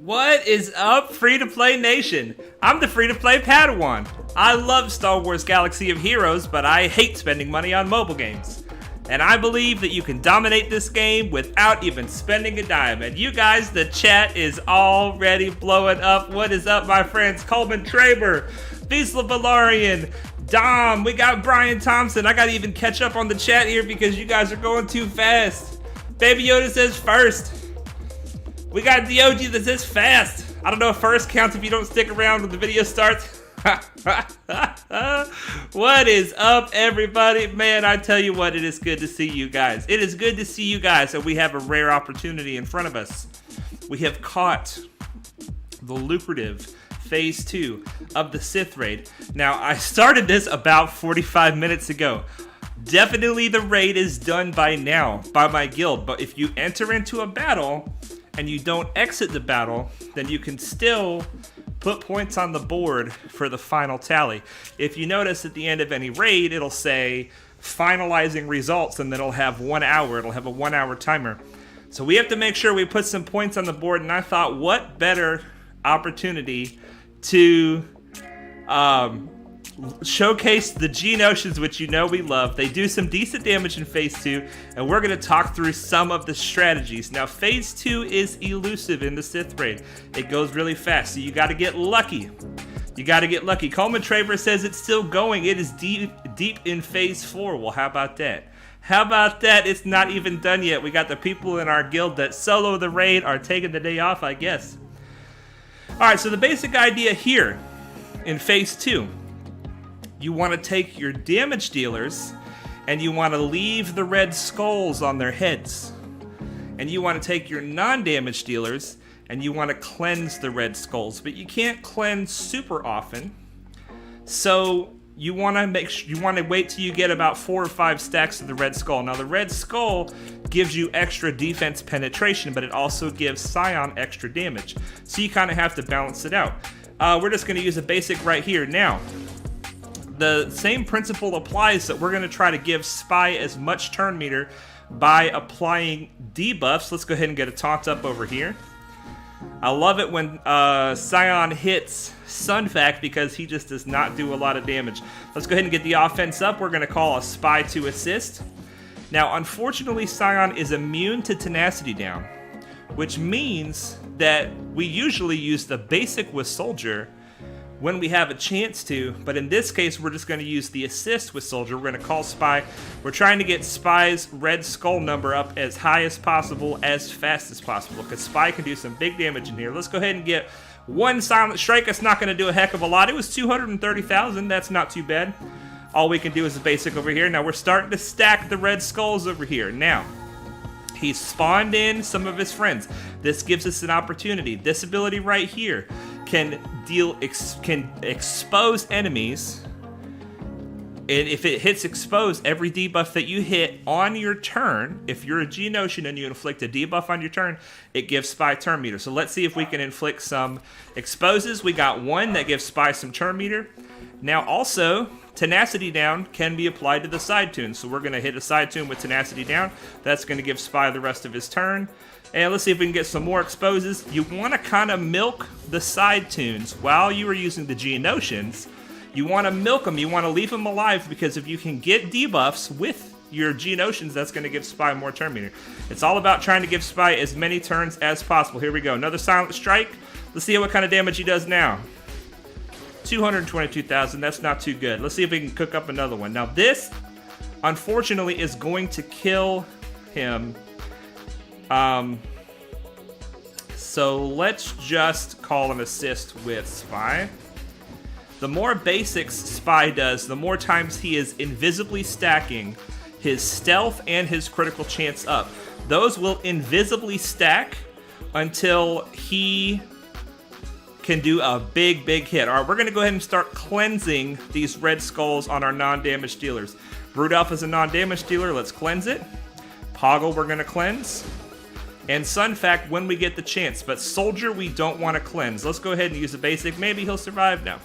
What is up, free-to-play nation? I'm the free-to-play Padawan. I love Star Wars Galaxy of Heroes, but I hate spending money on mobile games. And I believe that you can dominate this game without even spending a dime. And you guys, the chat is already blowing up. What is up, my friends? Coleman Traber, Visla Valarian, Dom, we got Brian Thompson. I gotta even catch up on the chat here because you guys are going too fast. Baby Yoda says first. We got DOG that says fast. I don't know if first counts if you don't stick around when the video starts. What is up, everybody? Man, I tell you what, it is good to see you guys. It is good to see you guys, and we have a rare opportunity in front of us. We have caught the lucrative Phase 2 of the Sith raid. Now, I started this about 45 minutes ago. Definitely the raid is done by now, by my guild, but if you enter into a battle and you don't exit the battle, then you can still put points on the board for the final tally. If you notice at the end of any raid, it'll say finalizing results, and then it'll have 1 hour. It'll have a 1 hour timer. So we have to make sure we put some points on the board, and I thought, what better opportunity to showcase the Geonosians, which you know we love. They do some decent damage in Phase 2, and we're going to talk through some of the strategies. Now, Phase 2 is elusive in the Sith raid. It goes really fast, so you got to get lucky. You got to get lucky. Coleman Traver says it's still going. It is deep in Phase 4. Well, how about that? How about that? It's not even done yet. We got the people in our guild that solo the raid are taking the day off, I guess. All right, so the basic idea here in Phase 2, you want to take your damage dealers and you want to leave the red skulls on their heads. And you want to take your non-damage dealers and you want to cleanse the red skulls. But you can't cleanse super often. So you want to wait till you get about 4 or 5 stacks of the red skull. Now the red skull gives you extra defense penetration, but it also gives Scion extra damage. So you kind of have to balance it out. We're just going to use a basic right here. Now, the same principle applies that we're going to try to give Spy as much turn meter by applying debuffs. Let's go ahead and get a taunt up over here. I love it when Scion hits Sunfac because he just does not do a lot of damage. Let's go ahead and get the offense up. We're going to call a Spy to assist. Now, unfortunately, Scion is immune to Tenacity Down, which means that we usually use the basic with Soldier when we have a chance to, but in this case, we're just going to use the assist with Soldier. We're going to call Spy. We're trying to get Spy's red skull number up as high as possible, as fast as possible, because Spy can do some big damage in here. Let's go ahead and get one Silent Strike. That's not going to do a heck of a lot. It was 230,000. That's not too bad. All we can do is a basic over here. Now we're starting to stack the red skulls over here. Now, he spawned in some of his friends. This gives us an opportunity. This ability right here can expose enemies, and if it hits expose, every debuff that you hit on your turn, if you're a Geonosian and you inflict a debuff on your turn, it gives Spy turn meter. So let's see if we can inflict some exposes. We got one that gives Spy some turn meter. Now also, Tenacity Down can be applied to the side tune. So we're going to hit a side tune with Tenacity Down. That's going to give Spy the rest of his turn. And let's see if we can get some more exposes. You want to kind of milk the side tunes while you are using the Geonosians. You want to milk them. You want to leave them alive, because if you can get debuffs with your Geonosians, that's going to give Spy more turn meter. It's all about trying to give Spy as many turns as possible. Here we go. Another Silent Strike. Let's see what kind of damage he does now. 222,000. That's not too good. Let's see if we can cook up another one. Now this, unfortunately, is going to kill him. So let's just call an assist with Spy. The more basics Spy does, the more times he is invisibly stacking his stealth and his critical chance up. Those will invisibly stack until he can do a big hit. All right, we're going to go ahead and start cleansing these red skulls on our non-damage dealers. Rudolph is a non-damage dealer. Let's cleanse it. Poggle, we're going to cleanse. And Sunfac when we get the chance. But Soldier, we don't want to cleanse. Let's go ahead and use a basic. Maybe he'll survive now.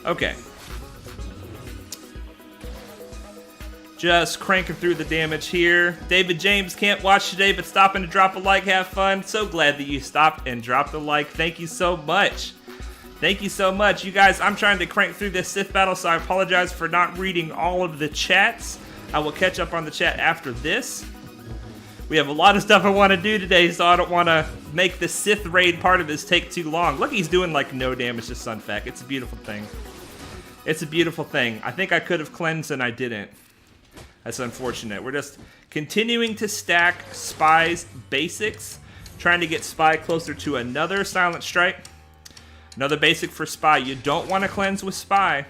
Okay. Just cranking through the damage here. David James can't watch today, but stopping to drop a like, have fun. So glad that you stopped and dropped a like. Thank you so much. Thank you so much. You guys, I'm trying to crank through this Sith battle, so I apologize for not reading all of the chats. I will catch up on the chat after this. We have a lot of stuff I want to do today, so I don't want to make the Sith raid part of this take too long. Look, he's doing like no damage to Sunfac. It's a beautiful thing. It's a beautiful thing. I think I could have cleansed and I didn't. That's unfortunate. We're just continuing to stack Spy's basics, trying to get Spy closer to another Silent Strike. Another basic for Spy. You don't want to cleanse with Spy,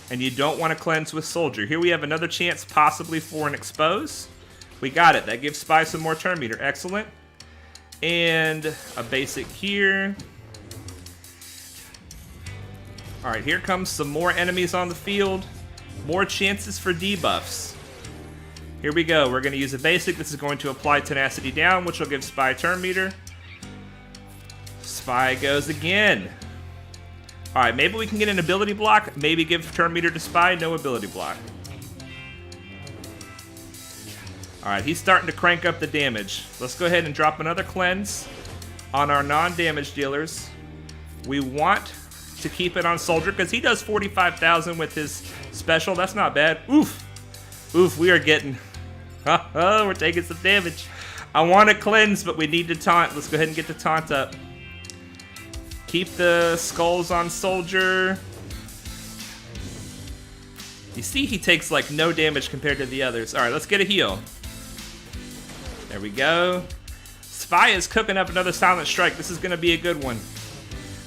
and you don't want to cleanse with Soldier. Here we have another chance possibly for an expose. We got it. That gives Spy some more turn meter. Excellent. And a basic here. All right, here comes some more enemies on the field. More chances for debuffs. Here we go. We're going to use a basic. This is going to apply Tenacity down, which will give Spy turn meter. Spy goes again. All right, maybe we can get an ability block. Maybe give turn meter to Spy. No ability block. All right, he's starting to crank up the damage. Let's go ahead and drop another cleanse on our non-damage dealers. We want to keep it on Soldier because he does 45,000 with his special. That's not bad. Oof. Oof, we are getting... Oh, we're taking some damage. I want to cleanse, but we need to taunt. Let's go ahead and get the taunt up. Keep the skulls on Soldier. You see he takes like no damage compared to the others. All right, let's get a heal. There we go. Spy is cooking up another Silent Strike. This is going to be a good one.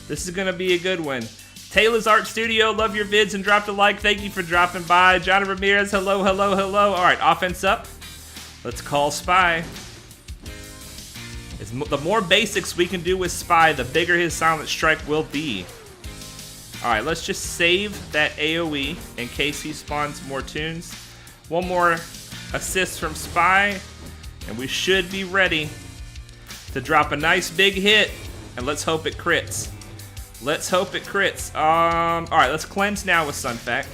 This is going to be a good one. Taylor's Art Studio, love your vids and dropped a like. Thank you for dropping by. Johnny Ramirez, hello, hello, hello. All right, offense up. Let's call Spy. The more basics we can do with Spy, the bigger his Silent Strike will be. All right, let's just save that AoE in case he spawns more tunes. One more assist from Spy, and we should be ready to drop a nice big hit. And let's hope it crits. Let's hope it crits. All right, let's cleanse now with Sunfac.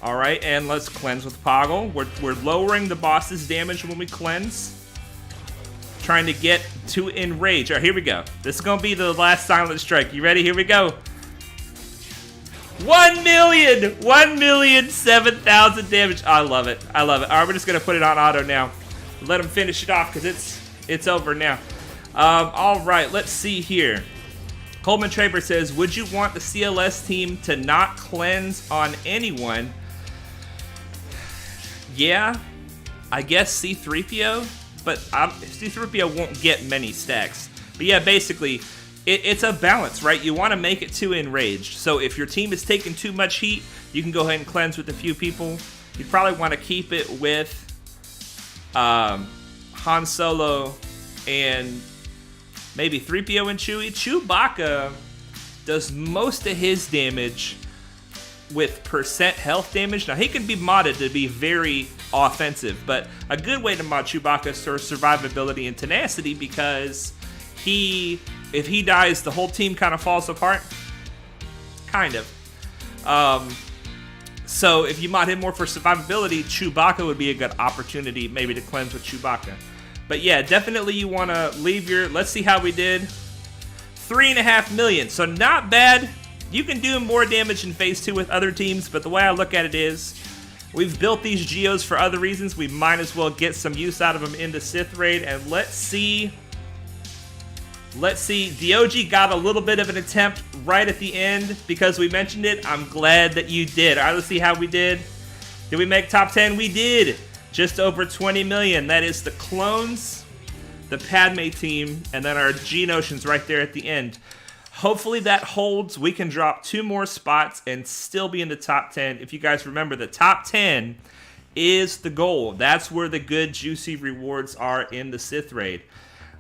All right, and let's cleanse with Poggle. We're lowering the boss's damage when we cleanse. Trying to get to enrage. All right, here we go. This is going to be the last Silent Strike. You ready? Here we go. 1 million! 1,007,000 damage. I love it. I love it. All right, we're just going to put it on auto now. Let him finish it off because it's over now. All right, let's see here. Coleman Traber says, would you want the CLS team to not cleanse on anyone? Yeah, I guess C-3PO, but C-3PO won't get many stacks. But yeah, basically, it's a balance, right? You want to make it to enraged. So if your team is taking too much heat, you can go ahead and cleanse with a few people. You'd probably want to keep it with Han Solo and maybe 3PO and Chewie. Chewbacca does most of his damage with percent health damage. Now, he can be modded to be very offensive, but a good way to mod Chewbacca is for survivability and tenacity because if he dies, the whole team kind of falls apart. Kind of. So if you mod him more for survivability, Chewbacca would be a good opportunity maybe to cleanse with Chewbacca. But yeah, definitely you want to leave your... Let's see how we did. 3.5 million. So not bad. You can do more damage in Phase 2 with other teams, but the way I look at it is we've built these Geos for other reasons. We might as well get some use out of them in the Sith raid. And let's see. DOG got a little bit of an attempt right at the end because we mentioned it. I'm glad that you did. All right, let's see how we did. Did we make top 10? We did. Just over 20 million. That is the clones, the Padme team, and then our Geonosians right there at the end. Hopefully that holds. We can drop 2 more spots and still be in the top 10. If you guys remember, the top 10 is the goal. That's where the good, juicy rewards are in the Sith raid.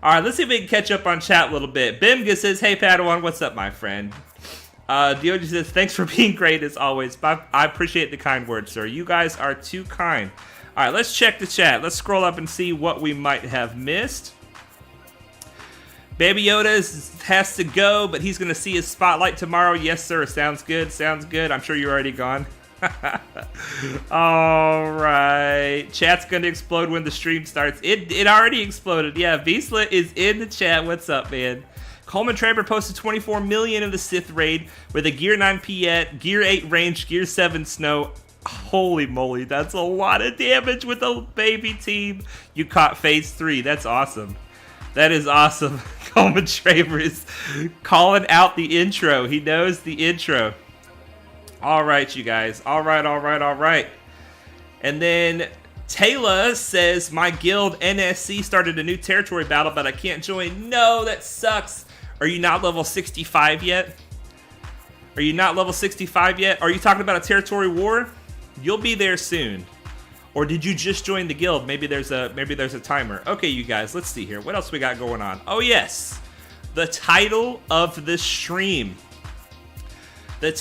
All right, let's see if we can catch up on chat a little bit. Bimga says, hey, Padawan, what's up, my friend? Diogi says, thanks for being great as always. I appreciate the kind words, sir. You guys are too kind. All right, let's check the chat. Let's scroll up and see what we might have missed. Baby Yoda has to go, but he's going to see his spotlight tomorrow. Yes, sir. Sounds good. Sounds good. I'm sure you're already gone. All right. Chat's going to explode when the stream starts. It already exploded. Yeah, Visla is in the chat. What's up, man? Coleman Traber posted 24 million of the Sith raid with a Gear 9 Piet, Gear 8 range, Gear 7 snow. Holy moly, that's a lot of damage with a baby team. You caught phase 3. That's awesome. That is awesome. Coleman Traber is calling out the intro. He knows the intro. All right, you guys. All right. And then Taylor says, my guild NSC started a new territory battle, but I can't join. No, that sucks. Are you not level 65 yet? Are you talking about a territory war? You'll be there soon. Or did you just join the guild? Maybe there's a timer. Okay, you guys, let's see here. What else we got going on? Oh, yes. The title of the stream. I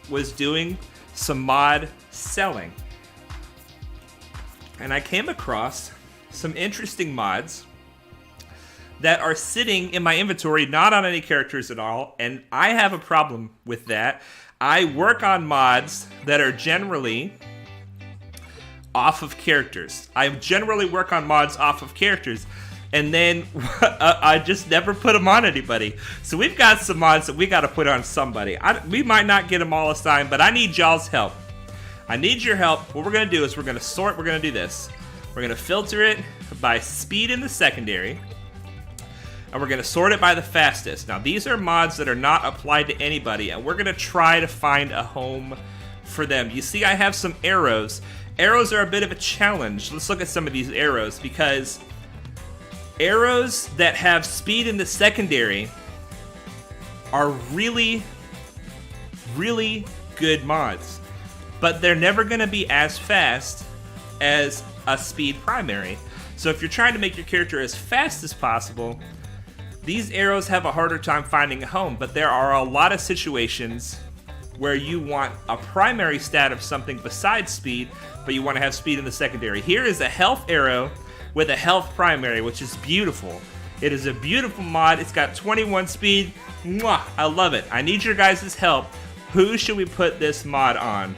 was doing some mod selling. And I came across some interesting mods that are sitting in my inventory, not on any characters at all. And I have a problem with that. I work on mods that are generally off of characters. And then I just never put them on anybody. So we've got some mods that we got to put on somebody. We might not get them all assigned, but I need y'all's help. I need your help. What we're going to do is we're going to sort. We're going to do this. We're going to filter it by speed in the secondary. And we're going to sort it by the fastest. Now, these are mods that are not applied to anybody, and we're going to try to find a home for them. You see, I have some arrows. Arrows are a bit of a challenge. Let's look at some of these arrows, because arrows that have speed in the secondary are really, really good mods. But they're never going to be as fast as a speed primary. So if you're trying to make your character as fast as possible, these arrows have a harder time finding a home, but there are a lot of situations where you want a primary stat of something besides speed, but you want to have speed in the secondary. Here is a health arrow with a health primary, which is beautiful. It is a beautiful mod. It's got 21 speed. Mwah! I love it. I need your guys' help. Who should we put this mod on?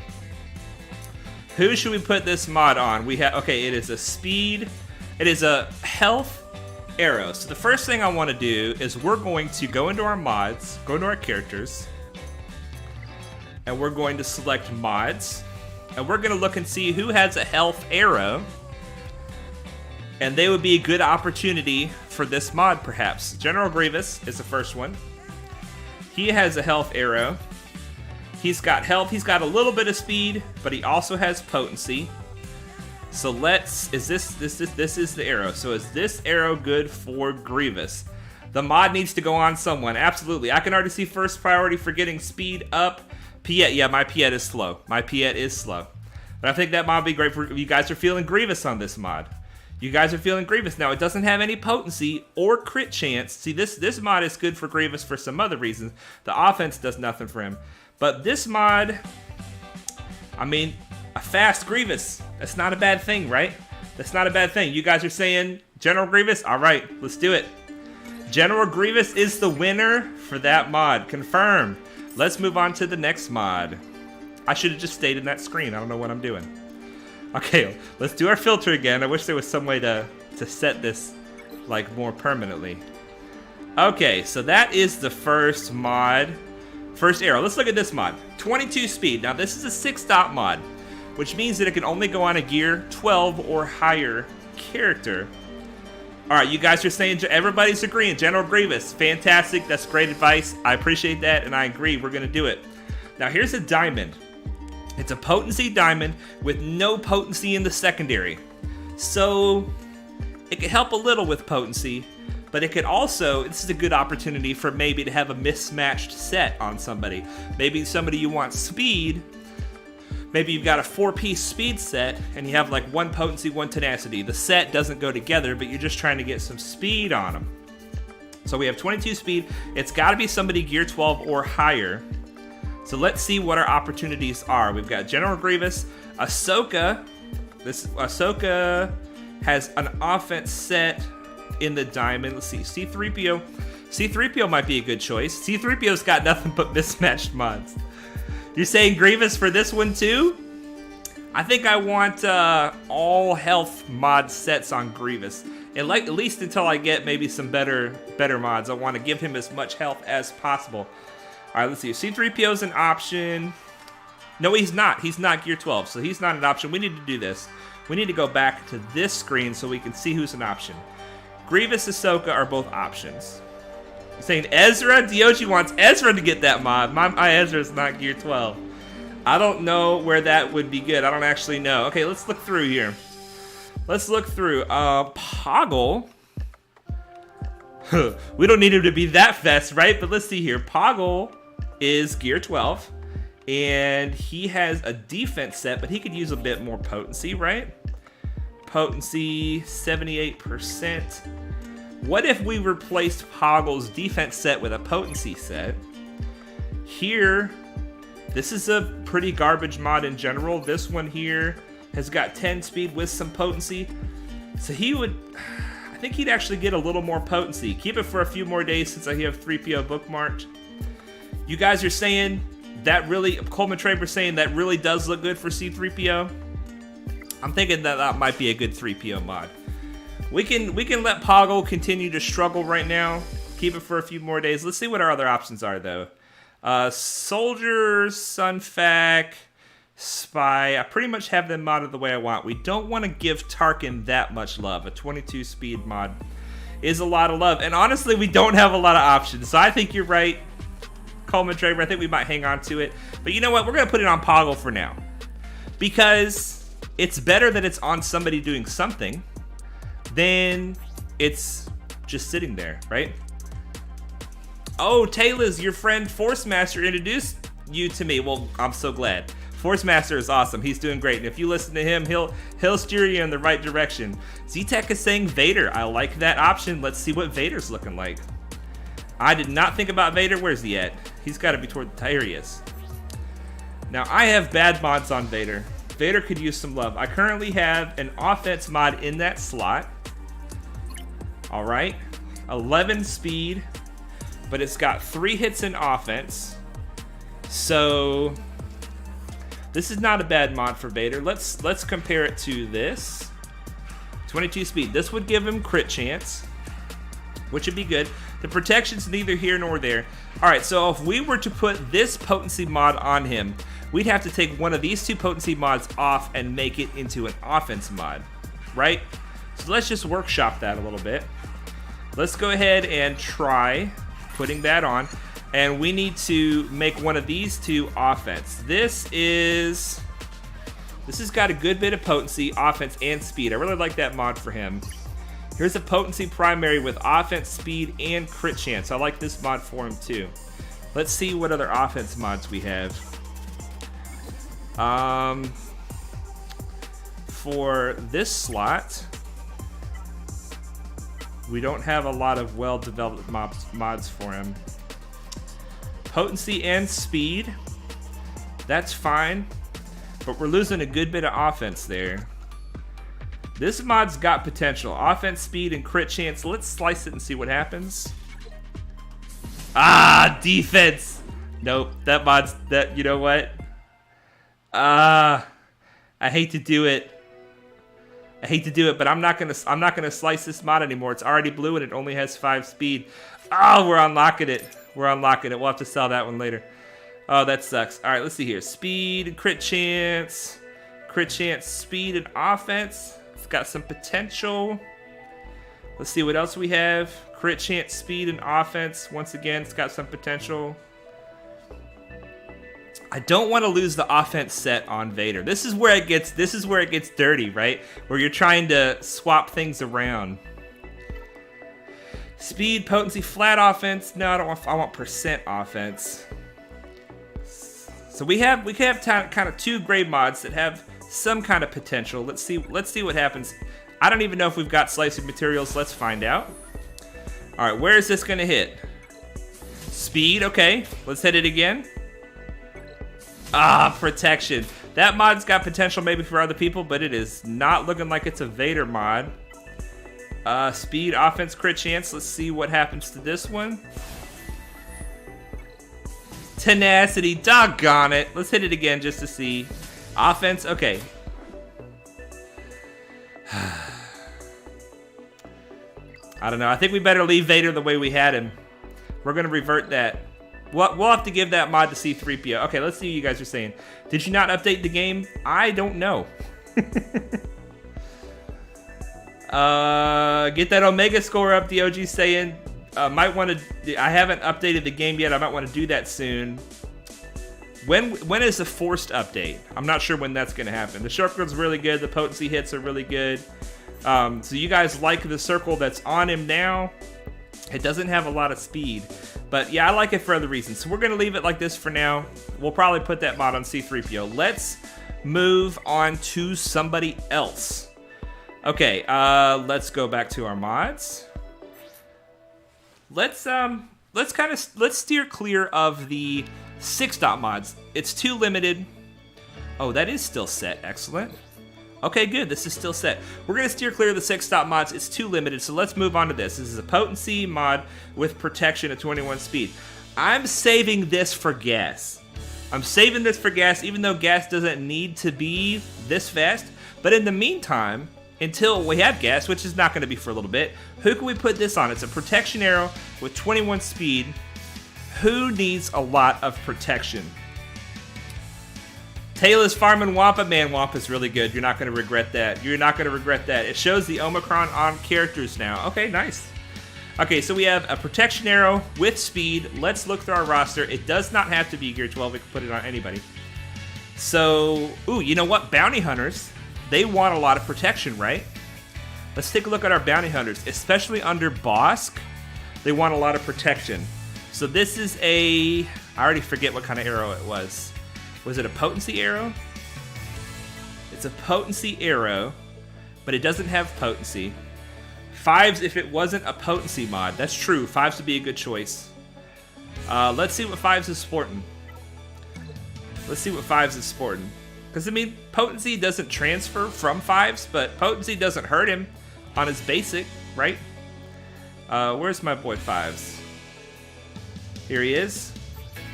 We have, okay, it is a speed. It is a health arrow. So the first thing I want to do is we're going to go into our mods, go into our characters, and we're going to select mods, and we're going to look and see who has a health arrow, and they would be a good opportunity for this mod, perhaps. General Grievous is the first one. He has a health arrow. He's got health. He's got a little bit of speed, but he also has potency. So this is the arrow. So is this arrow good for Grievous? The mod needs to go on someone. Absolutely. I can already see first priority for getting speed up. Piet, yeah, my Piet is slow. But I think that mod would be great for you guys are feeling Grievous on this mod. Now, it doesn't have any potency or crit chance. See, this mod is good for Grievous for some other reasons. The offense does nothing for him. But this mod, I mean, a fast Grievous, that's not a bad thing, right? You guys are saying General Grievous? All right, let's do it. General Grievous is the winner for that mod. Confirmed. Let's move on to the next mod. I should have just stayed in that screen. I don't know what I'm doing. Okay, let's do our filter again. I wish there was some way to set this like more permanently. Okay, so that is the first mod. First arrow. Let's look at this mod. 22 speed. Now this is a 6-dot mod, which means that it can only go on a gear 12 or higher character. Alright, you guys are saying, everybody's agreeing. General Grievous, fantastic. That's great advice. I appreciate that, and I agree. We're going to do it. Now, here's a diamond. It's a potency diamond with no potency in the secondary. So, it could help a little with potency, but it could also, this is a good opportunity for maybe to have a mismatched set on somebody. Maybe somebody you want speed. Maybe you've got a 4-piece speed set, and you have like 1 potency, 1 tenacity. The set doesn't go together, but you're just trying to get some speed on them. So we have 22 speed. It's got to be somebody gear 12 or higher. So let's see what our opportunities are. We've got General Grievous, Ahsoka. Ahsoka has an offense set in the diamond. Let's see, C-3PO. C-3PO might be a good choice. C-3PO's got nothing but mismatched mods. You're saying Grievous for this one too? I think I want all health mod sets on Grievous. And like, at least until I get maybe some better mods. I want to give him as much health as possible. Alright, let's see. C-3PO is an option. No, he's not. He's not Gear 12, so he's not an option. We need to do this. We need to go back to this screen so we can see who's an option. Grievous, Ahsoka are both options. You're saying Ezra? Diochi wants Ezra to get that mod. My Ezra's not Gear 12. I don't know where that would be good. I don't actually know. Okay, let's look through here. Let's look through. Poggle. We don't need him to be that fast, right? But let's see here. Poggle is Gear 12. And he has a defense set, but he could use a bit more potency, right? Potency, 78%. What if we replaced Poggle's defense set with a potency set? Here, this is a pretty garbage mod in general. This one here has got 10 speed with some potency. So he would, I think he'd actually get a little more potency. Keep it for a few more days since I have 3PO bookmarked. You guys are saying that really, Coleman Traber saying that really does look good for C-3PO. I'm thinking that that might be a good 3PO mod. We can let Poggle continue to struggle right now. Keep it for a few more days. Let's see what our other options are though. Soldier, Sunfac, Spy. I pretty much have them modded the way I want. We don't want to give Tarkin that much love. A 22 speed mod is a lot of love. And honestly, we don't have a lot of options. So I think you're right, Coleman Traver. I think we might hang on to it. But you know what? We're going to put it on Poggle for now. Because it's better that it's on somebody doing something than it's just sitting there, right? Oh, Taylor's your friend Force Master introduced you to me. Well, I'm so glad. Force Master is awesome. He's doing great. And if you listen to him, he'll steer you in the right direction. Zeteck is saying Vader. I like that option. Let's see what Vader's looking like. I did not think about Vader. Where's he at? He's got to be toward the here he is. Now, I have bad mods on Vader. Vader could use some love. I currently have an offense mod in that slot. All right. 11 speed. But it's got 3 hits in offense. So this is not a bad mod for Vader. Let's compare it to this. 22 speed. This would give him crit chance, which would be good. The protection's neither here nor there. All right, so if we were to put this potency mod on him, we'd have to take one of these 2 potency mods off and make it into an offense mod, right? So let's just workshop that a little bit. Let's go ahead and try putting that on, and we need to make one of these 2 offense. This has got a good bit of potency, offense, and speed. I really like that mod for him. Here's a potency primary with offense, speed, and crit chance. I like this mod for him too. Let's see what other offense mods we have. For this slot, we don't have a lot of well-developed mods for him. Potency and speed, that's fine, but we're losing a good bit of offense there. This mod's got potential. Offense, speed, and crit chance. Let's slice it and see what happens. Ah, defense. Nope, that mod's, that, you know what? I hate to do it. I hate to do it, but I'm not gonna slice this mod anymore. It's already blue and it only has 5 speed. Oh, we're unlocking it. We're unlocking it. We'll have to sell that one later. Oh, that sucks. All right, let's see here. Speed, crit chance, speed, and offense. It's got some potential. Let's see what else we have. Crit chance, speed, and offense. Once again, it's got some potential. I don't want to lose the offense set on Vader. This is where it gets dirty, right? Where you're trying to swap things around. Speed, potency, flat offense. No, I want percent offense. So we have kind of 2 grade mods that have some kind of potential. Let's see what happens. I don't even know if we've got slicing materials. Let's find out. All right, where is this gonna hit? Speed, okay. Let's hit it again. Ah, protection. That mod's got potential maybe for other people, but it is not looking like it's a Vader mod. Speed, offense, crit chance. Let's see what happens to this one. Tenacity, doggone it. Let's hit it again just to see. Offense, okay. I don't know. I think we better leave Vader the way we had him. We're going to revert that. We'll have to give that mod to C-3PO. Okay, let's see what you guys are saying. Did you not update the game? I don't know. Get that Omega score up, the OG saying. Might want to. I haven't updated the game yet. I might want to do that soon. When is the forced update? I'm not sure when that's going to happen. The circle's really good. The potency hits are really good. So you guys like the circle that's on him now. It doesn't have a lot of speed. But yeah, I like it for other reasons. So we're going to leave it like this for now. We'll probably put that mod on C-3PO. Let's move on to somebody else. Okay, let's go back to our mods. Let's steer clear of the 6-dot mods. It's too limited. Oh, that is still set. Excellent. Okay, good. This is still set. We're going to steer clear of the 6-dot mods. It's too limited, so let's move on to this. This is a potency mod with protection at 21 speed. I'm saving this for gas. I'm saving this for gas, even though gas doesn't need to be this fast. But in the meantime, until we have gas, which is not going to be for a little bit, who can we put this on? It's a protection arrow with 21 speed. Who needs a lot of protection? Taylor's farming Wampa. Man, Wampa's really good. You're not going to regret that. You're not going to regret that. It shows the Omicron on characters now. Okay, nice. Okay, so we have a protection arrow with speed. Let's look through our roster. It does not have to be Gear 12. We can put it on anybody. So, ooh, you know what? Bounty hunters, they want a lot of protection, right? Let's take a look at our bounty hunters, especially under Bosk. They want a lot of protection. So this is I already forget what kind of arrow it was. Was it a potency arrow? It's a potency arrow, but it doesn't have potency. 5s if it wasn't a potency mod. That's true. 5s would be a good choice. Let's see what 5s is sporting. Let's see what 5s is sporting. Because, I mean, potency doesn't transfer from 5s, but potency doesn't hurt him on his basic, right? Where's my boy 5s? Here he is.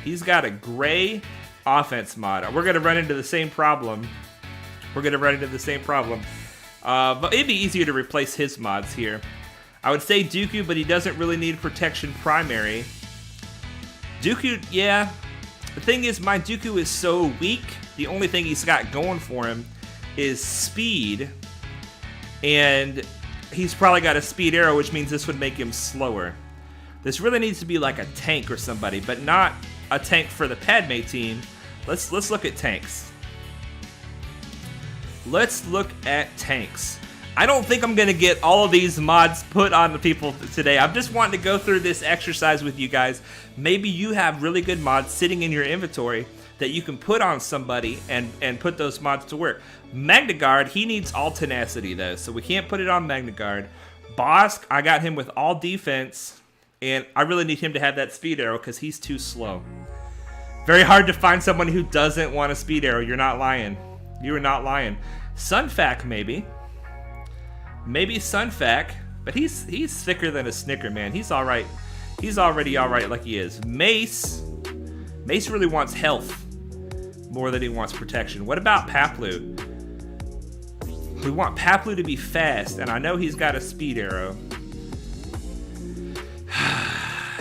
He's got a gray offense mod. We're going to run into the same problem. But it'd be easier to replace his mods here. I would say Dooku, but he doesn't really need protection primary. Dooku, yeah. The thing is, my Dooku is so weak. The only thing he's got going for him is speed. And he's probably got a speed arrow, which means this would make him slower. This really needs to be like a tank or somebody, but not a tank for the Padme team. Let's look at tanks. Let's look at tanks. I don't think I'm going to get all of these mods put on the people today. I'm just wanting to go through this exercise with you guys. Maybe you have really good mods sitting in your inventory that you can put on somebody and put those mods to work. Magna Guard, he needs all tenacity though, so we can't put it on Magna Guard. Bosk, I got him with all defense, and I really need him to have that speed arrow because he's too slow. Very hard to find someone who doesn't want a speed arrow. You're not lying. You are not lying. Sunfac, maybe. Maybe Sunfac, but he's thicker than a Snicker, man. He's all right. He's already all right like he is. Mace really wants health more than he wants protection. What about Paplu? We want Paplu to be fast, and I know he's got a speed arrow.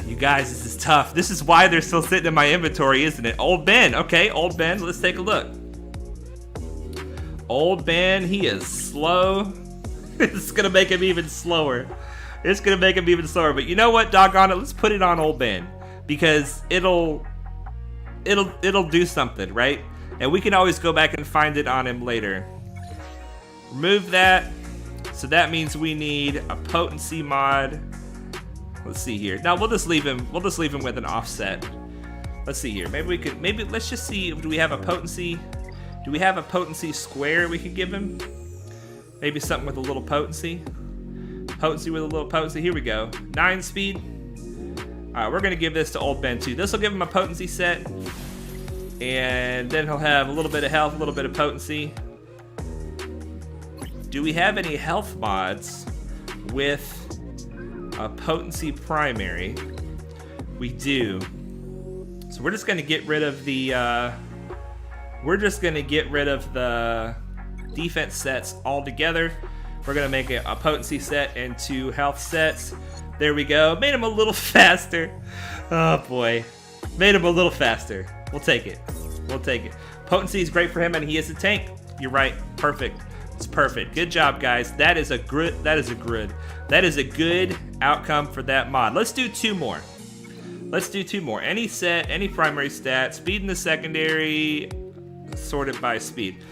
You guys, this is tough. This is why they're still sitting in my inventory, isn't it? Old Ben. Okay, Old Ben. Let's take a look. Old Ben, he is slow. It's going to make him even slower. It's going to make him even slower. But you know what? Doggone it. Let's put it on Old Ben. Because it'll do something, right? And we can always go back and find it on him later. Remove that. So that means we need a potency mod. Let's see here. No, we'll just leave him with an offset. Let's see here. Maybe let's just see. Do we have a potency? Do we have a potency square we could give him? Maybe something with a little potency. Potency with a little potency. Here we go. 9 speed. Alright, we're gonna give this to Old Ben too. This will give him a potency set. And then he'll have a little bit of health, a little bit of potency. Do we have any health mods with a potency primary? We do. So we're just gonna get rid of the defense sets altogether. We're gonna make a potency set and 2 health sets. There we go. Made him a little faster. Oh boy, made him a little faster. We'll take it. We'll take it. Potency is great for him, and he is a tank. You're right. Perfect. It's perfect. Good job, guys. That is a good outcome for that mod. Let's do 2 more. Let's do 2 more. Any set, any primary stat, speed in the secondary, sorted by speed.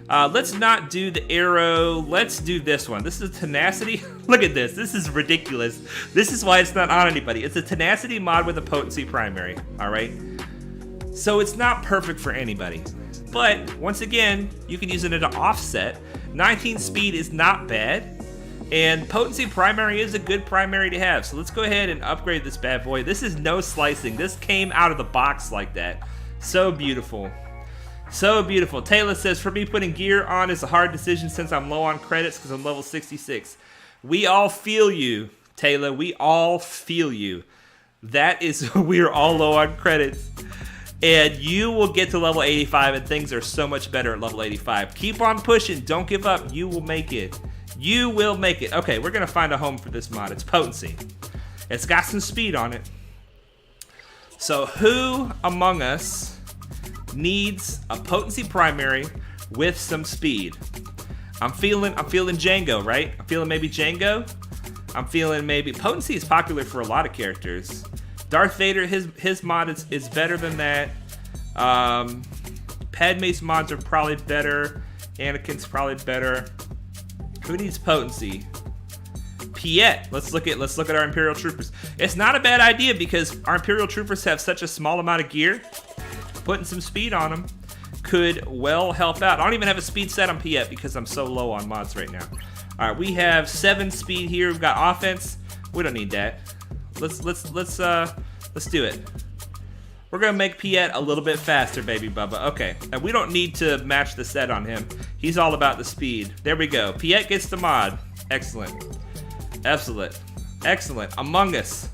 Let's not do the arrow. Let's do this one. This is tenacity. Look at this. This is ridiculous. This is why it's not on anybody. It's a tenacity mod with a potency primary. All right. So it's not perfect for anybody. But once again, you can use it as an offset. 19 speed is not bad. And potency primary is a good primary to have. So let's go ahead and upgrade this bad boy. This is no slicing. This came out of the box like that. So beautiful. So beautiful. Taylor says, for me, putting gear on is a hard decision since I'm low on credits because I'm level 66. We all feel you, Taylor. We all feel you. That is, we're all low on credits. And you will get to level 85 and things are so much better at level 85. Keep on pushing. Don't give up. You will make it. You will make it. Okay, we're going to find a home for this mod. It's potency. It's got some speed on it. So who among us needs a potency primary with some speed? I'm feeling Django, right? I'm feeling maybe Django. I'm feeling maybe potency is popular for a lot of characters. Darth Vader, his mod is better than that. Padme's mods are probably better. Anakin's probably better. Who needs potency? Piet. Let's look at our Imperial Troopers. It's not a bad idea because our Imperial Troopers have such a small amount of gear. Putting some speed on them could well help out. I don't even have a speed set on Piet because I'm so low on mods right now. All right, we have 7 speed here. We've got offense. We don't need that. Let's do it. We're gonna make Piet a little bit faster, baby Bubba. Okay, and we don't need to match the set on him. He's all about the speed. There we go. Piet gets the mod. Excellent. Excellent. Excellent. Among Us.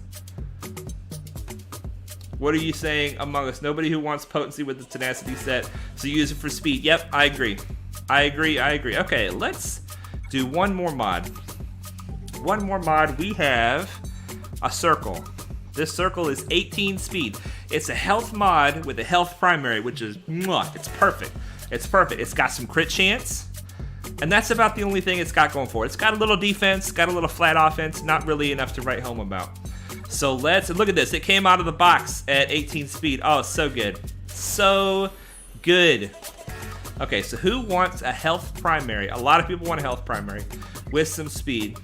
What are you saying, Among Us? Nobody who wants potency with the tenacity set, so use it for speed. Yep, I agree. I agree. Okay, let's do one more mod. One more mod. We have a circle. This circle is 18 speed. It's a health mod with a health primary, which is, it's perfect. It's perfect. It's got some crit chance, and that's about the only thing it's got going for it. It's got a little defense, got a little flat offense, not really enough to write home about. So let's look at this. It came out of the box at 18 speed. Oh, so good. So good. Okay, so who wants a health primary? A lot of people want a health primary with some speed.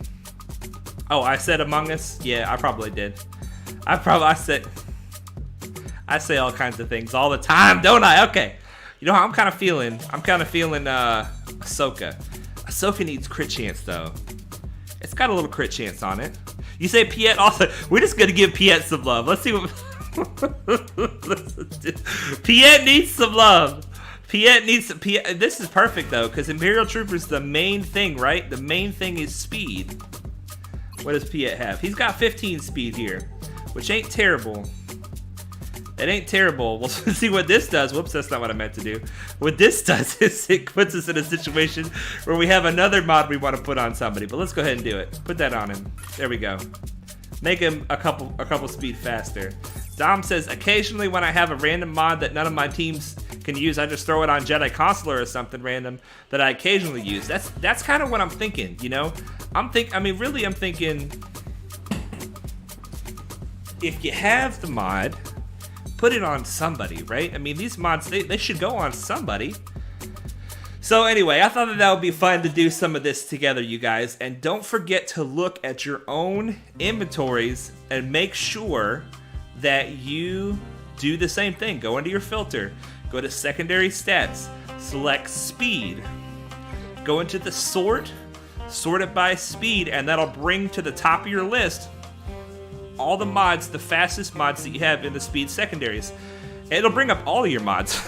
Oh, I said Among Us? Yeah, I probably did. I say all kinds of things all the time, don't I? Okay. You know how I'm kind of feeling Ahsoka. Ahsoka needs crit chance, though. It's got a little crit chance on it. You say Piet also. We're just going to give Piet some love. Let's see what... Piet needs some love. Piet needs some... This is perfect, though, because Imperial Troopers, the main thing, right? The main thing is speed. What does Piet have? He's got 15 speed here, which ain't terrible. It ain't terrible. We'll see what this does. Whoops, that's not what I meant to do. What this does is it puts us in a situation where we have another mod we want to put on somebody. But let's go ahead and do it. Put that on him. There we go. Make him a couple speed faster. Dom says, occasionally when I have a random mod that none of my teams can use, I just throw it on Jedi Consular or something random that I occasionally use. That's kind of what I'm thinking, you know? I'm thinking if you have the mod, put it on somebody, right? I mean, these mods, they should go on somebody. So anyway, I thought that would be fun to do some of this together, you guys. And don't forget to look at your own inventories and make sure that you do the same thing. Go into your filter, go to secondary stats, select speed, go into the sort it by speed, and that'll bring to the top of your list all the mods, the fastest mods that you have in the speed secondaries. It'll bring up all of your mods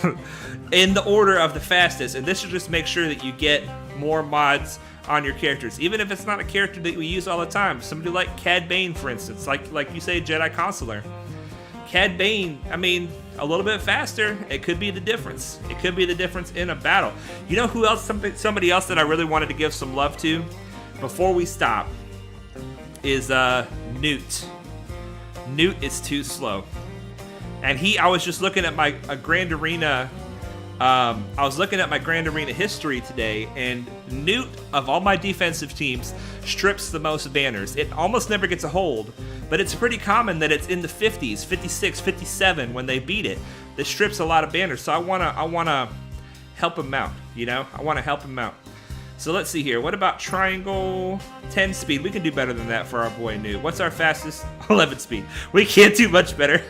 in the order of the fastest, and this will just make sure that you get more mods on your characters, even if it's not a character that we use all the time. Somebody like Cad Bane, for instance, like you say, Jedi Consular. Cad Bane, I mean, a little bit faster. It could be the difference. It could be the difference in a battle. You know who else? Somebody else that I really wanted to give some love to before we stop is Newt. Newt is too slow. And I was just looking at my Grand Arena. I was looking at my Grand Arena history today, and Newt, of all my defensive teams, strips the most banners. It almost never gets a hold, but it's pretty common that it's in the 50s, 56, 57 when they beat it. That strips a lot of banners, so I wanna help him out. You know, I want to help him out. So let's see here. What about triangle 10 speed? We can do better than that for our boy Newt. What's our fastest? 11 speed. We can't do much better,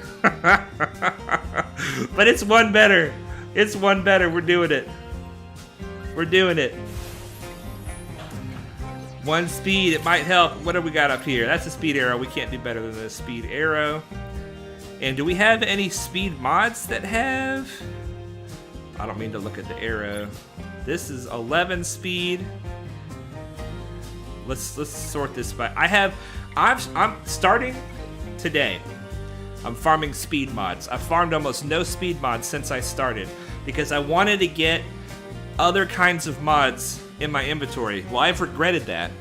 but it's one better. It's one better. We're doing it. We're doing it. One speed. It might help. What do we got up here? That's a speed arrow. We can't do better than the speed arrow. And do we have any speed mods that have? I don't mean to look at the arrow. This is 11 speed. Let's sort this by. I'm starting today. I'm farming speed mods. I've farmed almost no speed mods since I started because I wanted to get other kinds of mods in my inventory. Well, I've regretted that.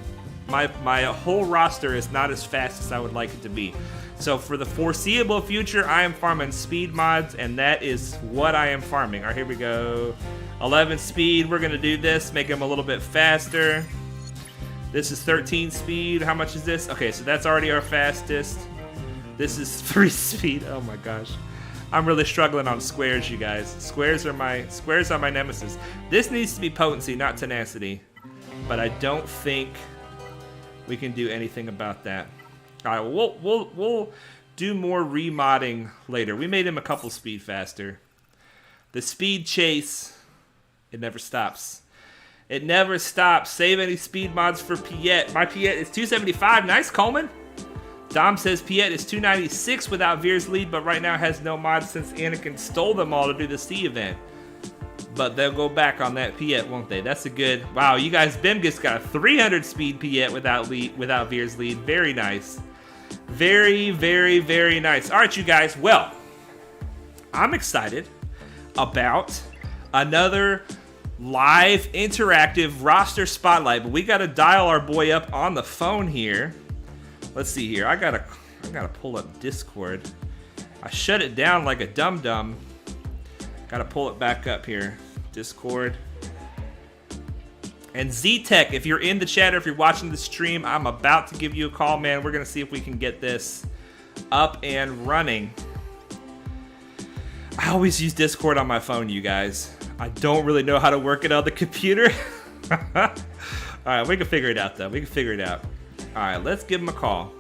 My whole roster is not as fast as I would like it to be. So for the foreseeable future, I am farming speed mods, and that is what I am farming. All right, here we go. 11 speed. We're going to do this, make him a little bit faster. This is 13 speed. How much is this? Okay, so that's already our fastest. This is 3 speed. Oh my gosh. I'm really struggling on squares, you guys. Squares are my nemesis. This needs to be potency, not tenacity. But I don't think we can do anything about that. All right, we'll do more remodding later. We made him a couple speed faster. The speed chase, it never stops. It never stops. Save any speed mods for Piet. My Piet is 275. Nice, Coleman. Dom says Piet is 296 without Veer's lead, but right now has no mods since Anakin stole them all to do the C event. But they'll go back on that Piet, won't they? That's a good... Wow, you guys, Bimgus got a 300 speed Piet without Veer's lead. Very nice. Very, very, very nice. All right, you guys. Well, I'm excited about another live interactive roster spotlight, but we got to dial our boy up on the phone here. Let's see here. I gotta pull up Discord. I shut it down like a dum-dum. Gotta pull it back up here. Discord. And Zeteck, if you're in the chat or if you're watching the stream, I'm about to give you a call, man. We're gonna see if we can get this up and running. I always use Discord on my phone, you guys. I don't really know how to work it on the computer. All right, we can figure it out, though. We can figure it out. All right, let's give him a call.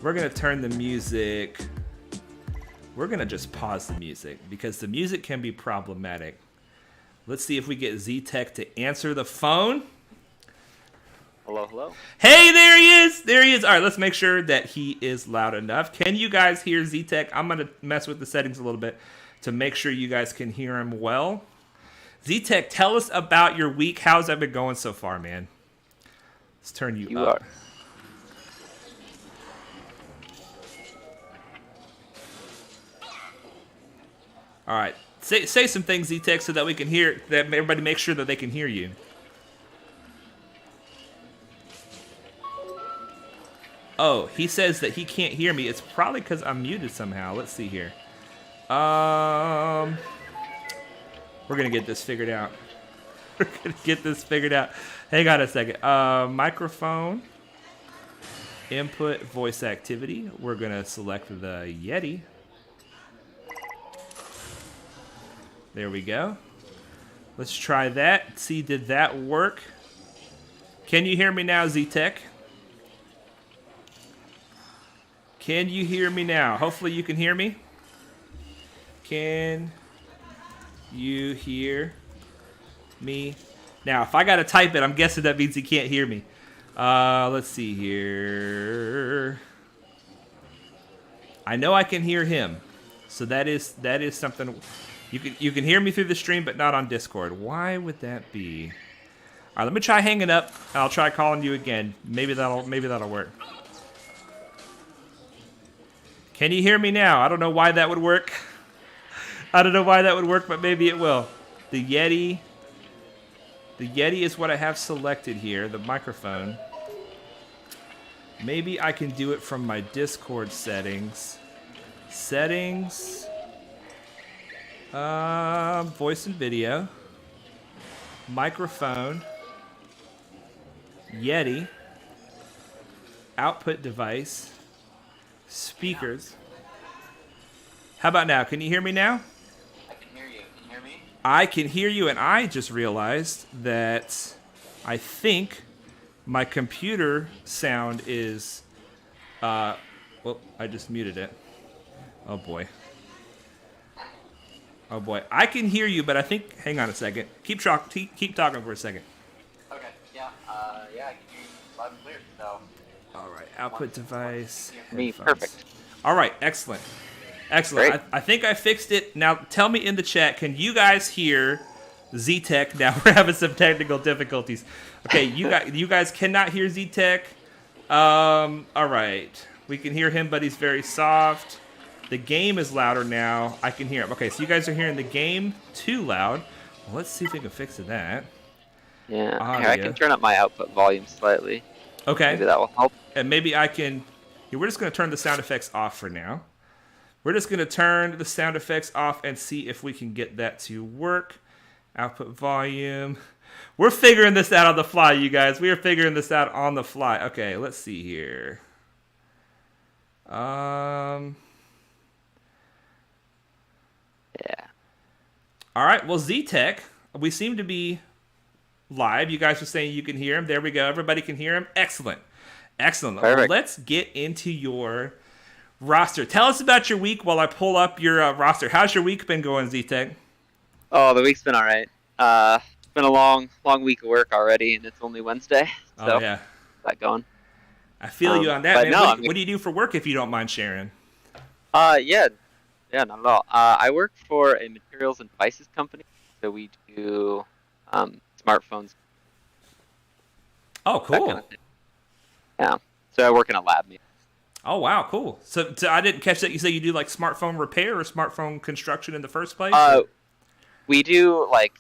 We're going to turn the music. We're going to just pause the music because the music can be problematic. Let's see if we get Zeteck to answer the phone. Hello, hello. Hey, there he is. There he is. All right, let's make sure that he is loud enough. Can you guys hear Zeteck? I'm going to mess with the settings a little bit to make sure you guys can hear him well. Zeteck, tell us about your week. How's that been going so far, man? Let's turn you up. All right, say some things, Zeteck, so that we can hear, that everybody make sure that they can hear you. Oh, he says that he can't hear me. It's probably because I'm muted somehow. Let's see here. We're gonna get this figured out. We're gonna get this figured out. Hang on a second. Microphone, input, voice activity. We're gonna select the Yeti. There we go. Let's try that. See, did that work? Can you hear me now, Zeteck? Can you hear me now? Hopefully you can hear me. Can you hear me now? If I gotta type it, I'm guessing that means he can't hear me. Let's see here. I know I can hear him, so that is something. You can hear me through the stream, but not on Discord. Why would that be? All right, let me try hanging up, and I'll try calling you again. Maybe that'll work. Can you hear me now? I don't know why that would work. But maybe it will. The Yeti is what I have selected here, the microphone. Maybe I can do it from my Discord settings. Voice and video. Microphone. Yeti. Output device. Speakers. How about now? Can you hear me now? I can hear you. Can you hear me? I can hear you, and I just realized that I think my computer sound is... well, I just muted it. Oh, boy. I can hear you, but I think... Hang on a second. Keep talking for a second. Okay. Yeah. I can hear you loud and clear. So. All right. Output device. Me. Headphones. Perfect. All right. Excellent. I think I fixed it. Now, tell me in the chat, can you guys hear Zeteck? Now, we're having some technical difficulties. Okay, you guys cannot hear Zeteck. All right. We can hear him, but he's very soft. The game is louder now. I can hear him. Okay, so you guys are hearing the game too loud. Well, let's see if we can fix that. Yeah. Here, I can turn up my output volume slightly. Okay. Maybe that will help. And maybe I can... Here, we're just going to turn the sound effects off for now. We're just going to turn the sound effects off and see if we can get that to work. Output volume. We're figuring this out on the fly, you guys. We are figuring this out on the fly. Okay, let's see here. Yeah. All right, well, Zeteck, we seem to be live. You guys are saying you can hear him. There we go. Everybody can hear him. Excellent. Well, let's get into your roster. Tell us about your week while I pull up your roster. How's your week been going, Zeteck? Oh, the week's been all right. It's been a long week of work already, and it's only Wednesday. So Oh, yeah. That going. I feel you on that, man. No, What do you do for work, if you don't mind sharing? Yeah, not at all. I work for a materials and devices company, so we do smartphones. Oh, cool. That kind of thing. Yeah, so I work in a lab. Oh, wow, cool. So I didn't catch that. You say you do like smartphone repair or smartphone construction in the first place? We do like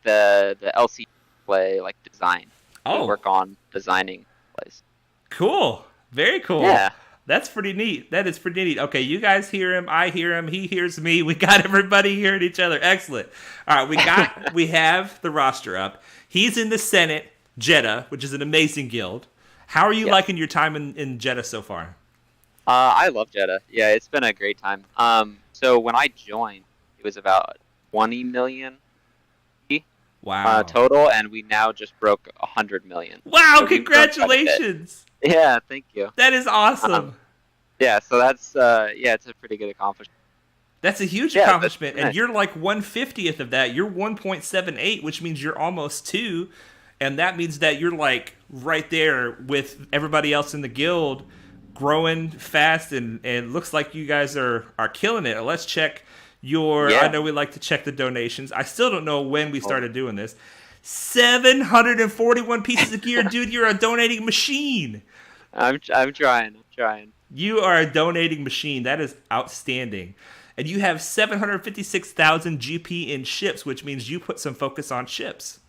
the LCD display design. Oh, we work on designing displays. Cool. Very cool. Yeah. That's pretty neat. That is pretty neat. Okay, you guys hear him. I hear him. He hears me. We got everybody hearing each other. Excellent. All right, we have the roster up. He's in the Senate, Jeddah, which is an amazing guild. How are you liking your time in Jeddah so far? I love Jeddah. Yeah, it's been a great time. So when I joined, it was about 20 million wow. Total, and we now just broke 100 million. Wow, so congratulations. Yeah, thank you. That is awesome. Yeah, so that's it's a pretty good accomplishment. That's a huge accomplishment, and you're like 1/50th of that. You're 1.78, which means you're almost 2, and that means that you're like right there with everybody else in the guild, growing fast, and looks like you guys are killing it. Let's check your... I know we like to check the donations. I still don't know when we started doing this. 741 pieces of gear, dude. You're a donating machine. I'm trying. You are a donating machine. That is outstanding. And you have 756,000 GP in ships, which means you put some focus on ships.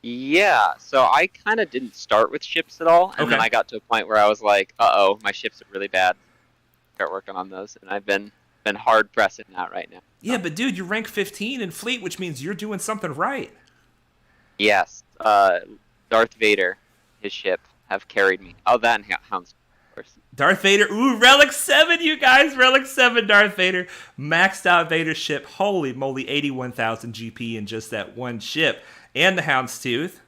Yeah, so I kind of didn't start with ships at all, and then I got to a point where I was like, uh-oh, my ships are really bad. Start working on those, and I've been hard pressing that right now. Yeah, but dude, you're rank 15 in fleet, which means you're doing something right. Yes, Darth Vader, his ship, have carried me. Oh, that and Hounds, of course. Darth Vader, ooh, Relic 7, you guys, Relic 7, Darth Vader. Maxed out Vader ship, holy moly, 81,000 GP in just that one ship. And the Houndstooth.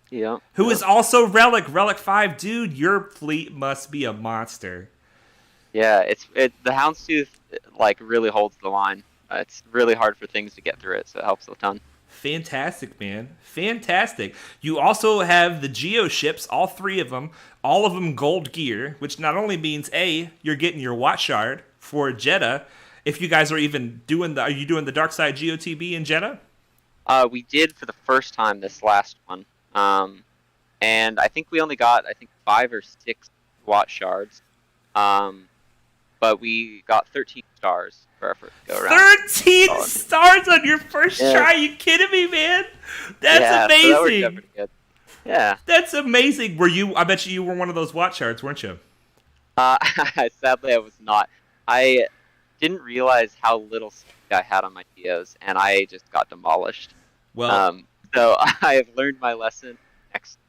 Yeah. Who is also Relic 5. Dude, your fleet must be a monster. Yeah, the Houndstooth really holds the line. It's really hard for things to get through it, so it helps a ton. Fantastic, man. Fantastic. You also have the Geo ships, all 3 of them, all of them gold gear, which not only means, A, you're getting your Watch Shard for Jeddah. If you guys are even are you doing the Dark Side GOTB in Jeddah? We did for the first time this last one. And I think we only got 5 or 6 Watch Shards. but we got 13 stars for our first go around. 13 stars on your first try? Are you kidding me, man? That's amazing. So that worked out pretty good. Yeah. That's amazing. I bet you were one of those watch shards, weren't you? Sadly, I was not. I didn't realize how little speed I had on my geos, and I just got demolished. Well, so I have learned my lesson.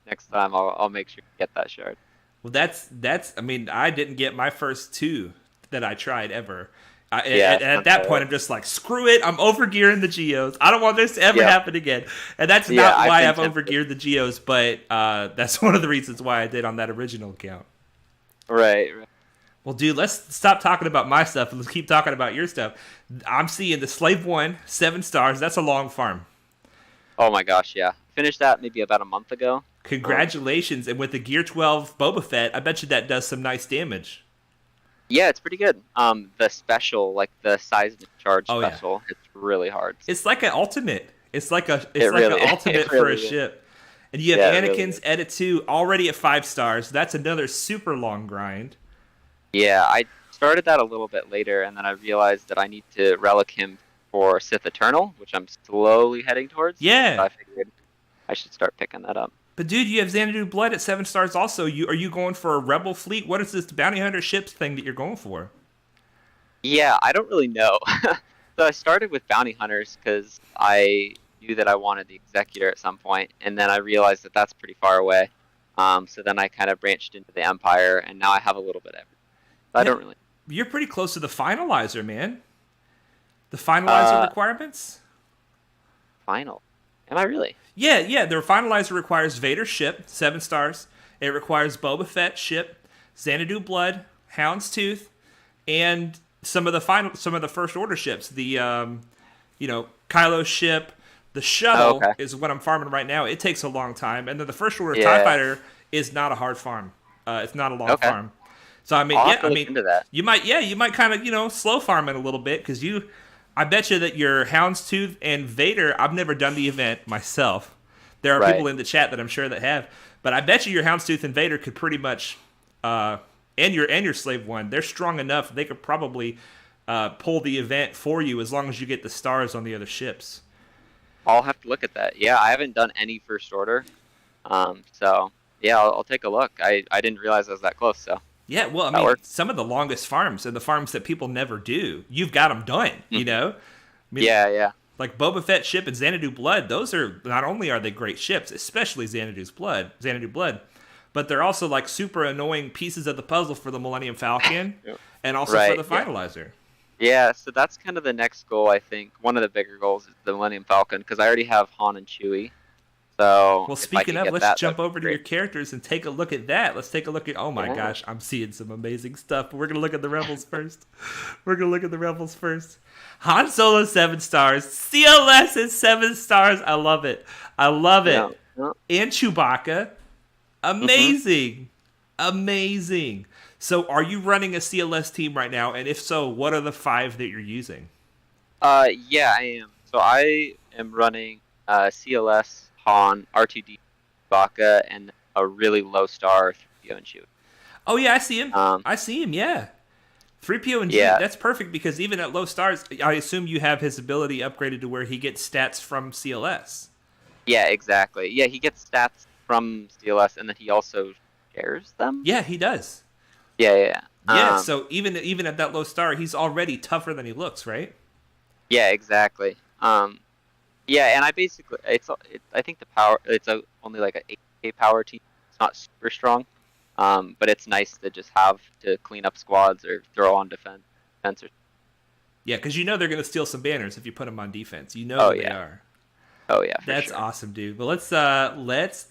Next time, I'll make sure to get that shard. Well, that's. I mean, I didn't get my first 2 that I tried ever. At that point, I'm just like, screw it. I'm overgearing the geos. I don't want this to ever happen again. And that's not why I've overgeared the geos, but that's one of the reasons why I did on that original account. Right. Well, dude, let's stop talking about my stuff and let's keep talking about your stuff. I'm seeing the Slave 1, 7 stars. That's a long farm. Oh my gosh, yeah. Finished that maybe about a month ago. Congratulations. And with the Gear 12 Boba Fett, I bet you that does some nice damage. Yeah, it's pretty good. The special, like the seismic charge special, it's really hard. It's like an ultimate. It's like an ultimate for a ship. And you have Anakin's Edit 2 already at 5 stars. That's another super long grind. Yeah, I started that a little bit later, and then I realized that I need to relic him for Sith Eternal, which I'm slowly heading towards. Yeah. So I figured I should start picking that up. But dude, you have Xanadu Blood at 7 stars also. Are you going for a Rebel fleet? What is this bounty hunter ships thing that you're going for? Yeah, I don't really know. So I started with bounty hunters because I knew that I wanted the Executor at some point, and then I realized that that's pretty far away. So then I kind of branched into the Empire, and now I have a little bit of everything. I don't really. You're pretty close to the finalizer, man. The finalizer requirements? Final. Am I really? Yeah. The finalizer requires Vader ship, 7 stars. It requires Boba Fett ship, Xanadu Blood, Houndstooth, and some of the first order ships. The Kylo ship, the shuttle is what I'm farming right now. It takes a long time, and then the first order TIE fighter is not a hard farm. It's not a long farm. So I mean, into that. you might kind of slow farm it a little bit because I bet you that your Houndstooth and Vader. I've never done the event myself. There are people in the chat that I'm sure that have, but I bet you your Houndstooth and Vader could pretty much, and your Slave 1. They're strong enough. They could probably pull the event for you as long as you get the stars on the other ships. I'll have to look at that. Yeah, I haven't done any first order, so yeah, I'll take a look. I didn't realize I was that close. So. Yeah, well, I mean, some of the longest farms and the farms that people never do, you've got them done, you know? I mean, yeah. Like Boba Fett ship and Xanadu Blood, those are, not only are they great ships, especially Xanadu Blood, but they're also like super annoying pieces of the puzzle for the Millennium Falcon and also for the finalizer. Yeah, so that's kind of the next goal, I think. One of the bigger goals is the Millennium Falcon, because I already have Han and Chewie. So well, speaking of, let's jump over to your characters and take a look at that. Let's take a look at, oh my gosh, I'm seeing some amazing stuff. But we're going to look at the Rebels first. Han Solo, 7 stars. CLS is 7 stars. I love it. Yeah. And Chewbacca. Amazing. Amazing. So are you running a CLS team right now? And if so, what are the 5 that you're using? Yeah, I am. So I am running CLS, Han, R2D, Chewbacca, and a really low star 3PO and Chewie. Oh yeah, I see him. Yeah, 3PO and Chewie. That's perfect because even at low stars, I assume you have his ability upgraded to where he gets stats from CLS. Yeah, exactly. Yeah, he gets stats from CLS, and then he also shares them. Yeah, he does. Yeah. So even at that low star, he's already tougher than he looks, right? Yeah, exactly. Yeah, and I basically, I think the power, only like an 8K power team. It's not super strong, but it's nice to just have to clean up squads or throw on defense. Yeah, because they're going to steal some banners if you put them on defense. They are. Oh yeah, that's awesome, dude. Well, let's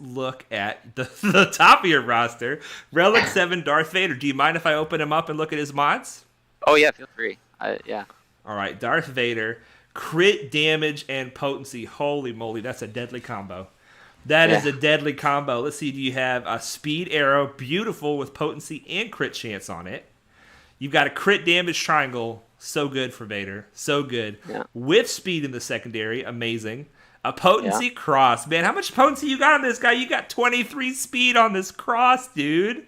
look at the top of your roster. Relic 7 Darth Vader. Do you mind if I open him up and look at his mods? Oh yeah, feel free. Yeah. All right, Darth Vader. Crit damage and potency. Holy moly, that's a deadly combo. That is a deadly combo. Let's see, do you have a speed arrow, beautiful with potency and crit chance on it. You've got a crit damage triangle, so good for Vader, so good. Yeah. With speed in the secondary, amazing. A potency cross. Man, how much potency you got on this guy? You got 23 speed on this cross, dude.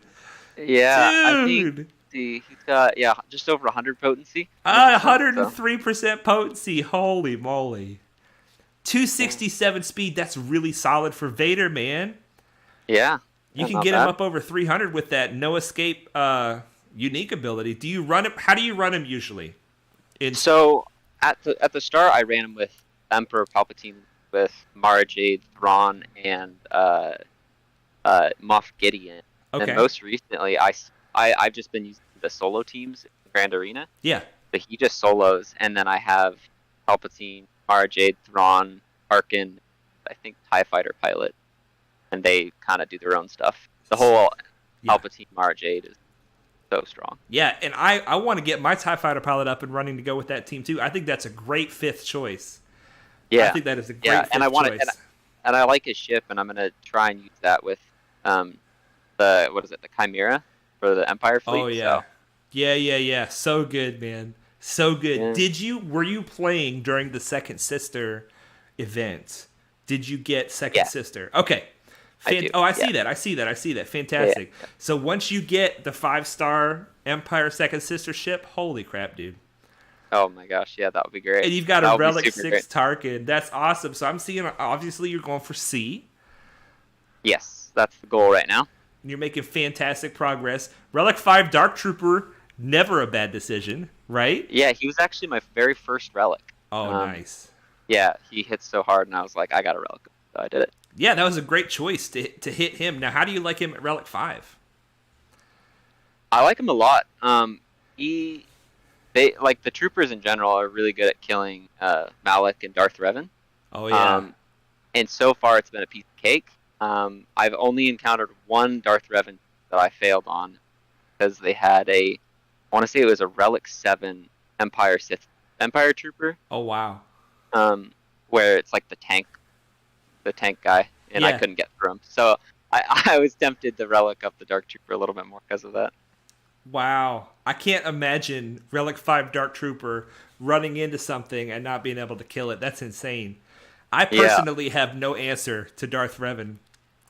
Yeah, dude. see. He's got just over 100 potency. 103% potency. Holy moly. 267 speed. That's really solid for Vader, man. Yeah. You can get him up over 300 with that no escape unique ability. Do you run him? How do you run him usually? So at the start, I ran him with Emperor Palpatine, with Mara Jade, Thrawn, and Moff Gideon. Okay. And most recently, I've just been using the solo teams in the Grand Arena. Yeah. But he just solos, and then I have Palpatine, Mara Jade, Thrawn, Arkin, I think TIE Fighter pilot, and they kind of do their own stuff. The whole Palpatine, Mara Jade is so strong. Yeah, and I want to get my TIE Fighter pilot up and running to go with that team too. I think that's a great fifth choice. Yeah. I think that is a great fifth choice. And I like his ship, and I'm going to try and use that with the Chimera for the Empire fleet. Oh, yeah. So. Yeah. So good, man. So good. Yeah. Were you playing during the Second Sister event? Did you get Second Sister? Okay. I see that. I see that. Fantastic. Yeah. So once you get the 5-star Empire Second Sister ship, holy crap, dude. Oh my gosh, yeah, that would be great. And you've got a Relic 6 Tarkin. That's awesome. So I'm seeing, obviously, you're going for C. Yes, that's the goal right now. You're making fantastic progress. Relic 5 Dark Trooper, never a bad decision, right? Yeah, he was actually my very first Relic. Oh, nice. Yeah, he hits so hard, and I was like, I got a Relic. So I did it. Yeah, that was a great choice to hit him. Now, how do you like him at Relic 5? I like him a lot. They like the troopers in general are really good at killing Malak and Darth Revan. Oh yeah. And so far it's been a piece of cake. I've only encountered one Darth Revan that I failed on because they had I want to say it was a Relic 7 Sith Empire trooper. Oh wow. Where it's like the tank guy, and I couldn't get through him. So I was tempted to Relic up the Dark Trooper a little bit more because of that. Wow. I can't imagine Relic 5 Dark Trooper running into something and not being able to kill it. That's insane. I personally have no answer to Darth Revan.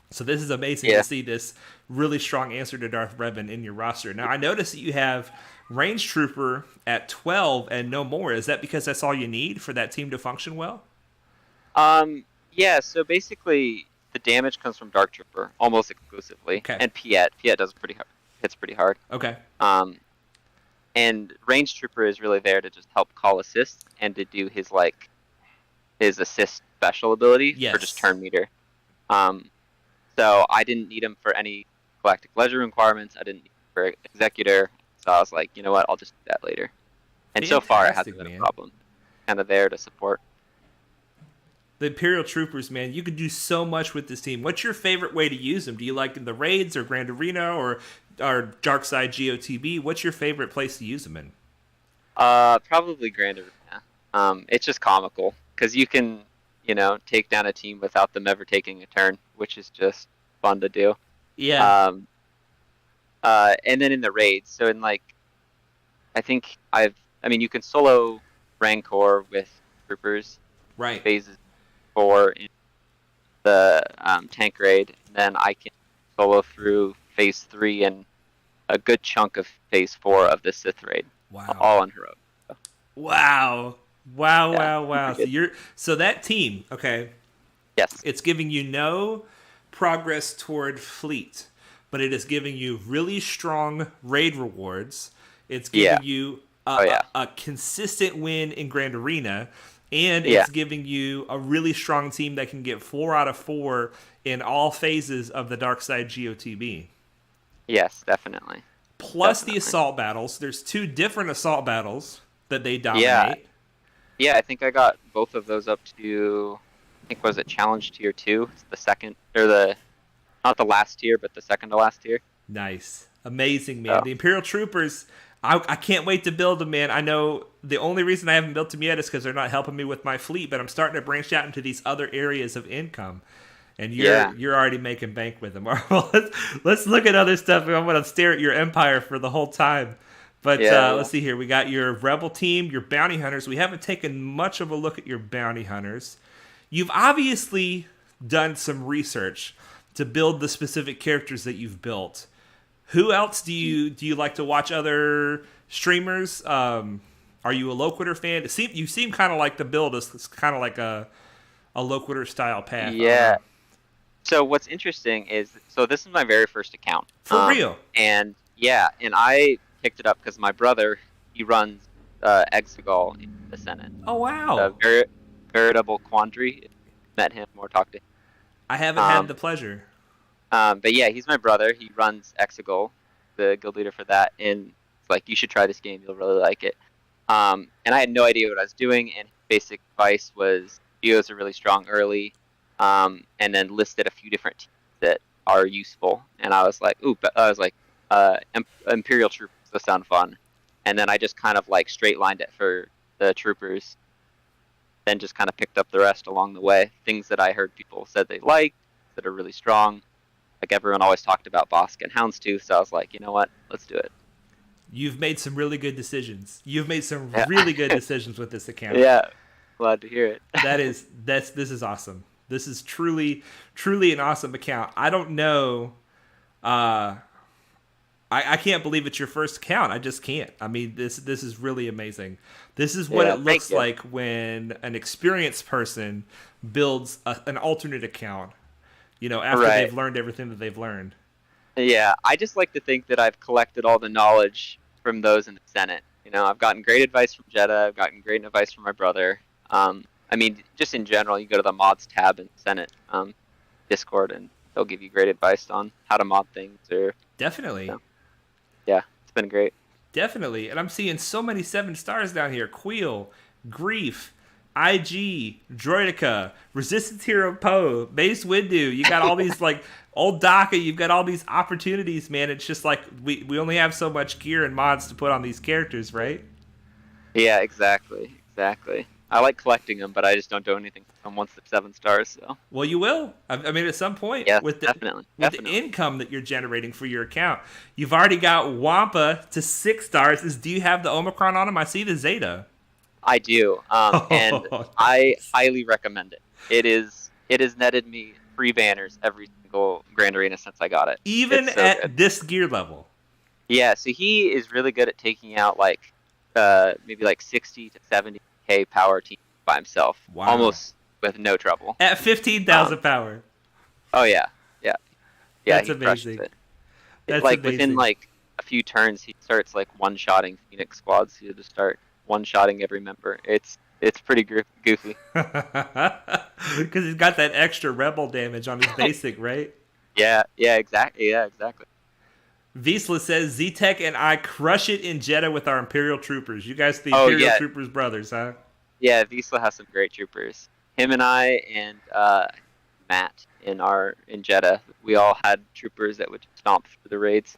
So this is amazing to see this really strong answer to Darth Revan in your roster. Now, I noticed that you have Range Trooper at 12 and no more. Is that because that's all you need for that team to function well? Yeah, so basically the damage comes from Dark Trooper almost exclusively. Okay. And Piet does hits pretty hard. Okay. And Range Trooper is really there to just help call assists and to do his assist special ability for just turn meter. So I didn't need him for any Galactic Ledger requirements. I didn't need him for Executor. So I was like, you know what, I'll just do that later. And so far it hasn't been a problem. Kind of there to support. The Imperial Troopers, man, you could do so much with this team. What's your favorite way to use them? Do you like in the raids or Grand Arena or Dark Side GOTB? What's your favorite place to use them in? Probably Grand Arena. It's just comical because you can, take down a team without them ever taking a turn, which is just fun to do. Yeah. And then in the raids, so in you can solo Rancor with troopers. Right. Phases 4 in the tank raid, and then I can solo through phase 3 and a good chunk of phase 4 of the Sith raid. Wow. All on heroic. So. Wow. So that team, okay. Yes. It's giving you no progress toward fleet, but it is giving you really strong raid rewards. It's giving you a consistent win in Grand Arena. And it's giving you a really strong team that can get 4 out of 4 in all phases of the Dark Side GOTB. Yes, definitely. Plus the assault battles. There's 2 different assault battles that they dominate. Yeah, I think I got both of those up to, was it Challenge Tier 2? It's the second, or not the last tier, but the second to last tier. Nice. Amazing, man. So. The Imperial Troopers, I can't wait to build them, man. I know the only reason I haven't built them yet is because they're not helping me with my fleet, but I'm starting to branch out into these other areas of income. And you're already making bank with them. Let's look at other stuff. I'm going to stare at your empire for the whole time. But let's see here. We got your Rebel team, your bounty hunters. We haven't taken much of a look at your bounty hunters. You've obviously done some research to build the specific characters that you've built. Who else do you like to watch? Other streamers? Are you a Loquitur fan? You seem kind of like the build is kind of like a Loquitur style path. Yeah. So what's interesting is, so this is my very first account. For real? And yeah, and I picked it up because my brother, he runs Exegol in the Senate. Oh, wow. Veritable Quandary. Met him or talked to him. I haven't had the pleasure. But yeah, he's my brother. He runs Exegol, the guild leader for that. And it's like, you should try this game. You'll really like it. And I had no idea what I was doing. And his basic advice was, Geos are really strong early. And then listed a few different teams that are useful. And I was like, Imperial Troopers, those sound fun. And then I just kind of like straight lined it for the troopers. Then just kind of picked up the rest along the way. Things that I heard people said they liked, that are really strong. Like everyone always talked about Bosk and Houndstooth, so I was like, you know what, let's do it. You've made some really good decisions. You've made some really good decisions with this account. Yeah, glad to hear it. This is awesome. This is truly an awesome account. I don't know. I can't believe it's your first account. I just can't. I mean, this is really amazing. This is what it looks like when an experienced person builds an alternate account, after they've learned everything that they've learned. Yeah, I just like to think that I've collected all the knowledge from those in the Senate. I've gotten great advice from Jeddah. I've gotten great advice from my brother. I mean, just in general, you go to the mods tab in Senate Discord, and they'll give you great advice on how to mod things. Definitely. Yeah, it's been great. Definitely. And I'm seeing so many 7 stars down here. Queel, Grief, IG, Droidica, Resistance Hero Poe, Mace Windu. You got all these like old DACA. You've got all these opportunities, man. It's just like we only have so much gear and mods to put on these characters, right? Yeah, exactly. I like collecting them, but I just don't do anything once they're 7 stars. So. Well, you will. I mean, at some point, yes, with definitely. the income that you're generating for your account, you've already got Wampa to 6 stars. Do you have the Omicron on him? I see the Zeta. I do, and I highly recommend it. It has netted me free banners every single Grand Arena since I got it. Even so at good. This gear level. Yeah, so he is really good at taking out like maybe like 60 to 70k power team by himself, almost with no trouble. At 15,000 power. Oh yeah. That's amazing. That's like amazing. Within like a few turns, he starts like one-shotting Phoenix squads. He just start one-shotting every member. It's pretty goofy. Because he's got that extra rebel damage on his basic, right? Yeah, exactly. Visla says, Zeteck and I crush it in Jeddah with our Imperial Troopers. You guys, the Imperial Troopers brothers, huh? Yeah, Visla has some great troopers. Him and I and Matt in Jeddah, we all had troopers that would stomp through the raids.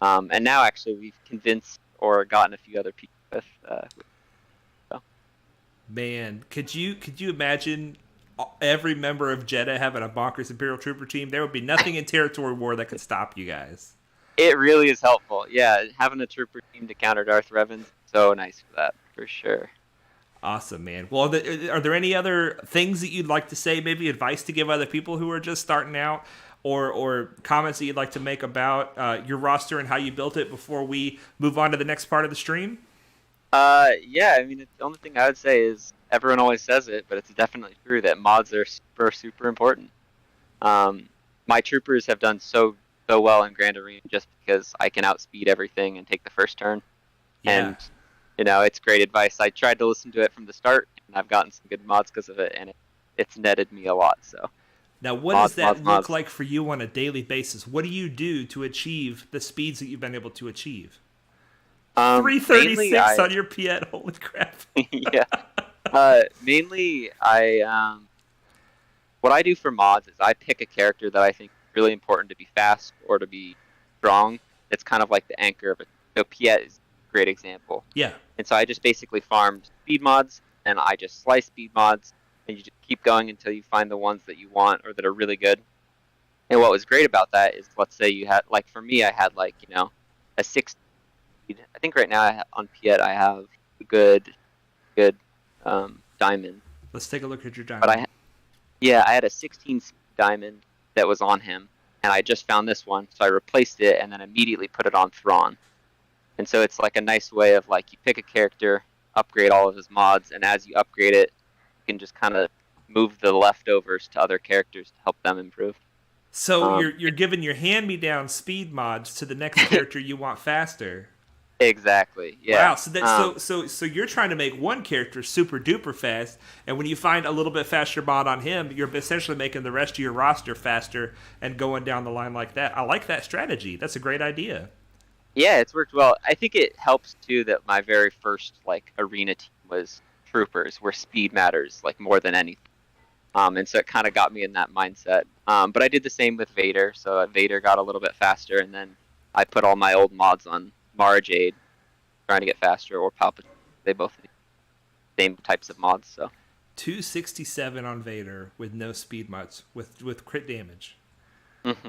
And now, actually, we've convinced or gotten a few other people with so. Man, could you imagine every member of Jeddah having a bonkers Imperial Trooper team? There would be nothing in Territory War that could stop you guys. It really is helpful. Yeah, having a trooper team to counter Darth Revan's so nice for that, for sure. Awesome, man. Well, are there any other things that you'd like to say, maybe advice to give other people who are just starting out, or comments that you'd like to make about your roster and how you built it before we move on to the next part of the stream? Yeah, I mean, the only thing I would say is everyone always says it, but it's definitely true that mods are super important. My troopers have done so well in Grand Arena just because I can outspeed everything and take the first turn. Yeah. And, it's great advice. I tried to listen to it from the start, and I've gotten some good mods because of it, and it's netted me a lot. So. Now, what does that look like for you on a daily basis? What do you do to achieve the speeds that you've been able to achieve? 336 on your Piet, holy crap. Yeah. Mainly, what I do for mods is I pick a character that I think is really important to be fast or to be strong. It's kind of like the anchor of it. So Piet is a great example. Yeah. And so I just basically farmed speed mods, and I just slice speed mods, and you just keep going until you find the ones that you want or that are really good. And what was great about that is, let's say you had, like for me, I had like, a 6 speed. I think right now on Piet I have a good diamond. Let's take a look at your diamond. But I had a 16 speed diamond that was on him, and I just found this one, so I replaced it and then immediately put it on Thrawn. And so it's like a nice way of like, you pick a character, upgrade all of his mods, and as you upgrade it, you can just kind of move the leftovers to other characters to help them improve. So you're giving your hand-me-down speed mods to the next character you want faster. Exactly. Yeah. Wow. So you're trying to make one character super duper fast, and when you find a little bit faster mod on him, you're essentially making the rest of your roster faster and going down the line like that. I like that strategy. That's a great idea. Yeah, it's worked well. I think it helps too that my very first like arena team was troopers, where speed matters like more than anything. And so it kind of got me in that mindset. But I did the same with Vader, so Vader got a little bit faster, and then I put all my old mods on Mara Jade, trying to get faster, or Palpatine. They both need the same types of mods. So 267 on Vader with no speed mods with crit damage. Mm-hmm.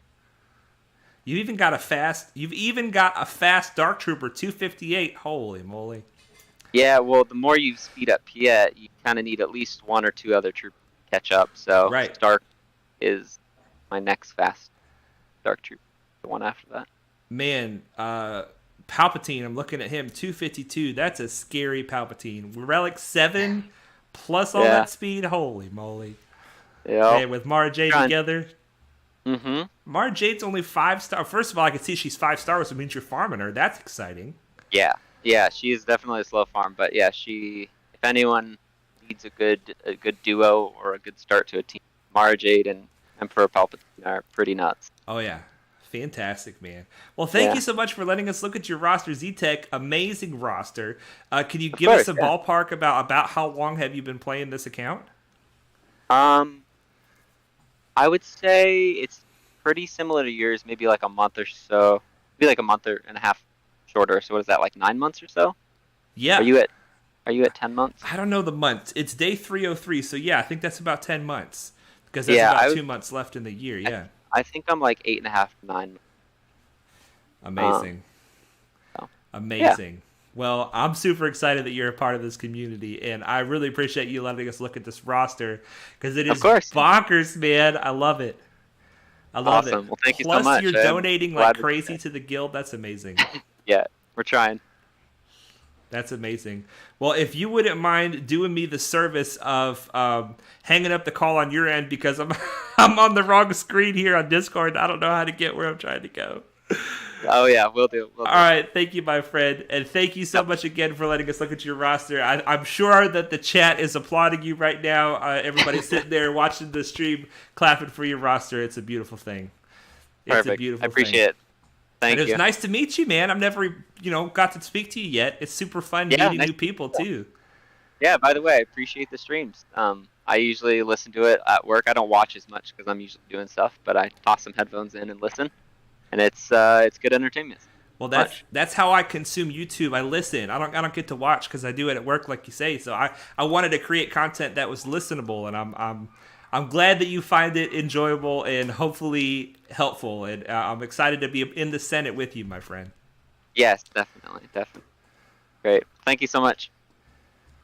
You've even got a fast Dark Trooper 258. Holy moly! Yeah, well, the more you speed up Piet, you kind of need at least one or two other troopers to catch up. So right. Stark is my next fast Dark Trooper. The one after that. Man, Palpatine, I'm looking at him, 252. That's a scary Palpatine. Relic 7 plus all that speed. Holy moly. Yeah. And with Mara Jade together. Mm-hmm. Mara Jade's only 5-star. First of all, I can see she's 5-star, which means you're farming her. That's exciting. Yeah. Yeah, she is definitely a slow farm, but yeah, if anyone needs a good duo or a good start to a team, Mara Jade and Emperor Palpatine are pretty nuts. Oh yeah. Fantastic, man. Well, thank you so much for letting us look at your roster, Zeteck. Amazing roster. Can you give us a ballpark about how long have you been playing this account? I would say it's pretty similar to yours, maybe like a month or so. Maybe like a month and a half shorter. So what is that, like 9 months or so? Yeah. Are you at 10 months? I don't know the months. It's day 303, so yeah, I think that's about 10 months. Because there's about 2 months left in the year, yeah. I think I'm like 8.5 to 9. Amazing. Amazing. Yeah. Well, I'm super excited that you're a part of this community, and I really appreciate you letting us look at this roster, because it is bonkers, man. I love it. I love it. Well, thank you so much. Plus, you're donating like crazy to the guild. That's amazing. Yeah, we're trying. That's amazing. Well, if you wouldn't mind doing me the service of hanging up the call on your end, because I'm on the wrong screen here on Discord. I don't know how to get where I'm trying to go. Oh, yeah, we'll do. All right, thank you, my friend. And thank you so much again for letting us look at your roster. I'm sure that the chat is applauding you right now. Everybody's sitting there watching the stream, clapping for your roster. It's a beautiful thing. It's a beautiful thing. I appreciate it. Thank you. It was nice to meet you, man. I've never, got to speak to you yet. It's super fun meeting new people, too. Yeah, by the way, I appreciate the streams. I usually listen to it at work. I don't watch as much because I'm usually doing stuff, but I toss some headphones in and listen. And it's good entertainment. Well, that's how I consume YouTube. I listen. I don't get to watch because I do it at work, like you say. So I wanted to create content that was listenable, and I'm glad that you find it enjoyable and hopefully helpful. And I'm excited to be in the Senate with you, my friend. Yes, definitely. Great. Thank you so much.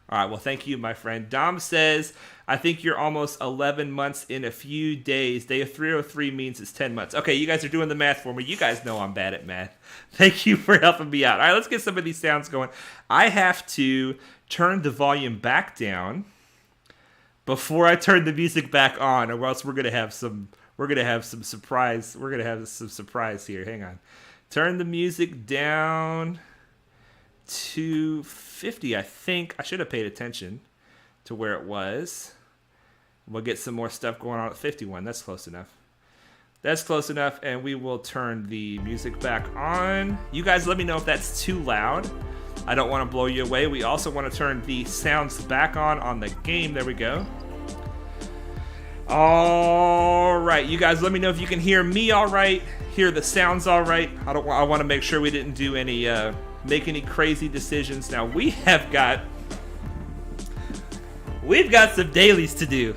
All right. Well, thank you, my friend. Dom says, I think you're almost 11 months in a few days. Day of 303 means it's 10 months. Okay, you guys are doing the math for me. You guys know I'm bad at math. Thank you for helping me out. All right, let's get some of these sounds going. I have to turn the volume back down before I turn the music back on, or else we're gonna have some surprise. We're gonna have some surprise here. Hang on. Turn the music down to 50. I think I should have paid attention to where it was. We'll get some more stuff going on at 51. That's close enough. And we will turn the music back on. You guys let me know if that's too loud. I don't want to blow you away. We also want to turn the sounds back on the game. There we go. All right, you guys let me know if you can hear me all right, hear the sounds all right. I want to make sure we didn't do any make any crazy decisions. Now we've got some dailies to do.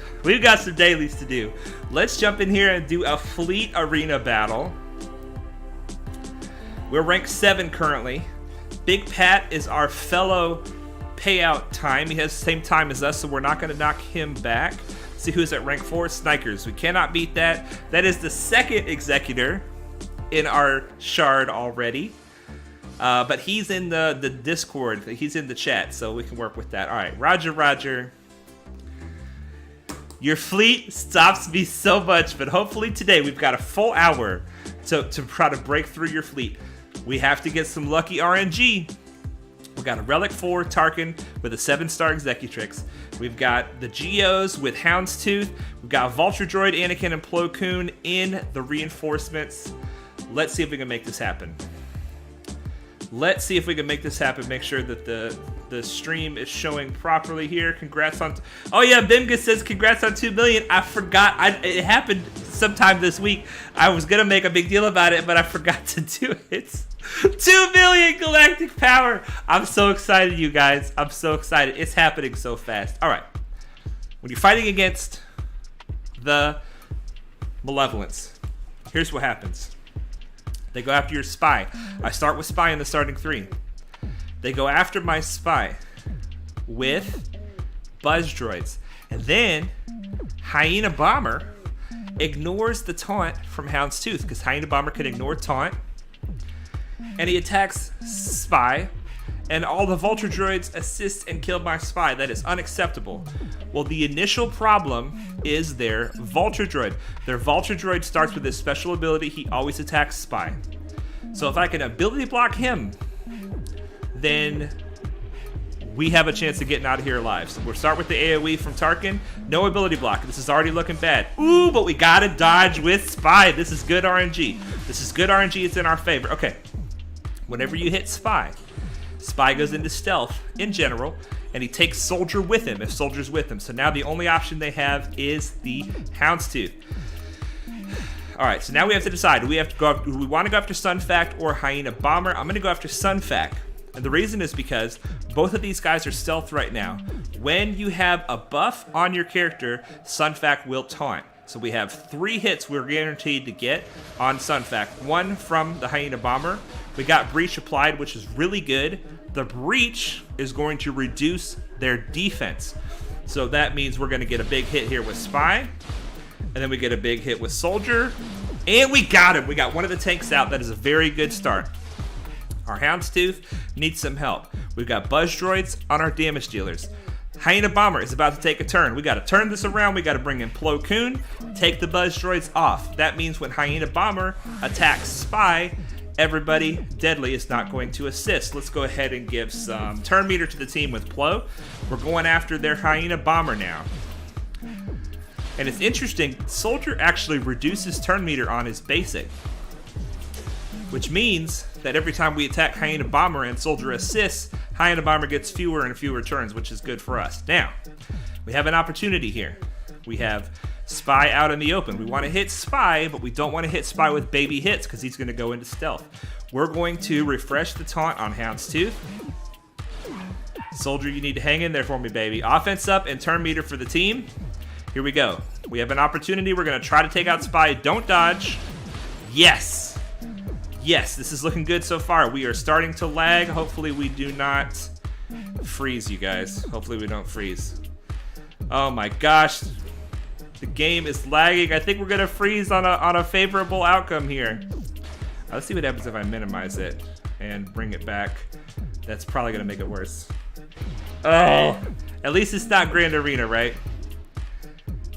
Let's jump in here and do a fleet arena battle. We're ranked 7 currently. Big Pat is our fellow payout time. He has the same time as us, so we're not going to knock him back. See who's at rank 4. Snipers. We cannot beat that. That is the second executor in our shard already. But he's in the Discord. He's in the chat, so we can work with that. All right, Roger, Roger. Your fleet stops me so much, but hopefully today we've got a full hour to try to break through your fleet. We have to get some lucky RNG. We've got a Relic 4 Tarkin with a 7-star Executrix. We've got the Geos with Houndstooth. We've got Vulture Droid, Anakin, and Plo Koon in the reinforcements. Let's see if we can make this happen. Let's see if we can make this happen. Make sure that the stream is showing properly here. Congrats on... Oh yeah, Bimga says congrats on 2 million. I forgot. It happened sometime this week. I was going to make a big deal about it, but I forgot to do it. 2 million galactic power. I'm so excited, you guys. I'm so excited. It's happening so fast. All right. When you're fighting against the Malevolence, here's what happens. They go after your spy. I start with spy in the starting 3. They go after my spy with buzz droids. And then Hyena Bomber ignores the taunt from Houndstooth, because Hyena Bomber can ignore taunt. And he attacks spy. And all the Vulture droids assist and kill my spy. That is unacceptable. Well, the initial problem is their Vulture droid. Their Vulture droid starts with his special ability. He always attacks spy. So if I can ability block him, then we have a chance of getting out of here alive. So we'll start with the AoE from Tarkin. No ability block. This is already looking bad. Ooh, but we gotta dodge with spy. This is good RNG. This is good RNG. It's in our favor. Okay. Whenever you hit spy, spy goes into stealth in general, and he takes soldier with him if soldier's with him. So now the only option they have is the Houndstooth. All right, so now we have to decide. Do we want to go after Sun Fac or Hyena Bomber? I'm going to go after Sun Fac. And the reason is because both of these guys are stealth right now. When you have a buff on your character, Sun Fac will taunt. So we have 3 hits we're guaranteed to get on Sun Fac. 1 from the Hyena Bomber. We got Breach applied, which is really good. The Breach is going to reduce their defense. So that means we're going to get a big hit here with Spy. And then we get a big hit with Soldier. And we got him. We got one of the tanks out. That is a very good start. Our Houndstooth needs some help. We've got Buzz Droids on our damage dealers. Hyena Bomber is about to take a turn. We got to turn this around. We got to bring in Plo Koon, take the Buzz Droids off. That means when Hyena Bomber attacks Spy, everybody deadly is not going to assist. Let's go ahead and give some turn meter to the team with Plo. We're going after their Hyena Bomber now. And it's interesting, Soldier actually reduces turn meter on his basic, which means that every time we attack Hyena Bomber and Soldier assists, Hyena Bomber gets fewer and fewer turns, which is good for us. Now, we have an opportunity here. We have Spy out in the open. We want to hit Spy, but we don't want to hit Spy with baby hits because he's going to go into stealth. We're going to refresh the taunt on Houndstooth. Soldier, you need to hang in there for me, baby. Offense up and turn meter for the team. Here we go. We have an opportunity. We're going to try to take out Spy. Don't dodge. Yes. Yes, this is looking good so far. We are starting to lag. Hopefully we do not freeze, you guys. Hopefully we don't freeze. Oh my gosh. The game is lagging. I think we're going to freeze on a favorable outcome here. Let's see what happens if I minimize it and bring it back. That's probably going to make it worse. Oh, at least it's not Grand Arena, right?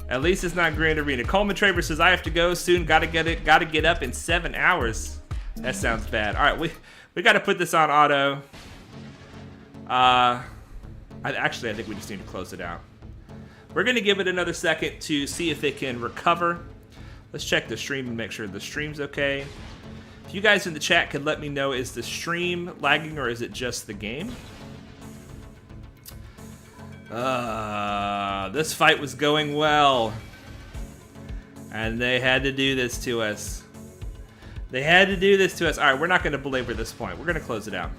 At least it's not Grand Arena. Coleman Traver says, I have to go soon. Gotta get up in 7 hours. That sounds bad. All right, we got to put this on auto. I think we just need to close it out. We're going to give it another second to see if it can recover. Let's check the stream and make sure the stream's okay. If you guys in the chat could let me know, is the stream lagging or is it just the game? This fight was going well. And they had to do this to us. They had to do this to us. All right, we're not going to belabor this point. We're going to close it out.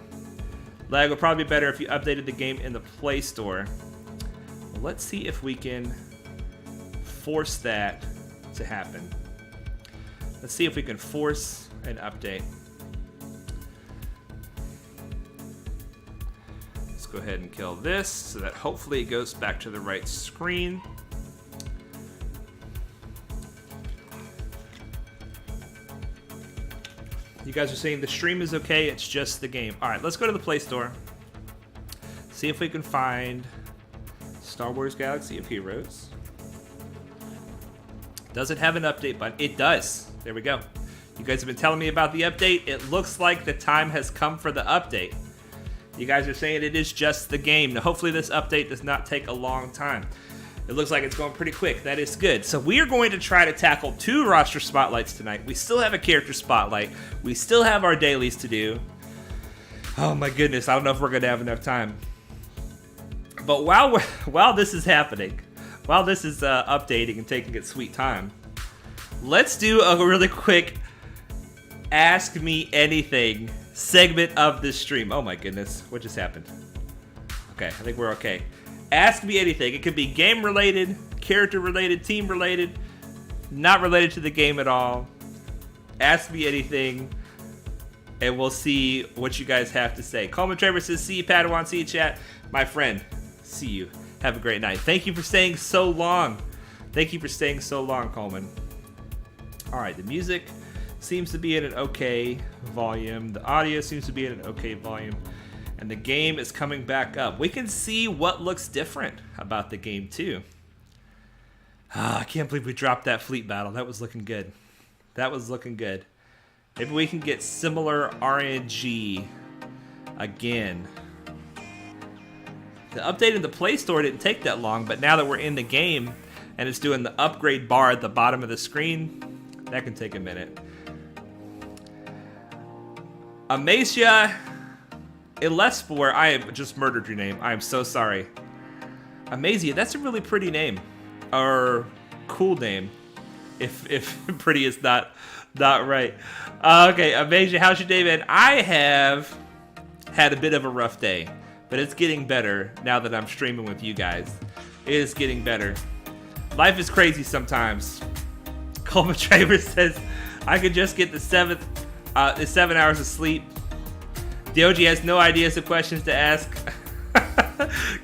Lag would probably be better if you updated the game in the Play Store. Let's see if we can force that to happen. Let's see if we can force an update. Let's go ahead and kill this so that hopefully it goes back to the right screen. You guys are saying the stream is okay, it's just the game. All right, let's go to the Play Store. See if we can find Star Wars Galaxy of Heroes. Does it have an update button? It does. There we go. You guys have been telling me about the update. It looks like the time has come for the update. You guys are saying it is just the game. Now, hopefully this update does not take a long time. It looks like it's going pretty quick. That is good. So we are going to try to tackle 2 roster spotlights tonight. We still have a character spotlight. We still have our dailies to do. Oh my goodness, I don't know if we're going to have enough time. But while this is happening, while this is updating and taking its sweet time, let's do a really quick Ask Me Anything segment of this stream. Oh my goodness, what just happened? Okay, I think we're okay. Ask me anything. It could be game related, character related, team related, not related to the game at all. Ask me anything, and we'll see what you guys have to say. Coleman Trevor says, see you, Padawan, see you, chat. My friend, see you. Have a great night. Thank you for staying so long. Thank you for staying so long, Coleman. All right, the music seems to be at an okay volume. The audio seems to be at an okay volume. And the game is coming back up. We can see what looks different about the game, too. I can't believe we dropped that fleet battle. That was looking good. That was looking good. Maybe we can get similar RNG again. The update in the Play Store didn't take that long, but now that we're in the game and it's doing the upgrade bar at the bottom of the screen, that can take a minute. Amasia Ilespor, I have just murdered your name. I am so sorry. Amazia, that's a really pretty name. Or cool name. If pretty is not right. Okay, Amazia, how's your day, man? I have had a bit of a rough day, but it's getting better now that I'm streaming with you guys. It is getting better. Life is crazy sometimes. Coleman Traver says, I could just get the 7 hours of sleep. DOG has no ideas of questions to ask.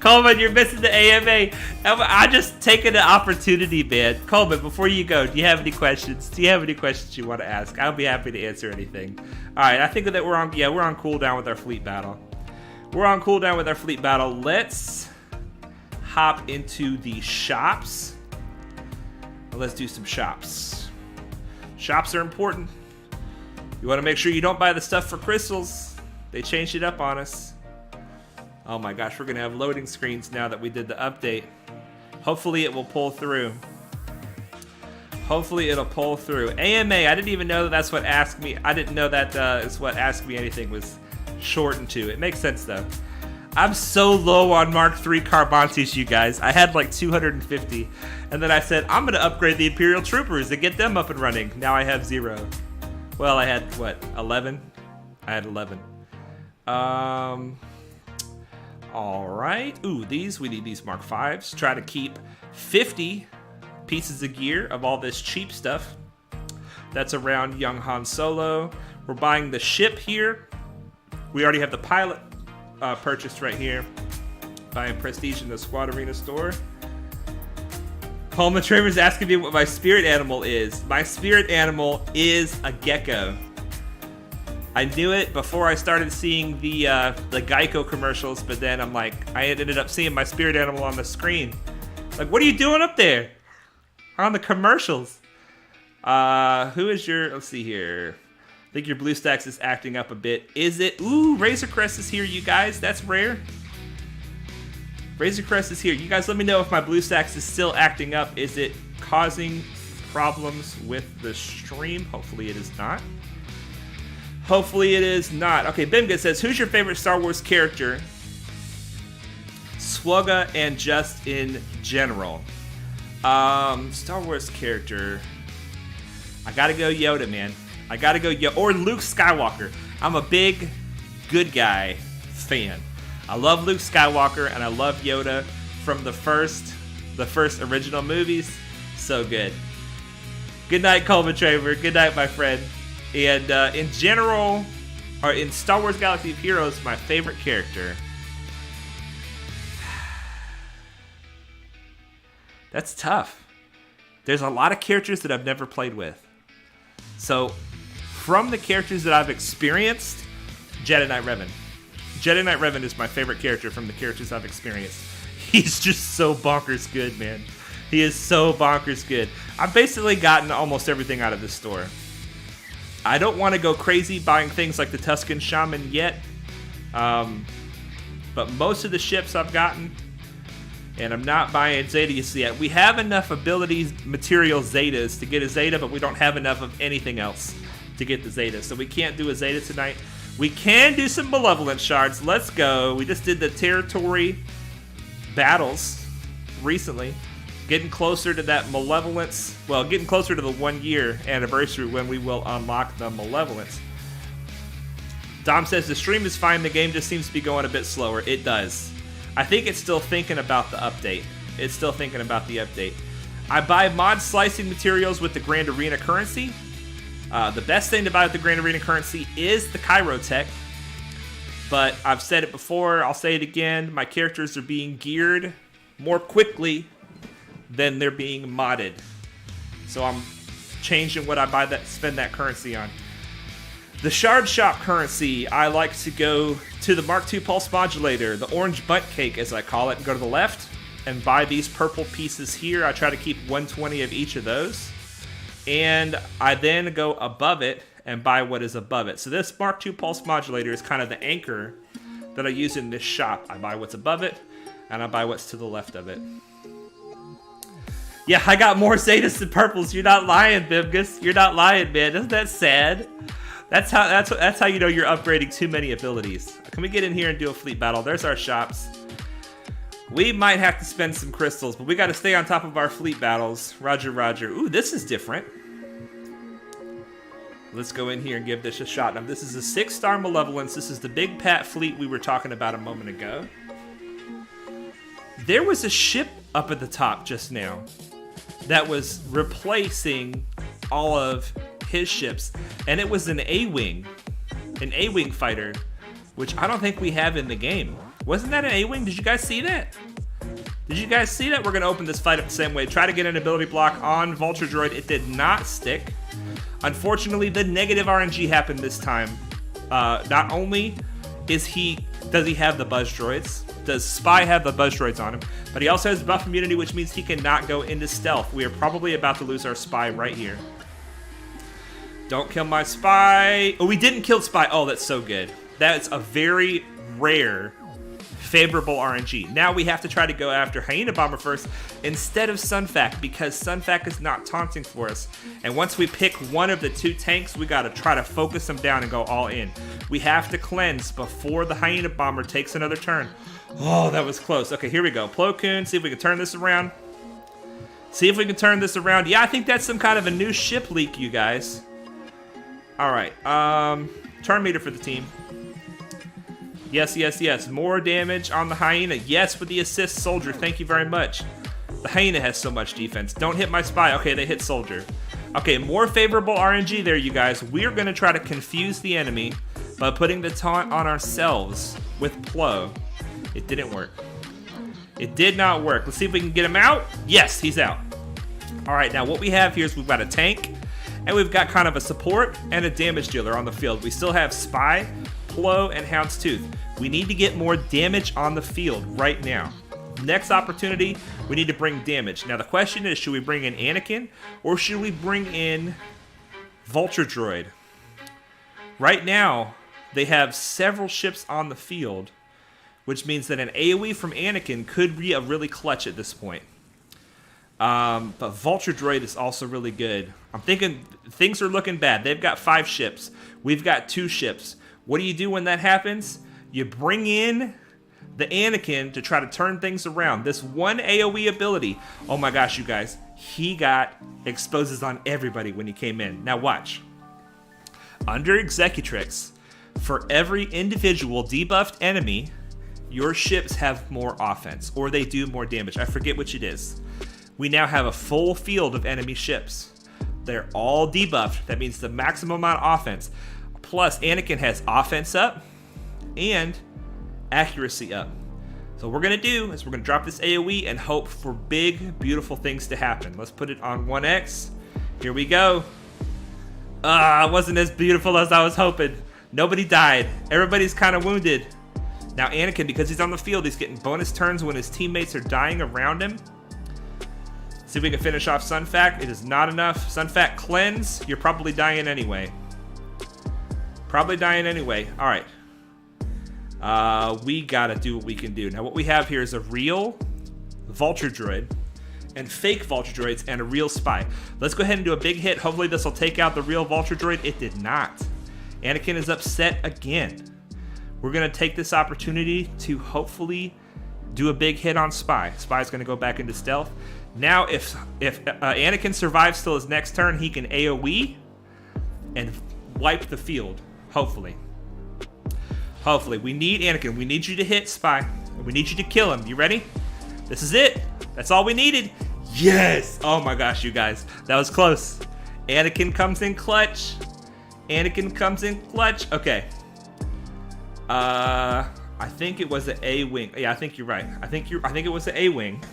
Coleman, you're missing the AMA. I just taken the opportunity, man. Coleman, before you go, do you have any questions? Do you have any questions you want to ask? I'll be happy to answer anything. All right, I think that we're on cooldown with our fleet battle. We're on cooldown with our fleet battle. Let's hop into the shops. Let's do some shops. Shops are important. You want to make sure you don't buy the stuff for crystals. They changed it up on us. Oh my gosh, we're going to have loading screens now that we did the update. Hopefully it will pull through. Hopefully it'll pull through. AMA, I didn't even know that's what Ask Me. I didn't know that is what Ask Me Anything was shortened to. It makes sense though. I'm so low on Mark III Carbantes, you guys. I had like 250. And then I said, I'm going to upgrade the Imperial Troopers and get them up and running. Now I have 0. Well, I had, what, 11? I had 11. All right. Ooh, we need these Mark Vs. Try to keep 50 pieces of gear of all this cheap stuff that's around young Han Solo. We're buying the ship here. We already have the pilot purchased right here. Buying Prestige in the Squad Arena store. Coleman Traver's asking me what my spirit animal is. My spirit animal is a gecko. I knew it before I started seeing the Geico commercials, but then I'm like, I ended up seeing my spirit animal on the screen. Like, what are you doing up there? On the commercials. Who is your, let's see here. I think your BlueStacks is acting up a bit. Is it? Ooh, Razor Crest is here, you guys. That's rare. Razor Crest is here. You guys let me know if my BlueStacks is still acting up. Is it causing problems with the stream? Hopefully it is not. Hopefully it is not. Okay, Bimga says, who's your favorite Star Wars character? Swugga and just in general. Star Wars character. I gotta go Yoda, man. I gotta go Yoda. Or Luke Skywalker. I'm a big good guy fan. I love Luke Skywalker and I love Yoda from the first original movies. So good. Good night, Coleman Traver. Good night, my friend. And in general, or in Star Wars Galaxy of Heroes, my favorite character. That's tough. There's a lot of characters that I've never played with. So, from the characters that I've experienced, Jedi Knight Revan. Jedi Knight Revan is my favorite character from the characters I've experienced. He's just so bonkers good, man. He is so bonkers good. I've basically gotten almost everything out of this store. I don't want to go crazy buying things like the Tusken Shaman yet. But most of the ships I've gotten, and I'm not buying Zetas yet. We have enough abilities, material Zetas to get a Zeta, but we don't have enough of anything else to get the Zeta. So we can't do a Zeta tonight. We can do some Malevolent Shards. Let's go. We just did the territory battles recently. Getting closer to that Malevolence. Well, getting closer to the 1 year anniversary when we will unlock the Malevolence. Dom says the stream is fine. The game just seems to be going a bit slower. It does. I think it's still thinking about the update. It's still thinking about the update. I buy mod slicing materials with the Grand Arena currency. The best thing to buy with the Grand Arena currency is the Chirotech. But I've said it before. I'll say it again. My characters are being geared more quickly than they're being modded. So I'm changing what I spend that currency on. The Shard Shop currency, I like to go to the Mark II Pulse Modulator, the Orange Butt Cake as I call it, and go to the left and buy these purple pieces here. I try to keep 120 of each of those. And I then go above it and buy what is above it. So this Mark II Pulse Modulator is kind of the anchor that I use in this shop. I buy what's above it, and I buy what's to the left of it. Yeah, I got more Zetas than purples. You're not lying, Bibgus. You're not lying, man. Isn't that sad? That's how you know you're upgrading too many abilities. Can we get in here and do a fleet battle? There's our shops. We might have to spend some crystals, but we got to stay on top of our fleet battles. Roger, roger. Ooh, this is different. Let's go in here and give this a shot. Now, this is a 6-star Malevolence. This is the Big Pat fleet we were talking about a moment ago. There was a ship up at the top just now that was replacing all of his ships, and it was an A-Wing fighter, which I don't think we have in the game. Wasn't that an A-Wing? Did you guys see that? Did you guys see that? We're going to open this fight up the same way. Try to get an ability block on Vulture Droid. It did not stick. Unfortunately, the negative RNG happened this time. Not only does he have the Buzz Droids, does Spy have the Buzz Droids on him, but he also has buff immunity, which means he cannot go into stealth. We are probably about to lose our Spy right here. Don't kill my Spy. Oh, we didn't kill Spy. Oh, that's so good. That's a very rare, favorable RNG. Now we have to try to go after Hyena Bomber first instead of Sunfac, because Sunfac is not taunting for us. And once we pick one of the two tanks, we got to try to focus them down and go all in. We have to cleanse before the Hyena Bomber takes another turn. Oh, that was close. Okay, here we go. Plo Koon, see if we can turn this around. Yeah, I think that's some kind of a new ship leak, you guys. All right, turn meter for the team. Yes, yes, yes. More damage on the Hyena. Yes, with the assist, Soldier. Thank you very much. The Hyena has so much defense. Don't hit my Spy. Okay, they hit Soldier. Okay, more favorable RNG there, you guys. We're going to try to confuse the enemy by putting the taunt on ourselves with Plo. It didn't work. It did not work. Let's see if we can get him out. Yes, he's out. All right, now what we have here is we've got a tank, and we've got kind of a support and a damage dealer on the field. We still have Spy, Plo, and Houndstooth. We need to get more damage on the field right now. Next opportunity, we need to bring damage. Now the question is, should we bring in Anakin or should we bring in Vulture Droid? Right now, they have several ships on the field, which means that an AoE from Anakin could be a really clutch at this point. But Vulture Droid is also really good. I'm thinking things are looking bad. They've got 5 ships. We've got 2 ships. What do you do when that happens? You bring in the Anakin to try to turn things around. This one AoE ability, oh my gosh, you guys, he got exposes on everybody when he came in. Now watch. Under Executrix, for every individual debuffed enemy, your ships have more offense, or they do more damage. I forget which it is. We now have a full field of enemy ships. They're all debuffed. That means the maximum amount of offense. Plus, Anakin has offense up and accuracy up. So what we're going to do is we're going to drop this AoE and hope for big, beautiful things to happen. Let's put it on 1x. Here we go. It wasn't as beautiful as I was hoping. Nobody died. Everybody's kind of wounded. Now Anakin, because he's on the field, he's getting bonus turns when his teammates are dying around him. See if we can finish off Sun Fac. It is not enough. Sun Fac cleanse. You're probably dying anyway. Probably dying anyway. All right. We gotta do what we can do. Now what we have here is a real Vulture Droid and fake Vulture Droids and a real spy. Let's go ahead and do a big hit. Hopefully this will take out the real Vulture Droid. It did not. Anakin is upset again. We're gonna take this opportunity to hopefully do a big hit on Spy. Spy's gonna go back into stealth. Now if Anakin survives till his next turn, he can AoE and wipe the field. Hopefully. Hopefully. We need Anakin. We need you to hit Spy. We need you to kill him. You ready? This is it. That's all we needed. Yes! Oh my gosh, you guys. That was close. Anakin comes in clutch. Anakin comes in clutch. Okay. I think it was an A-wing. Yeah, I think you're right. I think it was an A-wing.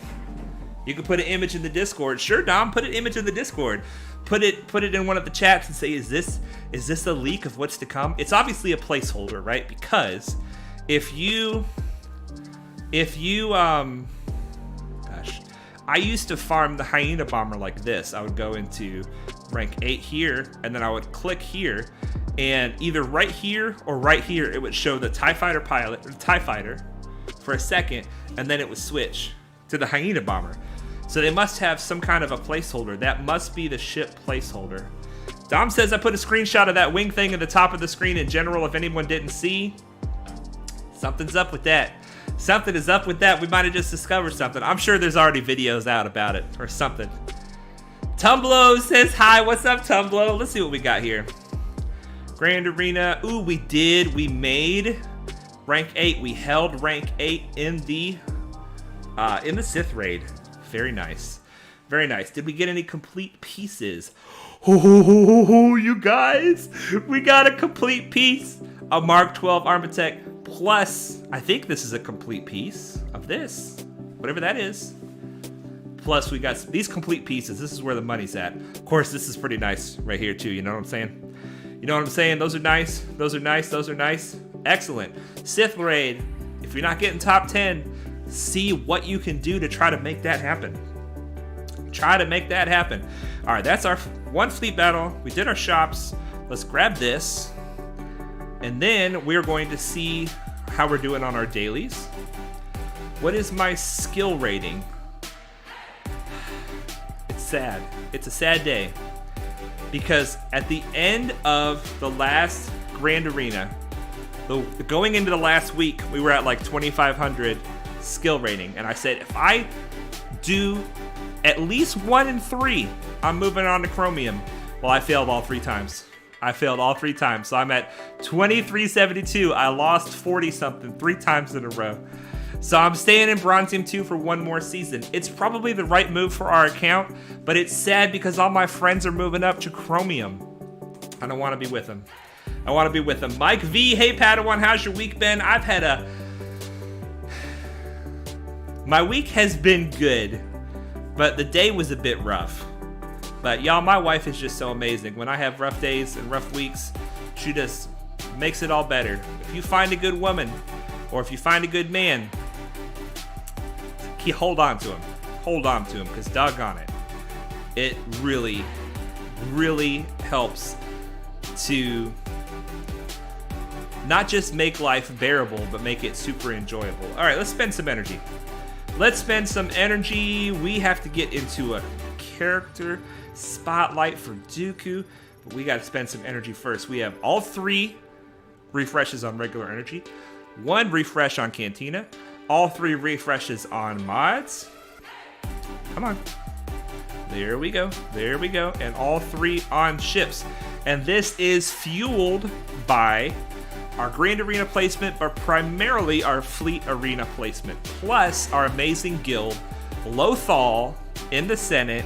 You can put an image in the Discord. Sure, Dom, put an image in the Discord. Put it in one of the chats and say, is this a leak of what's to come? It's obviously a placeholder, right? Because if you gosh, I used to farm the Hyena Bomber like this. I would go into rank 8 here, and then I would click here, and either right here or right here, it would show the TIE Fighter pilot, or TIE Fighter, for a second, and then it would switch to the Hyena Bomber. So they must have some kind of a placeholder. That must be the ship placeholder. Dom says I put a screenshot of that wing thing at the top of the screen in general if anyone didn't see. Something's up with that. Something is up with that. We might have just discovered something. I'm sure there's already videos out about it or something. Tumblo says hi. What's up, Tumblo? Let's see what we got here. Grand Arena. Ooh, we did. We made rank 8. We held rank 8 in the Sith raid. Very nice. Very nice. Did we get any complete pieces? Oh, you guys. We got a complete piece. A Mark 12 Armatech. Plus, I think this is a complete piece of this. Whatever that is. Plus, we got these complete pieces. This is where the money's at. Of course, this is pretty nice right here, too. You know what I'm saying? You know what I'm saying? Those are nice. Those are nice. Those are nice. Excellent. Sith raid. If you're not getting top 10, see what you can do to try to make that happen. Try to make that happen. All right, that's our one fleet battle. We did our shops. Let's grab this. And then we're going to see how we're doing on our dailies. What is my skill rating? It's sad. It's a sad day. Because at the end of the last Grand Arena, going into the last week, we were at like 2,500 skill rating. And I said, if I do at least 1 in 3, I'm moving on to Chromium. Well, I failed all 3 times. I failed all 3 times. So I'm at 2372. I lost 40 something 3 times in a row. So I'm staying in Bronzium 2 for 1 more season. It's probably the right move for our account, but it's sad because all my friends are moving up to Chromium. I don't want to be with them. I want to be with them. Mike V, hey Padawan, how's your week been? My week has been good, but the day was a bit rough. But y'all, my wife is just so amazing. When I have rough days and rough weeks, she just makes it all better. If you find a good woman, or if you find a good man, hold on to him. Hold on to him, because doggone it. It really, really helps to not just make life bearable, but make it super enjoyable. All right, let's spend some energy. Let's spend some energy. We have to get into a character spotlight for Dooku, but we got to spend some energy first. We have all 3 refreshes on regular energy, 1 refresh on Cantina, all 3 refreshes on mods. Come on. There we go. There we go. And all 3 on ships. And this is fueled by our Grand Arena placement, but primarily our Fleet Arena placement, plus our amazing guild, Lothal in the Senate,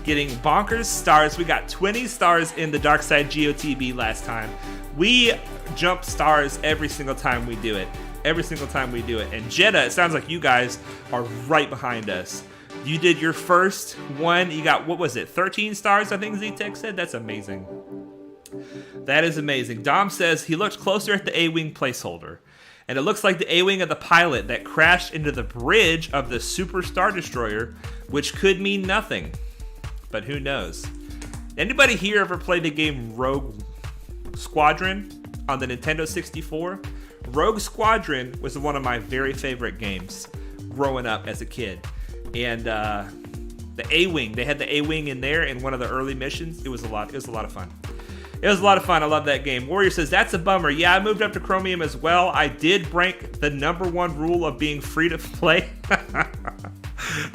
getting bonkers stars. We got 20 stars in the Darkside GOTB last time. We jump stars every single time we do it. Every single time we do it. And Jeddah, it sounds like you guys are right behind us. You did your first one. You got, what was it, 13 stars, I think Zeteck said? That's amazing. That is amazing. Dom says he looked closer at the A-Wing placeholder, and it looks like the A-Wing of the pilot that crashed into the bridge of the Super Star Destroyer, which could mean nothing. But who knows? Anybody here ever play the game Rogue Squadron on the Nintendo 64? Rogue Squadron was one of my very favorite games growing up as a kid. And the A-Wing, they had the A-Wing in there in one of the early missions. It was a lot of fun. It was a lot of fun. I love that game. Warrior says, that's a bummer. Yeah, I moved up to Chromium as well. I did break the #1 rule of being free to play.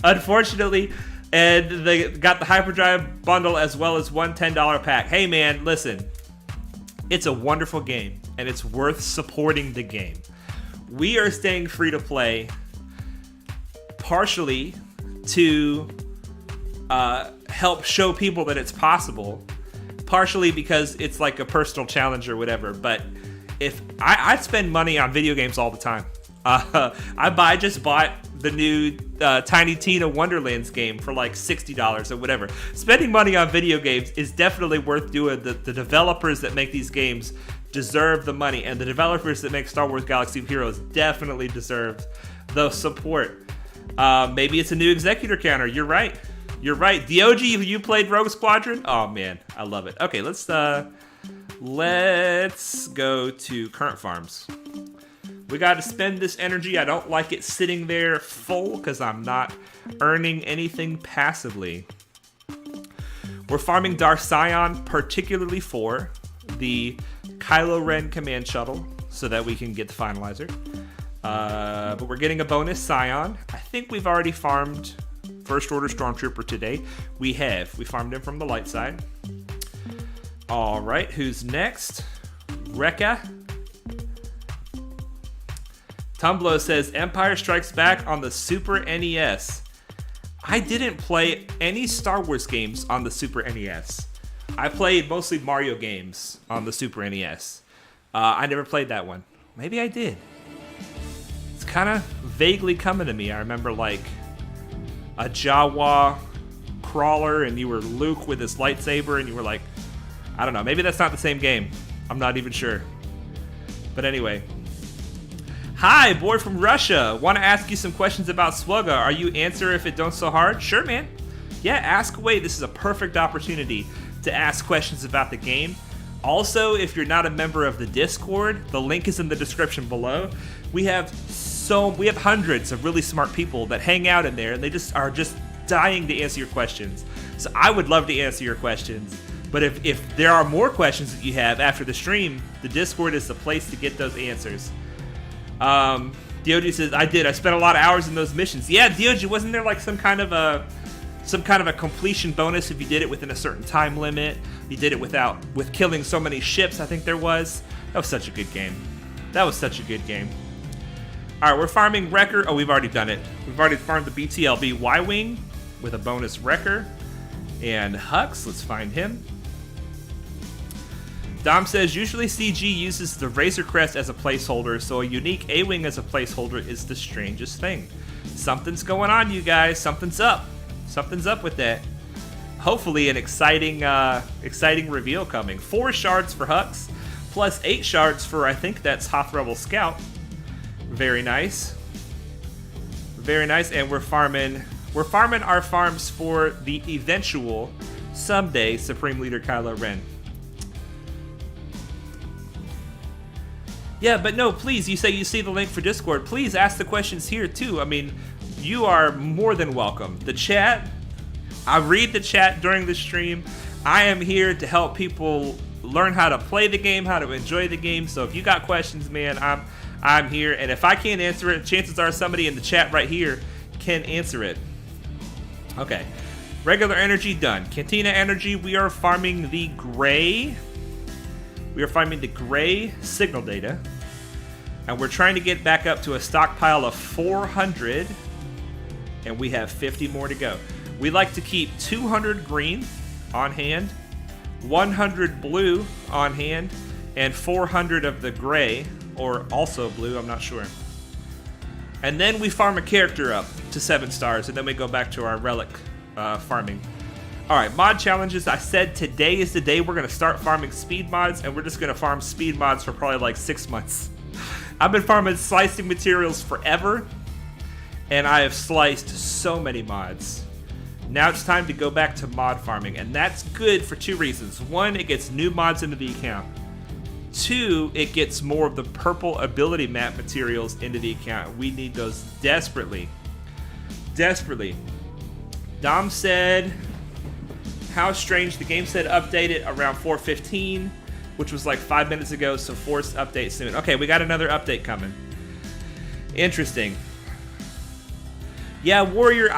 Unfortunately, and they got the Hyperdrive bundle as well as one $10 pack. Hey man, listen. It's a wonderful game, and it's worth supporting the game. We are staying free to play partially to help show people that it's possible, partially because it's like a personal challenge or whatever. But if I spend money on video games all the time. I just bought the new Tiny Tina Wonderlands game for like $60 or whatever. Spending money on video games is definitely worth doing. The developers that make these games deserve the money, and the developers that make Star Wars Galaxy of Heroes definitely deserve the support. Maybe it's a new executor counter. You're right. DOG, you played Rogue Squadron? Oh man, I love it. Okay, let's go to current farms. We got to spend this energy. I don't like it sitting there full because I'm not earning anything passively. We're farming Darth Sion particularly for the Kylo Ren command shuttle so that we can get the finalizer. But we're getting a bonus Scion. I think we've already farmed First Order Stormtrooper today. We farmed him from the light side. All right, who's next? Rekka. Tumblo says Empire Strikes Back on the Super NES. I didn't play any Star Wars games on the Super NES. I played mostly Mario games on the Super NES. I never played that one. Maybe I did. It's kind of vaguely coming to me. I remember like a Jawa crawler and you were Luke with his lightsaber and you were like, I don't know, maybe that's not the same game. I'm not even sure. But anyway. Hi, boy from Russia. Want to ask you some questions about Swugga. Are you answer if it don't so hard? Sure, man. Yeah, ask away. This is a perfect opportunity to ask questions about the game. Also, if you're not a member of the Discord, the link is in the description below. We have hundreds of really smart people that hang out in there, and they are just dying to answer your questions. So I would love to answer your questions. But if there are more questions that you have after the stream, the Discord is the place to get those answers. Dioji says, I spent a lot of hours in those missions. Yeah, Dioji, wasn't there like some kind of a completion bonus if you did it within a certain time limit? You did it with killing so many ships, I think there was. That was such a good game. Alright, we're farming Wrecker. Oh, we've already done it. We've already farmed the BTLB Y-Wing with a bonus Wrecker. And Hux, let's find him. Dom says, usually CG uses the Razor Crest as a placeholder, so a unique A-Wing as a placeholder is the strangest thing. Something's going on, you guys. Something's up. Something's up with that. Hopefully an exciting reveal coming. 4 shards for Hux, plus 8 shards for, I think that's Hoth Rebel Scout. Very nice. Very nice, and we're farming our farms for the eventual, someday, Supreme Leader Kylo Ren. Yeah, but no, please, you say you see the link for Discord. Please ask the questions here, too. I mean, you are more than welcome. The chat, I read the chat during the stream. I am here to help people learn how to play the game, how to enjoy the game. So if you got questions, man, I'm here. And if I can't answer it, chances are somebody in the chat right here can answer it. Okay. Regular energy done. Cantina energy, we are farming the gray. We are farming the gray signal data, and we're trying to get back up to a stockpile of 400, and we have 50 more to go. We like to keep 200 green on hand, 100 blue on hand, and 400 of the gray, or also blue, I'm not sure. And then we farm a character up to 7 stars, and then we go back to our relic farming. All right, mod challenges. I said today is the day we're going to start farming speed mods, and we're just going to farm speed mods for probably like 6 months. I've been farming slicing materials forever, and I have sliced so many mods. Now it's time to go back to mod farming, and that's good for 2 reasons. 1, it gets new mods into the account. 2, it gets more of the purple ability map materials into the account. We need those desperately. Desperately. Dom said, how strange, the game said updated around 4:15, which was like 5 minutes ago, so forced update soon. Okay, we got another update coming. Interesting. Yeah, Warrior,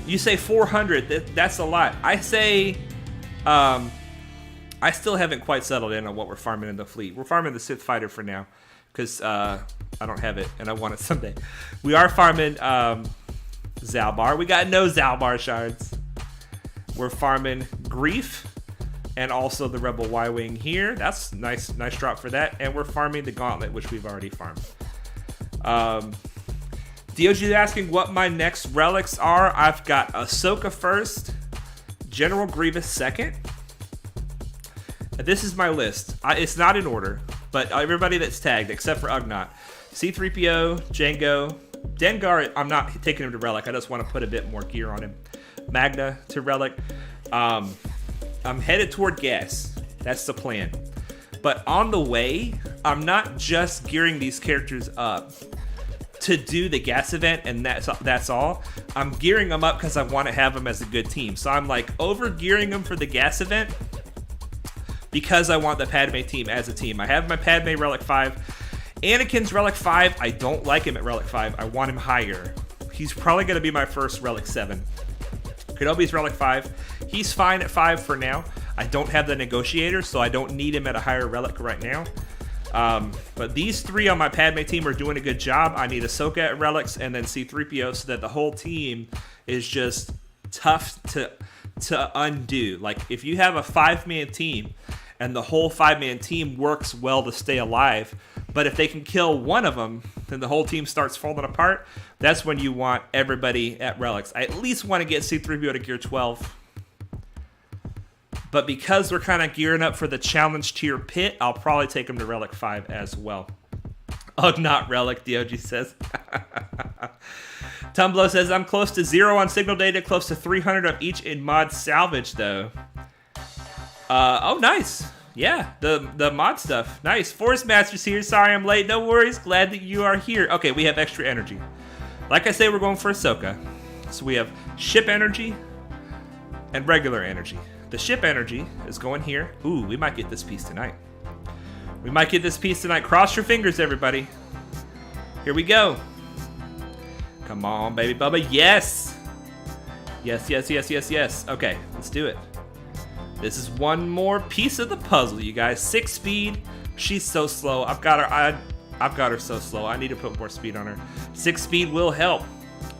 you say 400, that's a lot. I say, I still haven't quite settled in on what we're farming in the fleet. We're farming the Sith Fighter for now, because I don't have it, and I want it someday. We are farming Zalbar. We got no Zalbar shards. We're farming Grief, and also the Rebel Y-Wing here. That's nice drop for that. And we're farming the Gauntlet, which we've already farmed. DOG is asking what my next relics are. I've got Ahsoka first, General Grievous second. This is my list. It's not in order, but everybody that's tagged, except for Ugnaught. C-3PO, Jango, Dengar, I'm not taking him to Relic. I just want to put a bit more gear on him. Magna to Relic. I'm headed toward gas. That's the plan. But on the way, I'm not just gearing these characters up to do the gas event, and that's all. I'm gearing them up because I want to have them as a good team. So I'm like over gearing them for the gas event because I want the Padme team as a team. I have my Padme Relic 5. Anakin's Relic 5. I don't like him at Relic 5. I want him higher. He's probably going to be my first Relic 7. Kenobi's Relic 5. He's fine at 5 for now. I don't have the Negotiator, so I don't need him at a higher Relic right now. But these 3 on my Padme team are doing a good job. I need Ahsoka at Relics and then C-3PO so that the whole team is just tough to undo. Like, if you have a 5-man team and the whole 5-man team works well to stay alive, but if they can kill one of them, then the whole team starts falling apart. That's when you want everybody at Relics. I at least want to get C-3PO to gear 12. But because we're kind of gearing up for the challenge tier pit, I'll probably take him to Relic 5 as well. Not Relic, DOG says. Tumblo says, I'm close to 0 on signal data, close to 300 of each in mod salvage, though. Oh, nice. Yeah, the mod stuff. Nice. Force Master's here. Sorry I'm late. No worries. Glad that you are here. Okay, we have extra energy. Like I say, we're going for Ahsoka. So we have ship energy and regular energy. The ship energy is going here. Ooh, we might get this piece tonight. We might get this piece tonight. Cross your fingers, everybody. Here we go. Come on, baby Bubba. Yes! Yes, yes, yes, yes, yes. Okay, let's do it. This is one more piece of the puzzle, you guys. 6 speed. She's so slow. I've got her so slow. I need to put more speed on her. 6 speed will help.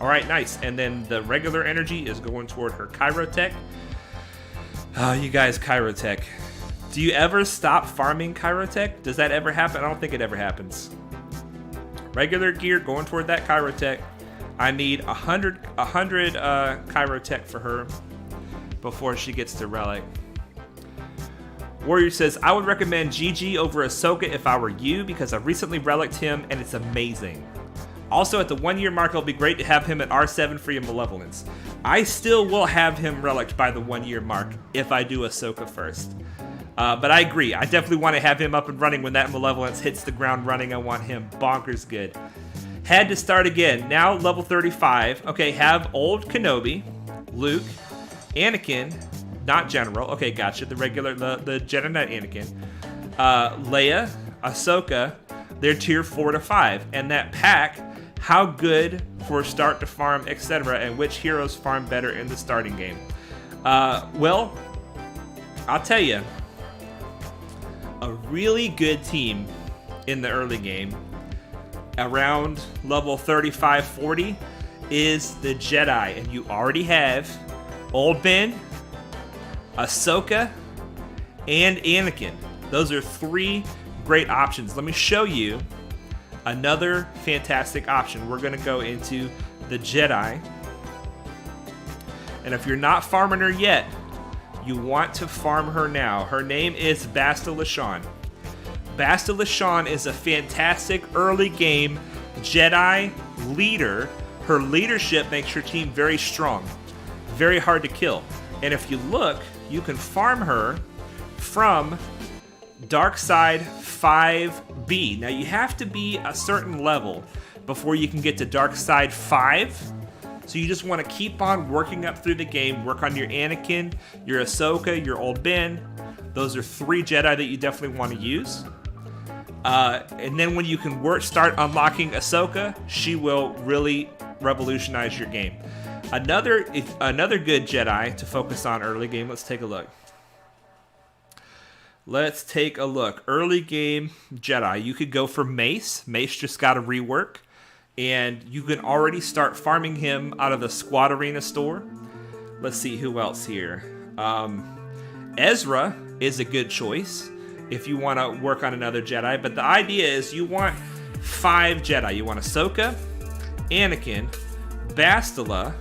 All right, nice. And then the regular energy is going toward her Chirotech. Oh, you guys, Chirotech. Do you ever stop farming Chirotech? Does that ever happen? I don't think it ever happens. Regular gear going toward that Chirotech. I need 100 Chirotech for her before she gets to Relic. Warrior says, I would recommend GG over Ahsoka if I were you because I recently Relic'd him and it's amazing. Also, at the 1-year mark, it'll be great to have him at R7 free of Malevolence. I still will have him Relic'd by the 1-year mark if I do Ahsoka first. But I agree. I definitely want to have him up and running when that Malevolence hits the ground running. I want him bonkers good. Had to start again. Now level 35. Okay, have old Kenobi, Luke, Anakin, not General. Okay, gotcha. The regular, the Jedi Knight Anakin. Leia, Ahsoka, they're tier 4 to 5. And that pack, how good for start to farm, etc. And which heroes farm better in the starting game. Well, I'll tell you, a really good team in the early game, around level 35-40, is the Jedi. And you already have Old Ben, Ahsoka, and Anakin. Those are 3 great options. Let me show you another fantastic option. We're going to go into the Jedi. And if you're not farming her yet, you want to farm her now. Her name is Basta Lashawn. Basta Lashawn is a fantastic early game Jedi leader. Her leadership makes her team very strong, very hard to kill. And if you look, you can farm her from Dark Side 5B. Now you have to be a certain level before you can get to Dark Side 5. So you just want to keep on working up through the game, work on your Anakin, your Ahsoka, your Old Ben. Those are 3 Jedi that you definitely want to use. And then when you can start unlocking Ahsoka, she will really revolutionize your game. Another good Jedi to focus on early game. Let's take a look. Early game Jedi. You could go for Mace. Mace just got a rework. And you can already start farming him out of the Squad Arena store. Let's see who else here. Ezra is a good choice if you want to work on another Jedi. But the idea is you want 5 Jedi. You want Ahsoka, Anakin, Bastila,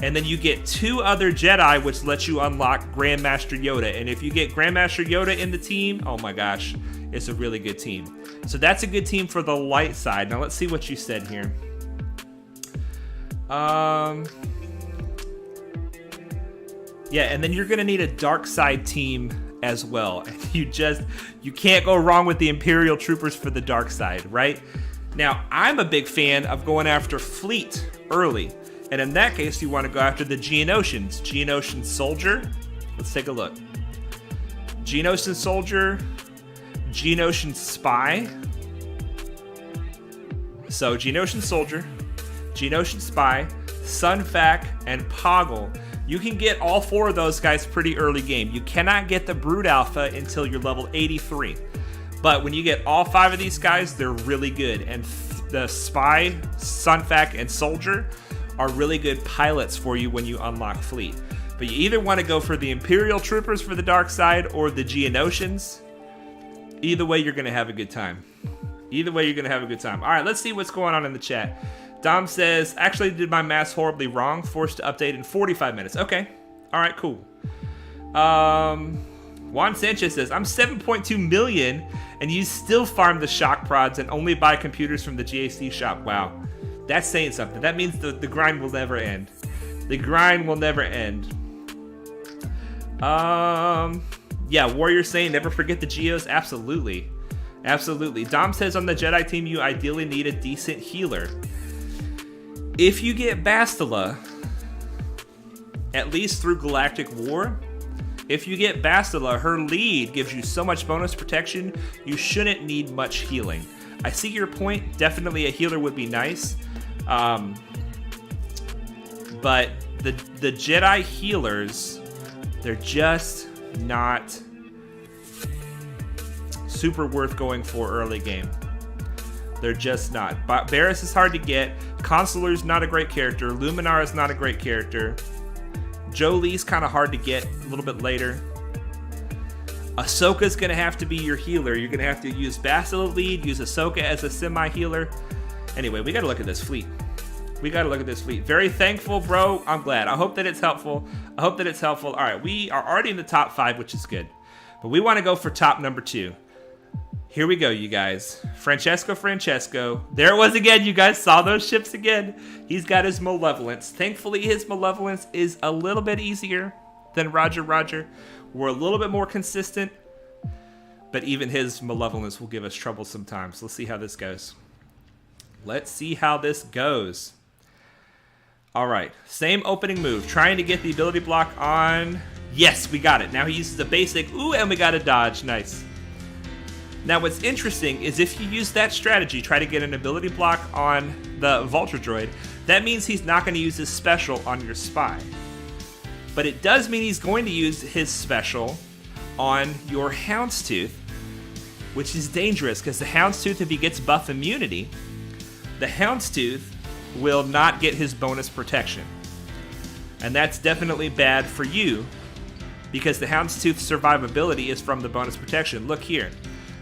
and then you get 2 other Jedi, which lets you unlock Grandmaster Yoda. And if you get Grandmaster Yoda in the team, oh my gosh, it's a really good team. So that's a good team for the light side. Now let's see what you said here. Yeah, and then you're gonna need a dark side team as well. You can't go wrong with the Imperial Troopers for the dark side, right? Now, I'm a big fan of going after Fleet early. And in that case, you want to go after the Geonosians. Geonosian Soldier. Let's take a look. Geonosian Soldier. Geonosian Spy. So, Geonosian Soldier. Geonosian Spy. Sunfac. And Poggle. You can get all 4 of those guys pretty early game. You cannot get the Brood Alpha until you're level 83. But when you get all 5 of these guys, they're really good. And the Spy, Sunfac, and Soldier are really good pilots for you when you unlock Fleet. But you either want to go for the Imperial Troopers for the dark side or the Geonosians. Either way, you're going to have a good time. All right, let's see what's going on in the chat. Dom says, actually did my math horribly wrong. Forced to update in 45 minutes. Okay. All right, cool. Juan Sanchez says, I'm 7.2 million and you still farm the shock prods and only buy computers from the GAC shop. Wow. That's saying something. That means the grind will never end. Yeah, Warrior's saying never forget the Geos. Absolutely. Dom says on the Jedi team you ideally need a decent healer. If you get Bastila, at least through Galactic War, if you get Bastila, her lead gives you so much bonus protection, you shouldn't need much healing. I see your point. Definitely a healer would be nice. But the Jedi healers, they're just not super worth going for early game. They're just not. Barriss is hard to get. Consular's not a great character. Luminar is not a great character. Jolie's kind of hard to get a little bit later. Ahsoka's going to have to be your healer. You're going to have to use Bastila lead, use Ahsoka as a semi-healer. Anyway, we got to look at this fleet. Very thankful, bro. I'm glad. I hope that it's helpful. All right, we are already in the top 5, which is good. But we want to go for top number 2. Here we go, you guys. Francesco. There it was again. You guys saw those ships again. He's got his Malevolence. Thankfully, his Malevolence is a little bit easier than Roger. We're a little bit more consistent. But even his Malevolence will give us trouble sometimes. Let's see how this goes. All right. Same opening move. Trying to get the ability block on. Yes, we got it. Now he uses the basic. Ooh, and we got a dodge. Nice. Now, what's interesting is if you use that strategy, try to get an ability block on the Vulture Droid, that means he's not going to use his special on your spy. But it does mean he's going to use his special on your Houndstooth, which is dangerous because the Houndstooth, if he gets buff immunity, the Houndstooth will not get his bonus protection. And that's definitely bad for you because the Houndstooth survivability is from the bonus protection. Look here.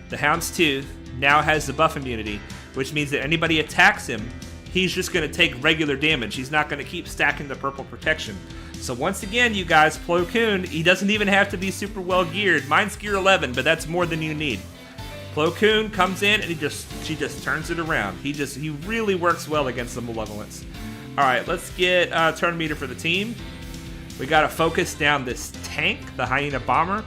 The Houndstooth now has the buff immunity, which means that anybody attacks him, he's just going to take regular damage. He's not going to keep stacking the purple protection. So once again, you guys, Plo Koon, he doesn't even have to be super well geared. Mine's gear 11, but that's more than you need. Plo Koon comes in and she just turns it around. He really works well against the Malevolence. All right, let's get turn meter for the team. We got to focus down this tank, the Hyena Bomber.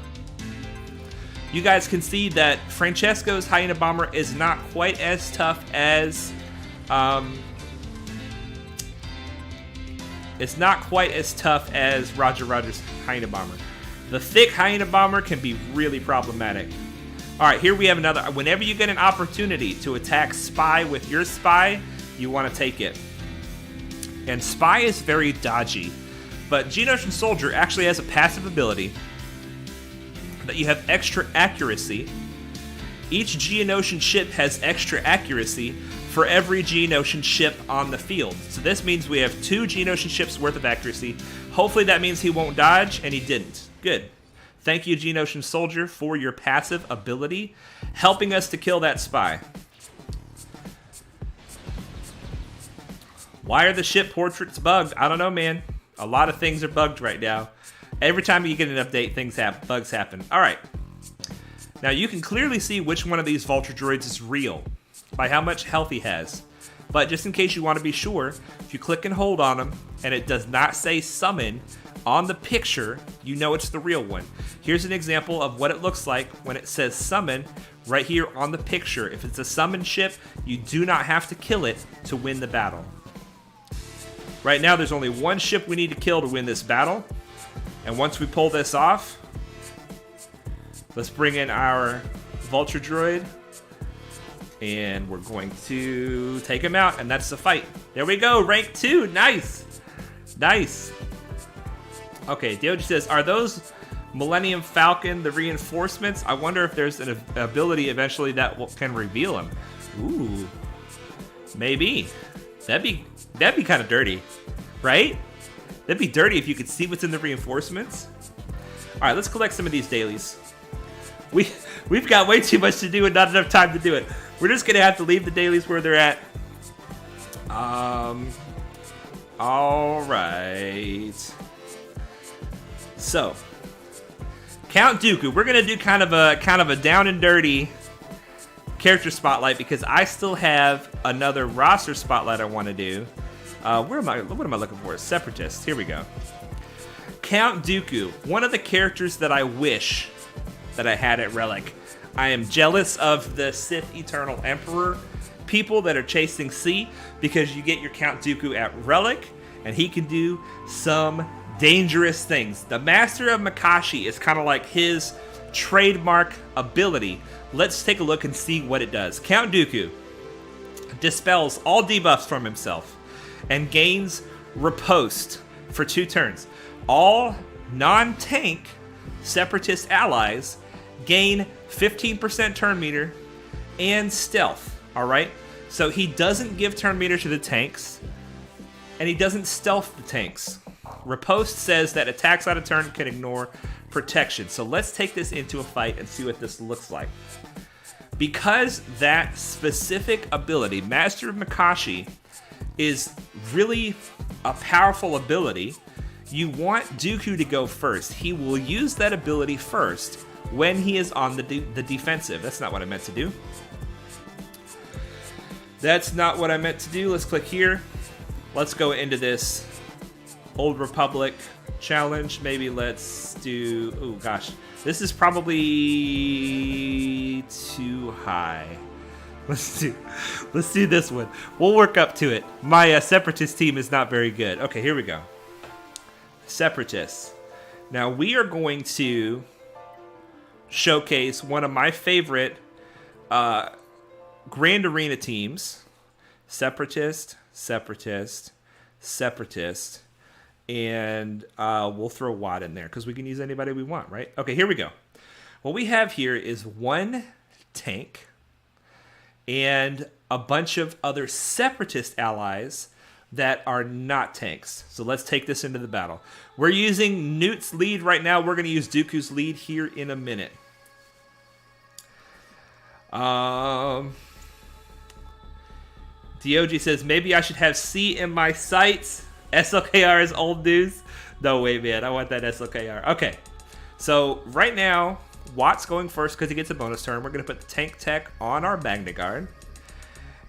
You guys can see that Francesco's Hyena Bomber is not quite as tough as it's not quite as tough as Roger Roger's Hyena Bomber. The thick Hyena Bomber can be really problematic. All right, here we have another. Whenever you get an opportunity to attack Spy with your Spy, you want to take it. And Spy is very dodgy, but Geonosian Soldier actually has a passive ability that you have extra accuracy. Each Geonosian ship has extra accuracy for every Geonosian ship on the field. So this means we have 2 Geonosian ships worth of accuracy. Hopefully that means he won't dodge, and he didn't. Good. Thank you, Geonosian Soldier, for your passive ability, helping us to kill that Spy. Why are the ship portraits bugged? I don't know, man. A lot of things are bugged right now. Every time you get an update, bugs happen. All right. Now you can clearly see which one of these Vulture droids is real by how much health he has. But just in case you want to be sure, if you click and hold on him and it does not say summon on the picture, you know it's the real one. Here's an example of what it looks like when it says summon right here on the picture. If it's a summon ship, you do not have to kill it to win the battle. Right now there's only one ship we need to kill to win this battle. And once we pull this off, let's bring in our Vulture droid. And we're going to take him out, and that's the fight. There we go, rank 2, nice. Nice. Okay, Dioge says, are those Millennium Falcon the reinforcements? I wonder if there's an ability eventually that can reveal them. Ooh, maybe. That'd be kind of dirty, right? That'd be dirty if you could see what's in the reinforcements. All right, let's collect some of these dailies. We've got way too much to do and not enough time to do it. We're just gonna have to leave the dailies where they're at. All right. So, Count Dooku. We're gonna do kind of a down and dirty character spotlight because I still have another roster spotlight I want to do. What am I looking for? Separatists. Here we go. Count Dooku. One of the characters that I wish that I had at Relic. I am jealous of the Sith Eternal Emperor people that are chasing C because you get your Count Dooku at Relic and he can do some dangerous things. The Master of Makashi is kind of like his trademark ability. Let's take a look and see what it does. Count Dooku dispels all debuffs from himself and gains riposte for 2 turns. All non-tank Separatist allies gain 15% turn meter and stealth. All right, so he doesn't give turn meter to the tanks and he doesn't stealth the tanks. Riposte says that attacks out of turn can ignore protection. So let's take this into a fight and see what this looks like. Because that specific ability, Master of Makashi, is really a powerful ability, you want Dooku to go first. He will use that ability first when he is on the defensive. That's not what I meant to do. That's not what I meant to do. Let's click here. Let's go into this Old Republic challenge. Maybe let's do... Oh, gosh. This is probably too high. Let's do this one. We'll work up to it. My Separatist team is not very good. Okay, here we go. Separatists. Now, we are going to showcase one of my favorite Grand Arena teams. Separatist, Separatist, Separatist, and we'll throw Watt in there because we can use anybody we want, right? Okay, here we go. What we have here is one tank and a bunch of other Separatist allies that are not tanks. So let's take this into the battle. We're using Newt's lead right now. We're going to use Dooku's lead here in a minute. DOG says, maybe I should have C in my sights. SLKR is old news. No way, man. I want that SLKR. Okay. So right now, Watt's going first because he gets a bonus turn. We're going to put the tank tech on our Magna Guard.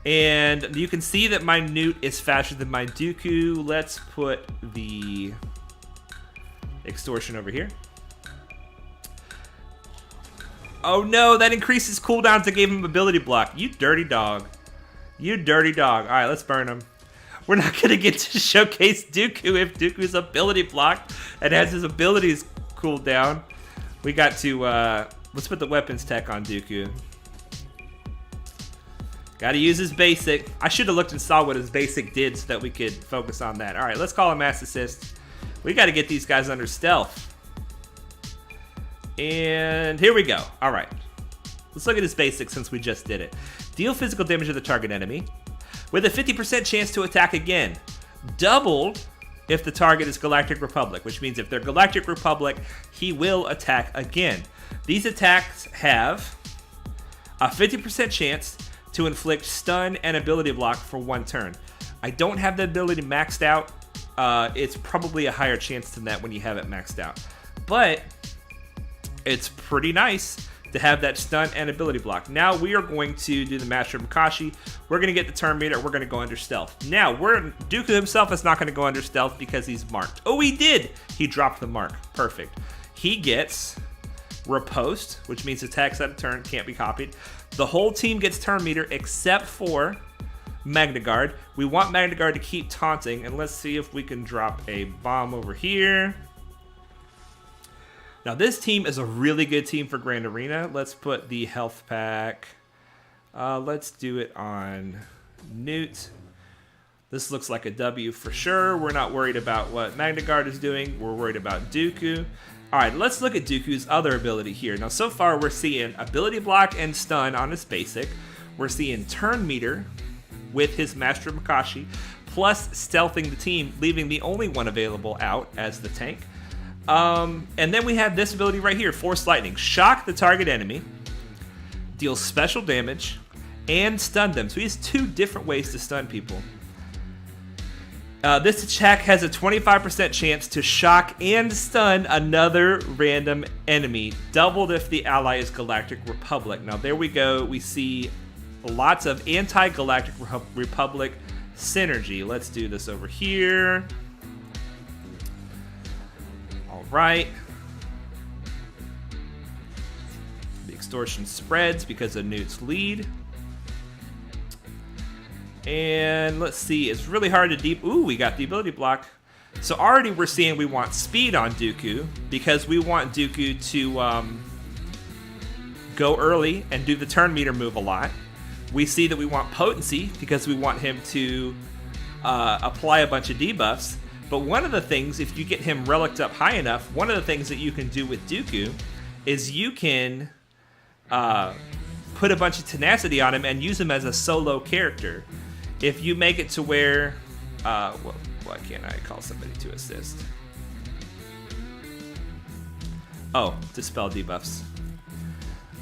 And you can see that my Newt is faster than my Dooku. Let's put the extortion over here. Oh no, that increases cooldowns that gave him ability block. You dirty dog. You dirty dog. All right, let's burn him. We're not going to get to showcase Dooku if Dooku's ability blocked and has his abilities cooled down. We got to, let's put the weapons tech on Dooku. Got to use his basic. I should have looked and saw what his basic did so that we could focus on that. All right, let's call him Mass Assist. We got to get these guys under stealth. And here we go. All right. Let's look at his basic since we just did it. Deal physical damage to the target enemy with a 50% chance to attack again. Doubled if the target is Galactic Republic, which means if they're Galactic Republic, he will attack again. These attacks have a 50% chance to inflict stun and ability block for 1 turn. I don't have the ability maxed out. It's probably a higher chance than that when you have it maxed out. But it's pretty nice to have that stun and ability block. Now we are going to do the Master Makashi. We're going to get the turn meter. We're going to go under stealth. Now, Dooku himself is not going to go under stealth because he's marked. Oh, he did. He dropped the mark. Perfect. He gets riposte, which means attacks out of turn can't be copied. The whole team gets turn meter except for Magna Guard. We want Magna Guard to keep taunting, and let's see if we can drop a bomb over here. Now this team is a really good team for Grand Arena. Let's put the health pack. Let's do it on Newt. This looks like a W for sure. We're not worried about what Magna Guard is doing. We're worried about Dooku. All right, let's look at Dooku's other ability here. Now, so far, we're seeing ability block and stun on his basic. We're seeing turn meter with his Master Makashi, plus stealthing the team, leaving the only one available out as the tank. And then we have this ability right here, Force Lightning. Shock the target enemy, deal special damage, and stun them. So he has 2 different ways to stun people. This attack has a 25% chance to shock and stun another random enemy, doubled if the ally is Galactic Republic. Now there we go. We see lots of anti-Galactic Republic synergy. Let's do this over here. All right. The extortion spreads because of Newt's lead. And let's see, it's really hard to deep. Ooh, we got the ability block. So already we're seeing we want speed on Dooku because we want Dooku to go early and do the turn meter move a lot. We see that we want potency because we want him to apply a bunch of debuffs. But one of the things, if you get him relicked up high enough, one of the things that you can do with Dooku is you can put a bunch of tenacity on him and use him as a solo character. If you make it to where, well, why can't I call somebody to assist? Oh, dispel debuffs.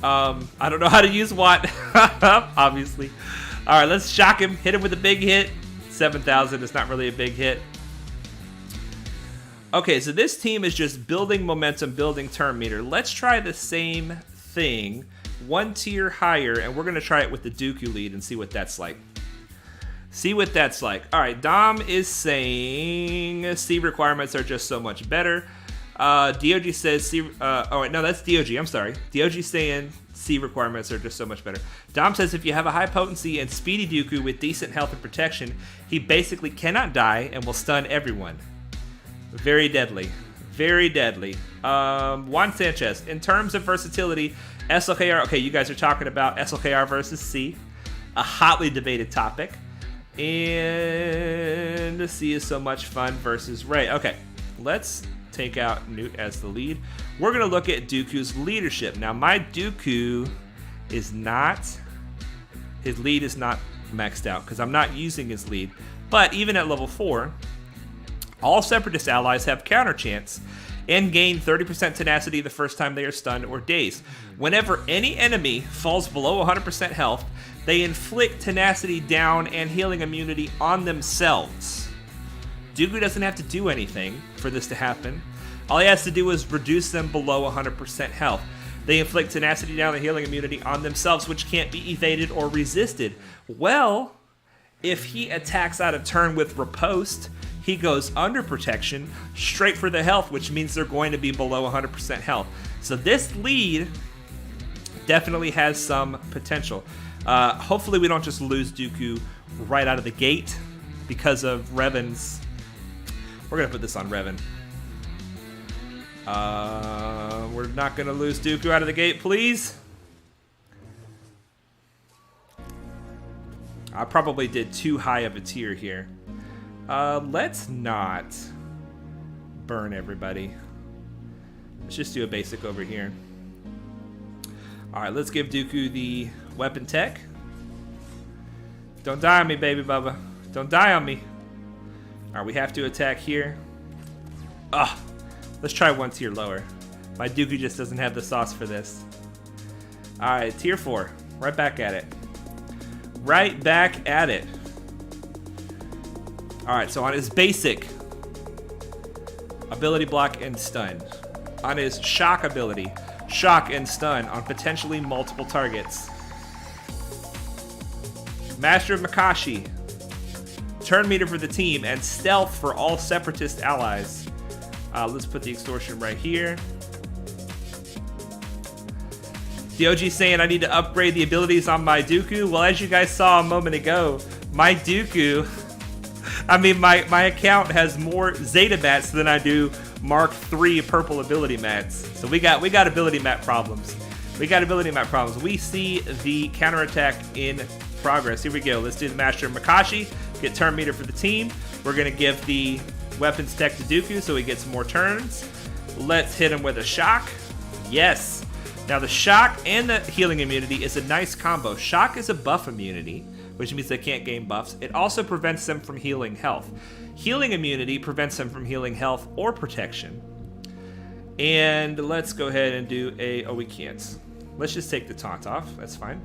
I don't know how to use Watt, obviously. All right, let's shock him. Hit him with a big hit. 7,000 is not really a big hit. Okay, so this team is just building momentum, building turn meter. Let's try the same thing, 1 tier higher, and we're going to try it with the Dooku lead and see what that's like. See what that's like. All right, Dom is saying C requirements are just so much better. DOG says C. Oh wait, no, that's DOG. I'm sorry. DOG saying C requirements are just so much better. Dom says if you have a high potency and speedy Dooku with decent health and protection, he basically cannot die and will stun everyone. Very deadly. Very deadly. Juan Sanchez, in terms of versatility, SLKR. Okay, you guys are talking about SLKR versus C, a hotly debated topic. And C is so much fun versus Rey. Okay, let's take out Newt as the lead. We're going to look at Dooku's leadership. Now, my Dooku is not, his lead is not maxed out because I'm not using his lead. But even at level 4, all Separatist allies have counter chance and gain 30% tenacity the first time they are stunned or dazed. Whenever any enemy falls below 100% health, they inflict tenacity down and healing immunity on themselves. Dooku doesn't have to do anything for this to happen. All he has to do is reduce them below 100% health. They inflict tenacity down and healing immunity on themselves, which can't be evaded or resisted. Well, if he attacks out of turn with riposte, he goes under protection, straight for the health, which means they're going to be below 100% health. So this lead definitely has some potential. Hopefully we don't just lose Dooku right out of the gate because of Revan's. We're going to put this on Revan. We're not going to lose Dooku out of the gate, please. I probably did too high of a tier here. Let's not burn everybody. Let's just do a basic over here. Alright, let's give Dooku the weapon tech. Don't die on me, baby Bubba. Don't die on me. Alright, we have to attack here. Ugh. Let's try one tier lower. My Dooku just doesn't have the sauce for this. Alright, tier 4. Right back at it. Right back at it. Alright, so on his basic ability, block and stun. On his shock ability, shock and stun on potentially multiple targets. Master of Makashi, turn meter for the team, and stealth for all separatist allies. Let's put the extortion right here. The OG saying I need to upgrade the abilities on my Dooku. Well, as you guys saw a moment ago, my Dooku, I mean, my account has more Zeta mats than I do Mark III purple ability mats. So we got ability mat problems. We got ability mat problems. We see the counterattack in progress. Here we go. Let's do the Master of Makashi. Get turn meter for the team. We're going to give the weapons tech to Dooku so he gets more turns. Let's hit him with a shock. Yes. Now the shock and the healing immunity is a nice combo. Shock is a buff immunity, which means they can't gain buffs. It also prevents them from healing health. Healing immunity prevents them from healing health or protection. And let's go ahead and do a... Oh, we can't. Let's just take the taunt off. That's fine.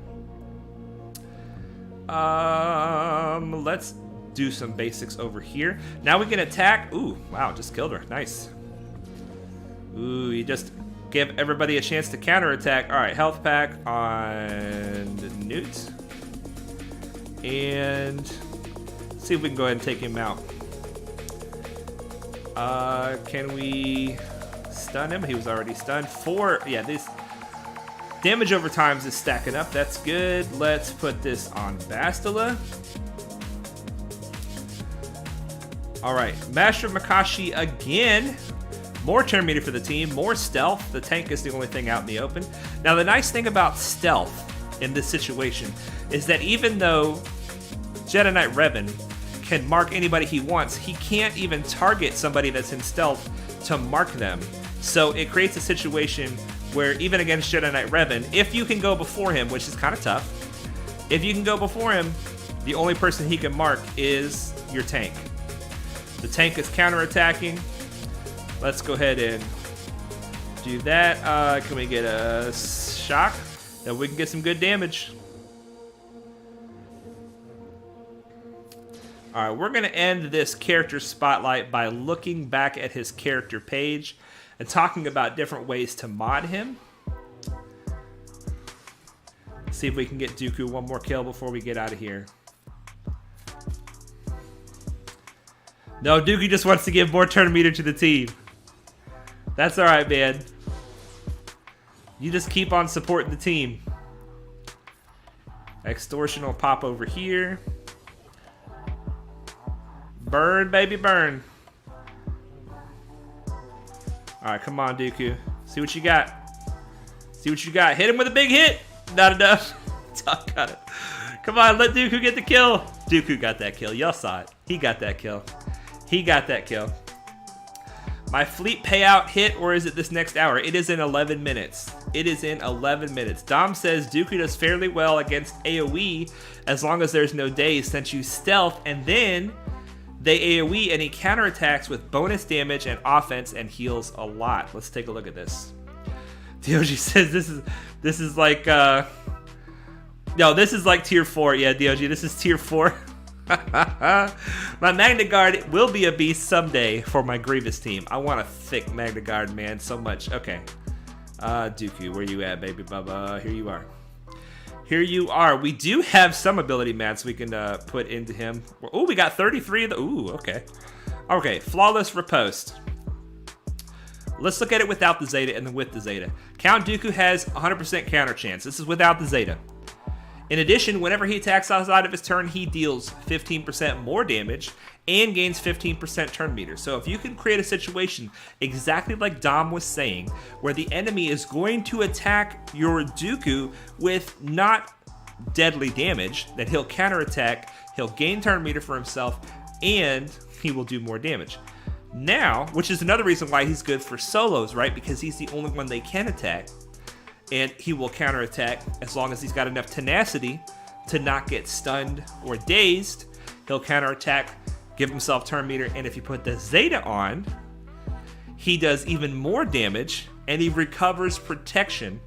Let's do some basics over here. Now we can attack. Ooh, wow, just killed her. Nice. Ooh, you just give everybody a chance to counterattack. All right, health pack on Newt. And see if we can go ahead and take him out. Can we stun him? He was already stunned. 4, yeah, this damage over times is stacking up. That's good. Let's put this on Bastila. All right, Master of Makashi again. More turn meter for the team, more stealth. The tank is the only thing out in the open. Now, the nice thing about stealth in this situation is that even though Jedi Knight Revan can mark anybody he wants, he can't even target somebody that's in stealth to mark them. So it creates a situation where even against Jedi Knight Revan, if you can go before him, which is kind of tough, if you can go before him, the only person he can mark is your tank. The tank is counterattacking. Let's go ahead and do that. Can we get a shock? Then we can get some good damage. All right, we're going to end this character spotlight by looking back at his character page and talking about different ways to mod him. See if we can get Dooku one more kill before we get out of here. No, Dooku just wants to give more turn meter to the team. That's all right, man. You just keep on supporting the team. Extortion will pop over here. Burn, baby, burn. All right, come on, Dooku. See what you got. See what you got. Hit him with a big hit. Not enough. Got it. Come on, let Dooku get the kill. Dooku got that kill. Y'all saw it. He got that kill. He got that kill. My fleet payout hit, or is it this next hour? It is in 11 minutes. It is in 11 minutes. Dom says Dooku does fairly well against AoE as long as there's no daze, since you stealth and then They AoE and he counterattacks with bonus damage and offense and heals a lot. Let's take a look at this. DOG says this is like no, this is like tier 4. Yeah, DOG, this is tier 4. My Magna Guard will be a beast someday for my Grievous team. I want a thick Magna Guard, man, so much. Okay. Dooku, where you at, baby bubba? Here you are. Here you are. We do have some ability mats we can put into him. Oh, we got 33 of the... Ooh, okay. Okay, Flawless Riposte. Let's look at it without the Zeta and then with the Zeta. Count Dooku has 100% counter chance. This is without the Zeta. In addition, whenever he attacks outside of his turn, he deals 15% more damage and gains 15% turn meter. So if you can create a situation exactly like Dom was saying, where the enemy is going to attack your Dooku with not deadly damage, then he'll counterattack, he'll gain turn meter for himself, and he will do more damage. Now, which is another reason why he's good for solos, right? Because he's the only one they can attack. And he will counterattack as long as he's got enough tenacity to not get stunned or dazed. He'll counterattack, give himself turn meter, and if you put the Zeta on, he does even more damage, and he recovers protection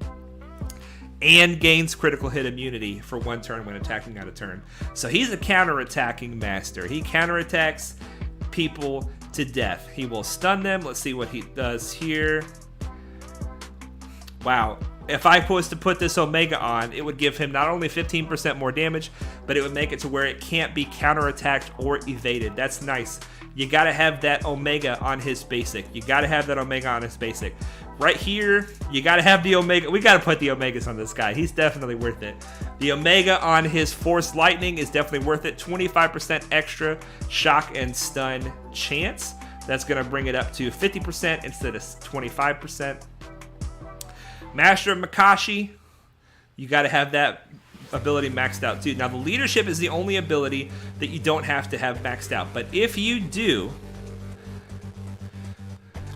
and gains critical hit immunity for 1 turn when attacking out of turn. So he's a counterattacking master. He counterattacks people to death. He will stun them. Let's see what he does here. Wow. If I was to put this Omega on, it would give him not only 15% more damage, but it would make it to where it can't be counterattacked or evaded. That's nice. You gotta have that Omega on his basic. You gotta have that Omega on his basic. Right here, you gotta have the Omega. We gotta put the Omegas on this guy. He's definitely worth it. The Omega on his Force Lightning is definitely worth it. 25% extra shock and stun chance. That's gonna bring it up to 50% instead of 25%. Master of Makashi, you got to have that ability maxed out too. Now, the leadership is the only ability that you don't have to have maxed out. But if you do,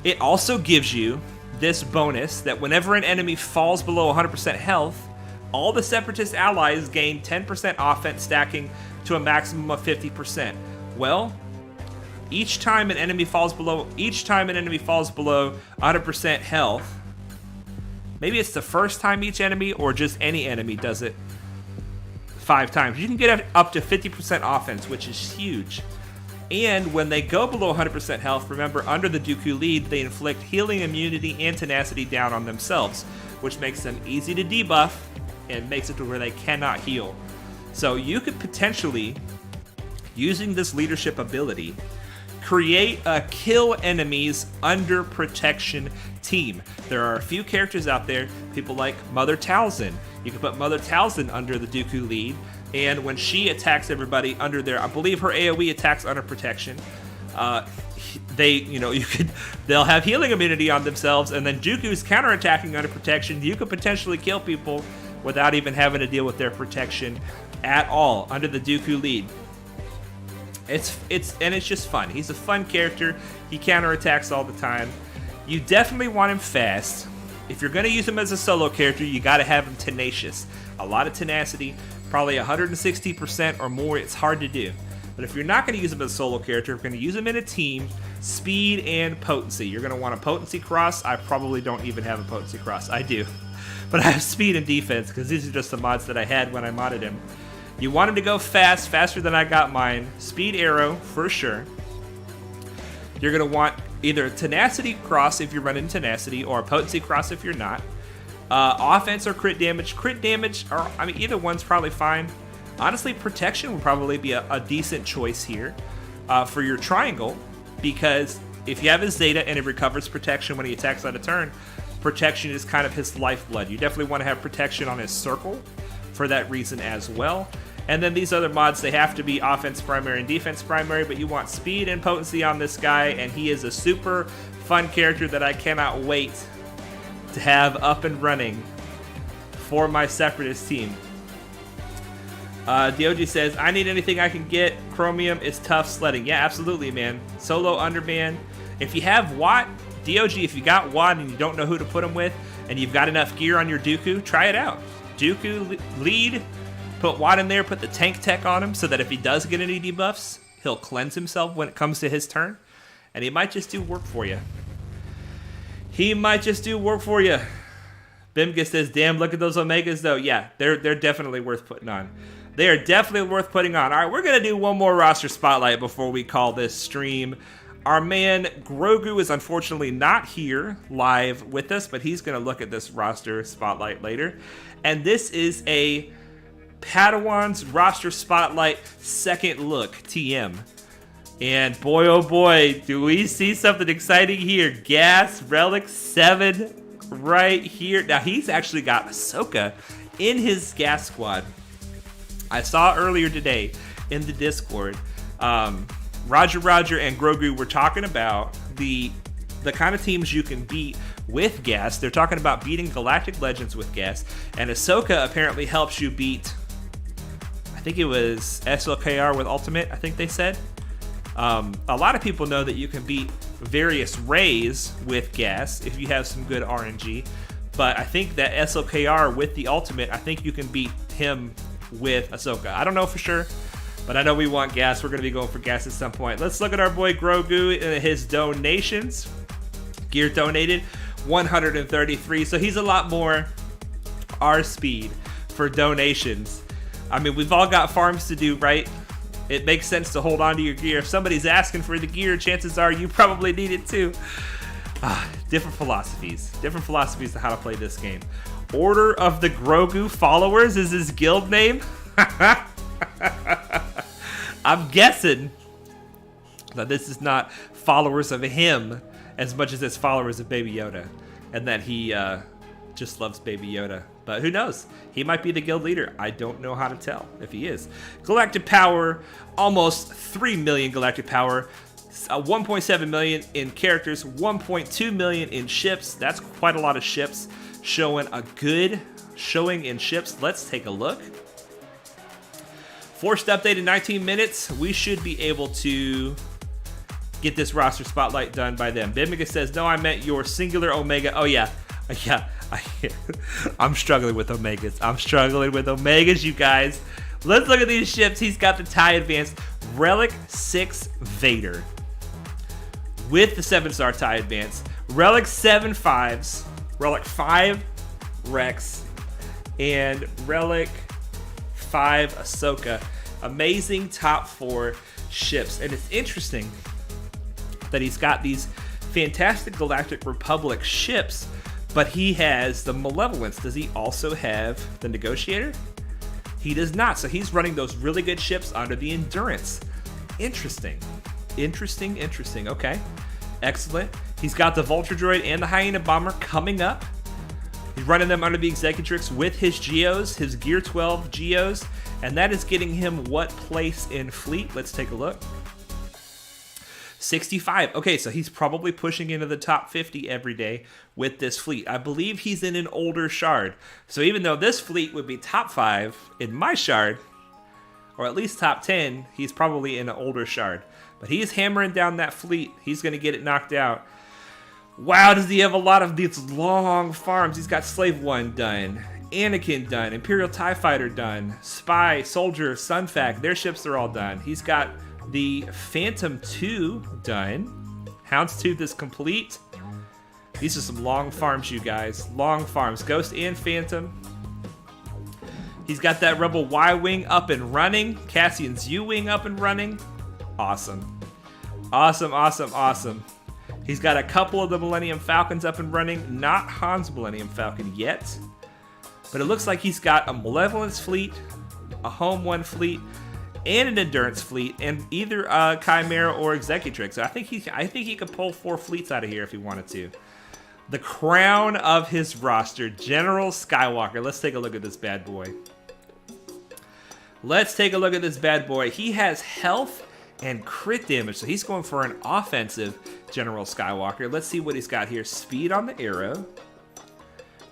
it also gives you this bonus that whenever an enemy falls below 100% health, all the Separatist allies gain 10% offense stacking to a maximum of 50%. Well, each time an enemy falls below 100% health, maybe it's the first time each enemy or just any enemy does it 5 times. You can get up to 50% offense, which is huge. And when they go below 100% health, remember, under the Dooku lead, they inflict healing, immunity, and tenacity down on themselves, which makes them easy to debuff and makes it to where they cannot heal. So you could potentially, using this leadership ability, create a kill enemies under protection team. There are a few characters out there, people like Mother Talzin. You can put Mother Talzin under the Dooku lead, and when she attacks everybody under there, I believe her AoE attacks under protection. They'll have healing immunity on themselves, and then Dooku's counterattacking under protection. You could potentially kill people without even having to deal with their protection at all under the Dooku lead. It's just fun. He's a fun character. He counterattacks all the time. You definitely want him fast. If you're going to use him as a solo character, you got to have him tenacious. A lot of tenacity, probably 160% or more. It's hard to do. But if you're not going to use him as a solo character, if you're going to use him in a team, speed and potency. You're going to want a potency cross. I probably don't even have a potency cross. I do. But I have speed and defense because these are just the mods that I had when I modded him. You want him to go fast, faster than I got mine. Speed arrow, for sure. You're going to want either a tenacity cross if you're running tenacity, or a potency cross if you're not. Offense or crit damage. Crit damage, or either one's probably fine. Honestly, protection would probably be a decent choice here for your triangle, because if you have his Zeta and it recovers protection when he attacks out of turn, protection is kind of his lifeblood. You definitely want to have protection on his circle for that reason as well. And then these other mods, they have to be offense primary and defense primary, but you want speed and potency on this guy, and he is a super fun character that I cannot wait to have up and running for my Separatist team. DOG says, I need anything I can get. Chromium is tough sledding. Yeah, absolutely, man. Solo underman. If you have Watt, DOG, if you got Watt and you don't know who to put him with, and you've got enough gear on your Dooku, try it out. Dooku lead, put Watt in there, put the tank tech on him so that if he does get any debuffs, He'll cleanse himself when it comes to his turn, and he might just do work for you. He might just do work for you. Bimga says, damn, look at those Omegas, though. Yeah, they're definitely worth putting on. They are definitely worth putting on. All right, we're going to do one more roster spotlight before we call this stream. Our man Grogu is unfortunately not here live with us, but he's going to look at this roster spotlight later. And this is a Padawan's roster spotlight second look, TM. And boy, oh boy, do we see something exciting here. Gas Relic 7 right here. Now, he's actually got Ahsoka in his gas squad. I saw earlier today in the Discord, Roger and Grogu were talking about the kind of teams you can beat with gas. They're talking about beating Galactic Legends with gas. And Ahsoka apparently helps you beat, I think it was SLKR with Ultimate, I think they said. A lot of people know that you can beat various Rays with gas if you have some good RNG. But I think that SLKR with the Ultimate, I think you can beat him with Ahsoka. I don't know for sure, but I know we want gas. We're going to be going for gas at some point. Let's look at our boy Grogu and his donations. Gear donated 133, so he's a lot more our speed for donations. I mean, we've all got farms to do, right? It makes sense to hold on to your gear. If somebody's asking for the gear, chances are you probably need it too. Different philosophies to how to play this game. Order of the Grogu Followers is his guild name. I'm guessing that this is not followers of him as much as it's followers of Baby Yoda, and that he just loves Baby Yoda. But who knows? He might be the guild leader. I don't know how to tell if he is. Galactic Power, almost 3 million Galactic Power. 1.7 million in characters, 1.2 million in ships. That's quite a lot of ships. Showing a good showing in ships. Let's take a look. Forced update in 19 minutes. We should be able to get this roster spotlight done by them. Bimega says, no, I meant your singular Omega. Oh, yeah. I'm struggling with Omegas. You guys. Let's look at these ships. He's got the TIE Advanced Relic 6 Vader with the 7-star TIE Advanced, Relic 7 5s, Relic 5 Rex, and Relic 5 Ahsoka. Amazing top 4 ships. And it's interesting that he's got these fantastic Galactic Republic ships, but he has the Malevolence. Does he also have the Negotiator? He does not. So he's running those really good ships under the Endurance. Interesting. Okay. Excellent. He's got the Vulture Droid and the Hyena Bomber coming up. He's running them under the Executrix with his Geos, his Gear 12 Geos, and that is getting him what place in fleet? Let's take a look. 65. Okay, so he's probably pushing into the top 50 every day with this fleet. I believe he's in an older shard. So even though this fleet would be top 5 in my shard, or at least top 10, he's probably in an older shard. But he's hammering down that fleet. He's going to get it knocked out. Wow, does he have a lot of these long farms? He's got Slave 1 done, Anakin done, Imperial TIE Fighter done, Spy, Soldier, Sunfac, their ships are all done. He's got the Phantom 2 done. Houndstooth is complete. These are some long farms, you guys. Long farms. Ghost and Phantom. He's got that Rebel Y-Wing up and running. Cassian's U-Wing up and running. Awesome. Awesome. He's got a couple of the Millennium Falcons up and running. Not Han's Millennium Falcon yet. But it looks like he's got a Malevolence fleet, a Home 1 fleet, and an Endurance fleet, and either Chimera or Executrix. I think he could pull 4 fleets out of here if he wanted to. The crown of his roster, General Skywalker. Let's take a look at this bad boy. He has health and crit damage, so he's going for an offensive General Skywalker. Let's see what he's got here. Speed on the arrow,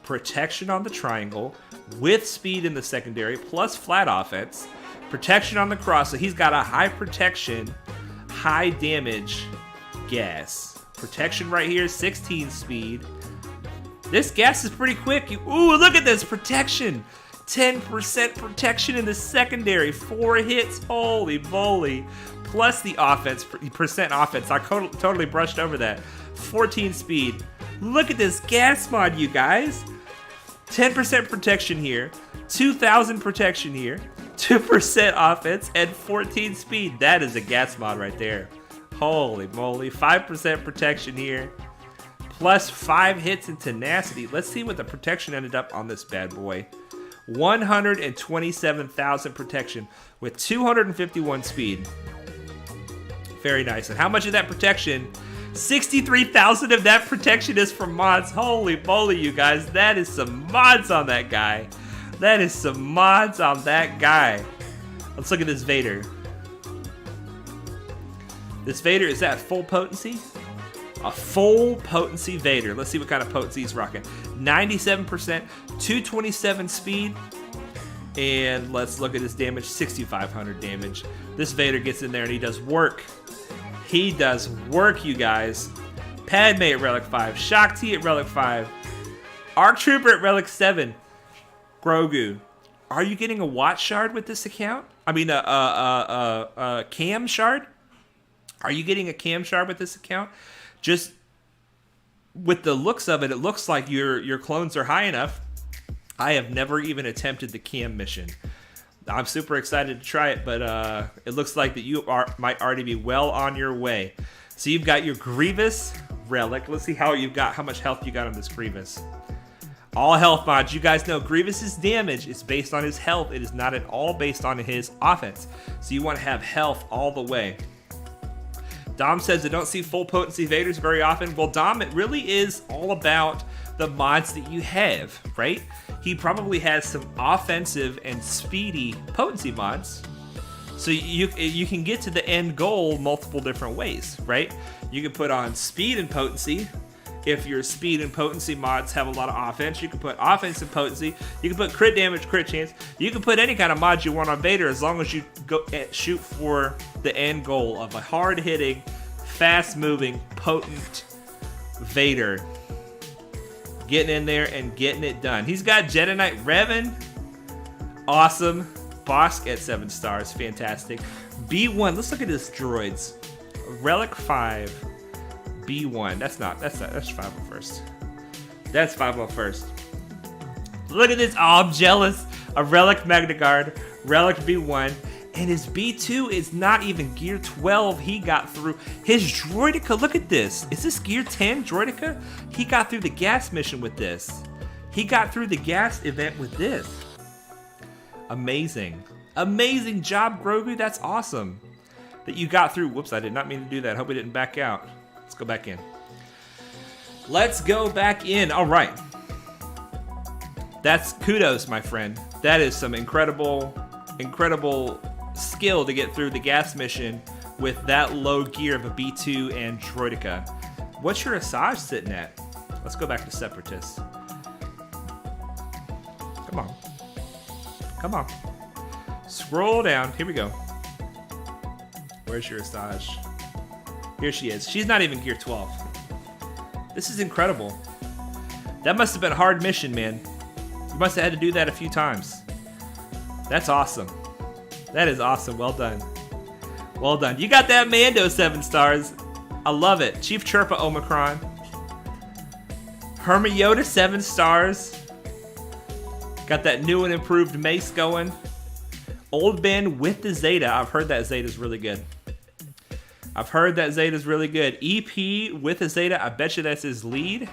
protection on the triangle, with speed in the secondary, plus flat offense, protection on the cross. So he's got a high protection, high damage gas. Protection right here, 16 speed. This gas is pretty quick. Ooh, look at this protection. 10% protection in the secondary. 4 hits. Holy moly. Plus the offense, percent offense. I totally brushed over that. 14 speed. Look at this gas mod, you guys. 10% protection here. 2,000 protection here. 2% offense and 14 speed. That is a gas mod right there. Holy moly. 5% protection here. Plus 5 hits and tenacity. Let's see what the protection ended up on this bad boy. 127,000 protection with 251 speed. Very nice. And how much of that protection? 63,000 of that protection is from mods. Holy moly, you guys. That is some mods on that guy. That is some mods on that guy. Let's look at this Vader. This Vader is at full potency. A full potency Vader. Let's see what kind of potency he's rocking. 97%, 227 speed. And let's look at his damage. 6,500 damage. This Vader gets in there and he does work. He does work, you guys. Padme at Relic 5. Shaak Ti at Relic 5. Arc Trooper at Relic 7. Grogu. Are you getting a Watch Shard with this account? I mean, a Cam Shard? Are you getting a Cam Shard with this account? Just with the looks of it, it looks like your clones are high enough. I have never even attempted the Cam mission. I'm super excited to try it, but it looks like that you might already be well on your way. So you've got your Grievous Relic. Let's see how much health you got on this Grievous. All health mods. You guys know Grievous's damage is based on his health. It is not at all based on his offense. So you want to have health all the way. Dom says, I don't see full potency Vaders very often. Well, Dom, it really is all about the mods that you have, right? He probably has some offensive and speedy potency mods. So you can get to the end goal multiple different ways, right? You can put on speed and potency. If your speed and potency mods have a lot of offense, you can put offense and potency. You can put crit damage, crit chance. You can put any kind of mod you want on Vader as long as you go shoot for the end goal of a hard-hitting, fast-moving, potent Vader. Getting in there and getting it done. He's got Jedi Knight Revan. Awesome. Bosk at 7 stars. Fantastic. B1. Let's look at his droids. Relic 5. B1. That's 501st. That's 501st. Look at this. Oh, I'm jealous. A Relic Magna Guard. Relic B1. And his B2 is not even gear 12. He got through his Droideka. Look at this. Is this gear 10 Droideka? He got through the gas mission with this. He got through the gas event with this. Amazing. Amazing job, Grogu. That's awesome. That you got through. Whoops, I did not mean to do that. Hope we didn't back out. Let's go back in. Let's go back in. All right. That's kudos, my friend. That is some incredible skill to get through the gas mission with that low gear of a B2 and Droideka. What's your Asajj sitting at? Let's go back to Separatists. Come on. Come on. Scroll down. Here we go. Where's your Asajj? Here she is. She's not even gear 12. This is incredible. That must have been a hard mission, man. You must have had to do that a few times. That's awesome. That is awesome. Well done. Well done. You got that Mando 7 stars. I love it. Chief Chirpa Omicron. Hermiota 7 stars. Got that new and improved mace going. Old Ben with the Zeta. I've heard that Zeta's really good. I've heard that Zeta's really good. EP with a Zeta. I bet you that's his lead.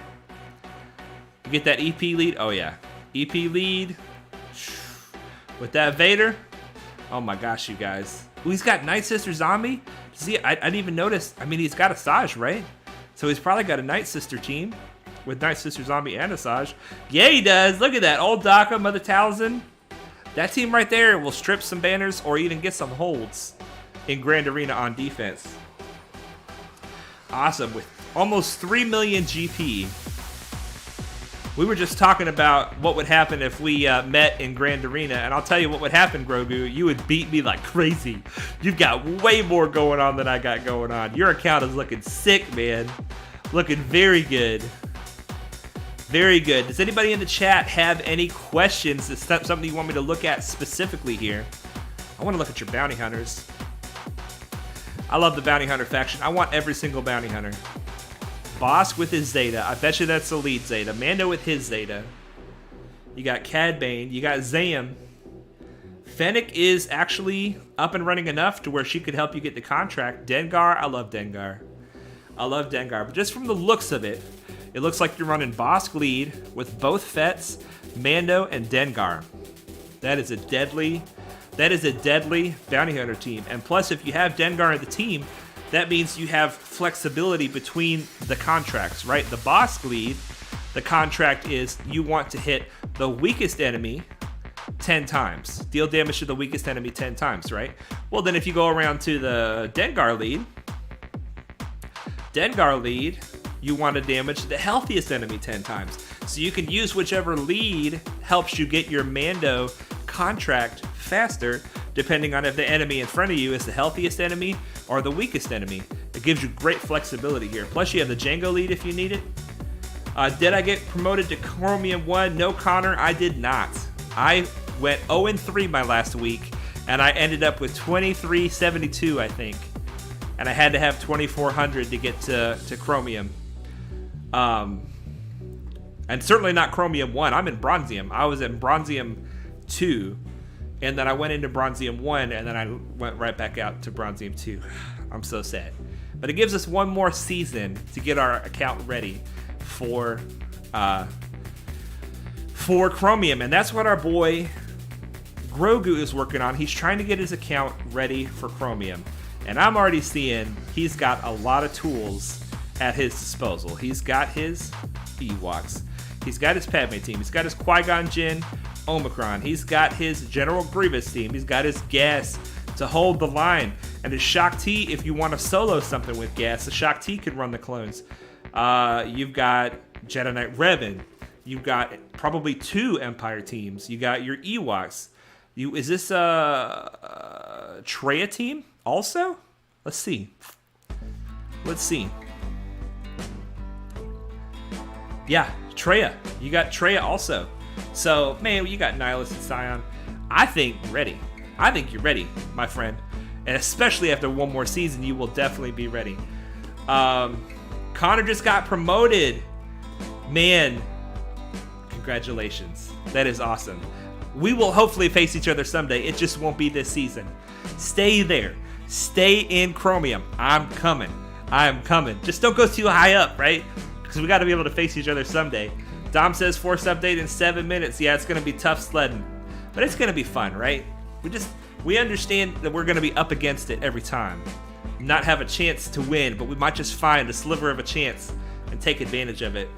You get that EP lead? Oh, yeah. EP lead. With that Vader. Oh, my gosh, you guys. Ooh, he's got Night Sister Zombie. See, I didn't even notice. I mean, he's got Asajj, right? So he's probably got a Night Sister team with Night Sister Zombie and Asajj. Yeah, he does. Look at that. Old Daka, Mother Talzin. That team right there will strip some banners or even get some holds in Grand Arena on defense. Awesome. With almost 3 million GP. We were just talking about what would happen if we met in Grand Arena, and I'll tell you what would happen, Grogu. You would beat me like crazy. You've got way more going on than I got going on. Your account is looking sick, man. Looking very good. Very good. Does anybody in the chat have any questions? Is that something you want me to look at specifically here? I want to look at your bounty hunters. I love the bounty hunter faction. I want every single bounty hunter. Bosk with his Zeta. I bet you that's the lead Zeta. Mando with his Zeta. You got Cad Bane. You got Zam. Fennec is actually up and running enough to where she could help you get the contract. Dengar. I love Dengar. I love Dengar. But just from the looks of it, it looks like you're running Bosk lead with both Fets, Mando, and Dengar. That is a deadly bounty hunter team. And plus, if you have Dengar in the team, that means you have flexibility between the contracts, right? The Bosk lead, the contract is you want to hit the weakest enemy 10 times. Deal damage to the weakest enemy 10 times, right? Well, then if you go around to the Dengar lead, you want to damage the healthiest enemy 10 times. So you can use whichever lead helps you get your Mando contract faster, depending on if the enemy in front of you is the healthiest enemy or the weakest enemy. It gives you great flexibility here. Plus, you have the Django lead if you need it. Did I get promoted to Chromium 1? No, Connor, I did not. I went 0-3 my last week, and I ended up with 2372, I think. And I had to have 2400 to get to Chromium. And certainly not Chromium 1. I'm in Bronzium. I was in Bronzium 2, and then I went into Bronzium 1, and then I went right back out to Bronzium 2. I'm so sad. But it gives us one more season to get our account ready for Chromium, and that's what our boy Grogu is working on. He's trying to get his account ready for Chromium, and I'm already seeing he's got a lot of tools at his disposal. He's got his Ewoks, he's got his Padme team, he's got his Qui-Gon Jinn Omicron, he's got his General Grievous team, he's got his Gas to hold the line, and his Shaak Ti if you want to solo something with Gas. The Shaak Ti could run the clones. You've got Jedi Knight Revan. You've got probably 2 Empire teams. You got your Ewoks. Is this a Traya team also? Let's see. Yeah, Traya. You got Traya also. So, man, you got Nihilus and Scion. I think you're ready, my friend. And especially after one more season, you will definitely be ready. Connor just got promoted. Man, congratulations. That is awesome. We will hopefully face each other someday. It just won't be this season. Stay there. Stay in Chromium. I'm coming. Just don't go too high up, right? Because we got to be able to face each other someday. Dom says Force update in 7 minutes. Yeah, it's going to be tough sledding. But it's going to be fun, right? We understand that we're going to be up against it every time. Not have a chance to win, but we might just find a sliver of a chance and take advantage of it.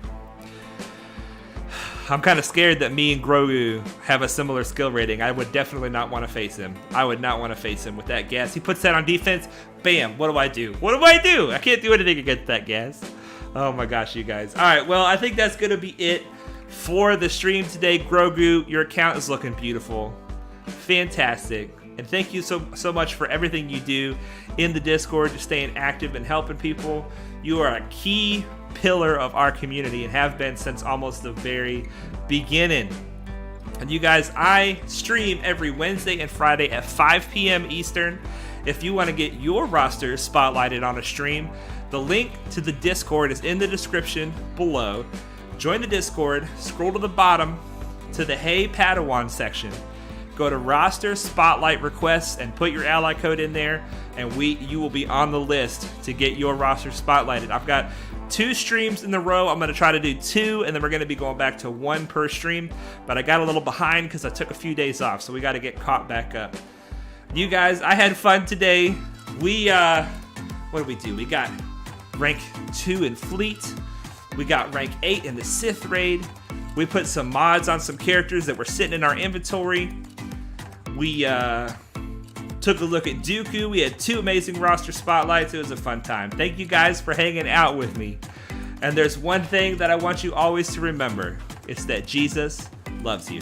I'm kind of scared that me and Grogu have a similar skill rating. I would definitely not want to face him. I would not want to face him with that Gas. He puts that on defense. Bam. What do I do? I can't do anything against that Gas. Oh my gosh, you guys. All right, well, I think that's going to be it for the stream today. Grogu, your account is looking beautiful. Fantastic. And thank you so much for everything you do in the Discord, just staying active and helping people. You are a key pillar of our community and have been since almost the very beginning. And you guys, I stream every Wednesday and Friday at 5 p.m. Eastern. If you want to get your roster spotlighted on a stream, the link to the Discord is in the description below. Join the Discord, scroll to the bottom to the Hey Padawan section. Go to roster spotlight requests and put your ally code in there, and you will be on the list to get your roster spotlighted. I've got 2 streams in a row. I'm going to try to do 2, and then we're going to be going back to 1 per stream. But I got a little behind because I took a few days off, so we got to get caught back up. You guys, I had fun today. What did we do? We got rank 2 in Fleet. We got rank 8 in the Sith raid. We put some mods on some characters that were sitting in our inventory. We took a look at Dooku. We had 2 amazing roster spotlights. It was a fun time. Thank you guys for hanging out with me. And there's one thing that I want you always to remember. It's that Jesus loves you.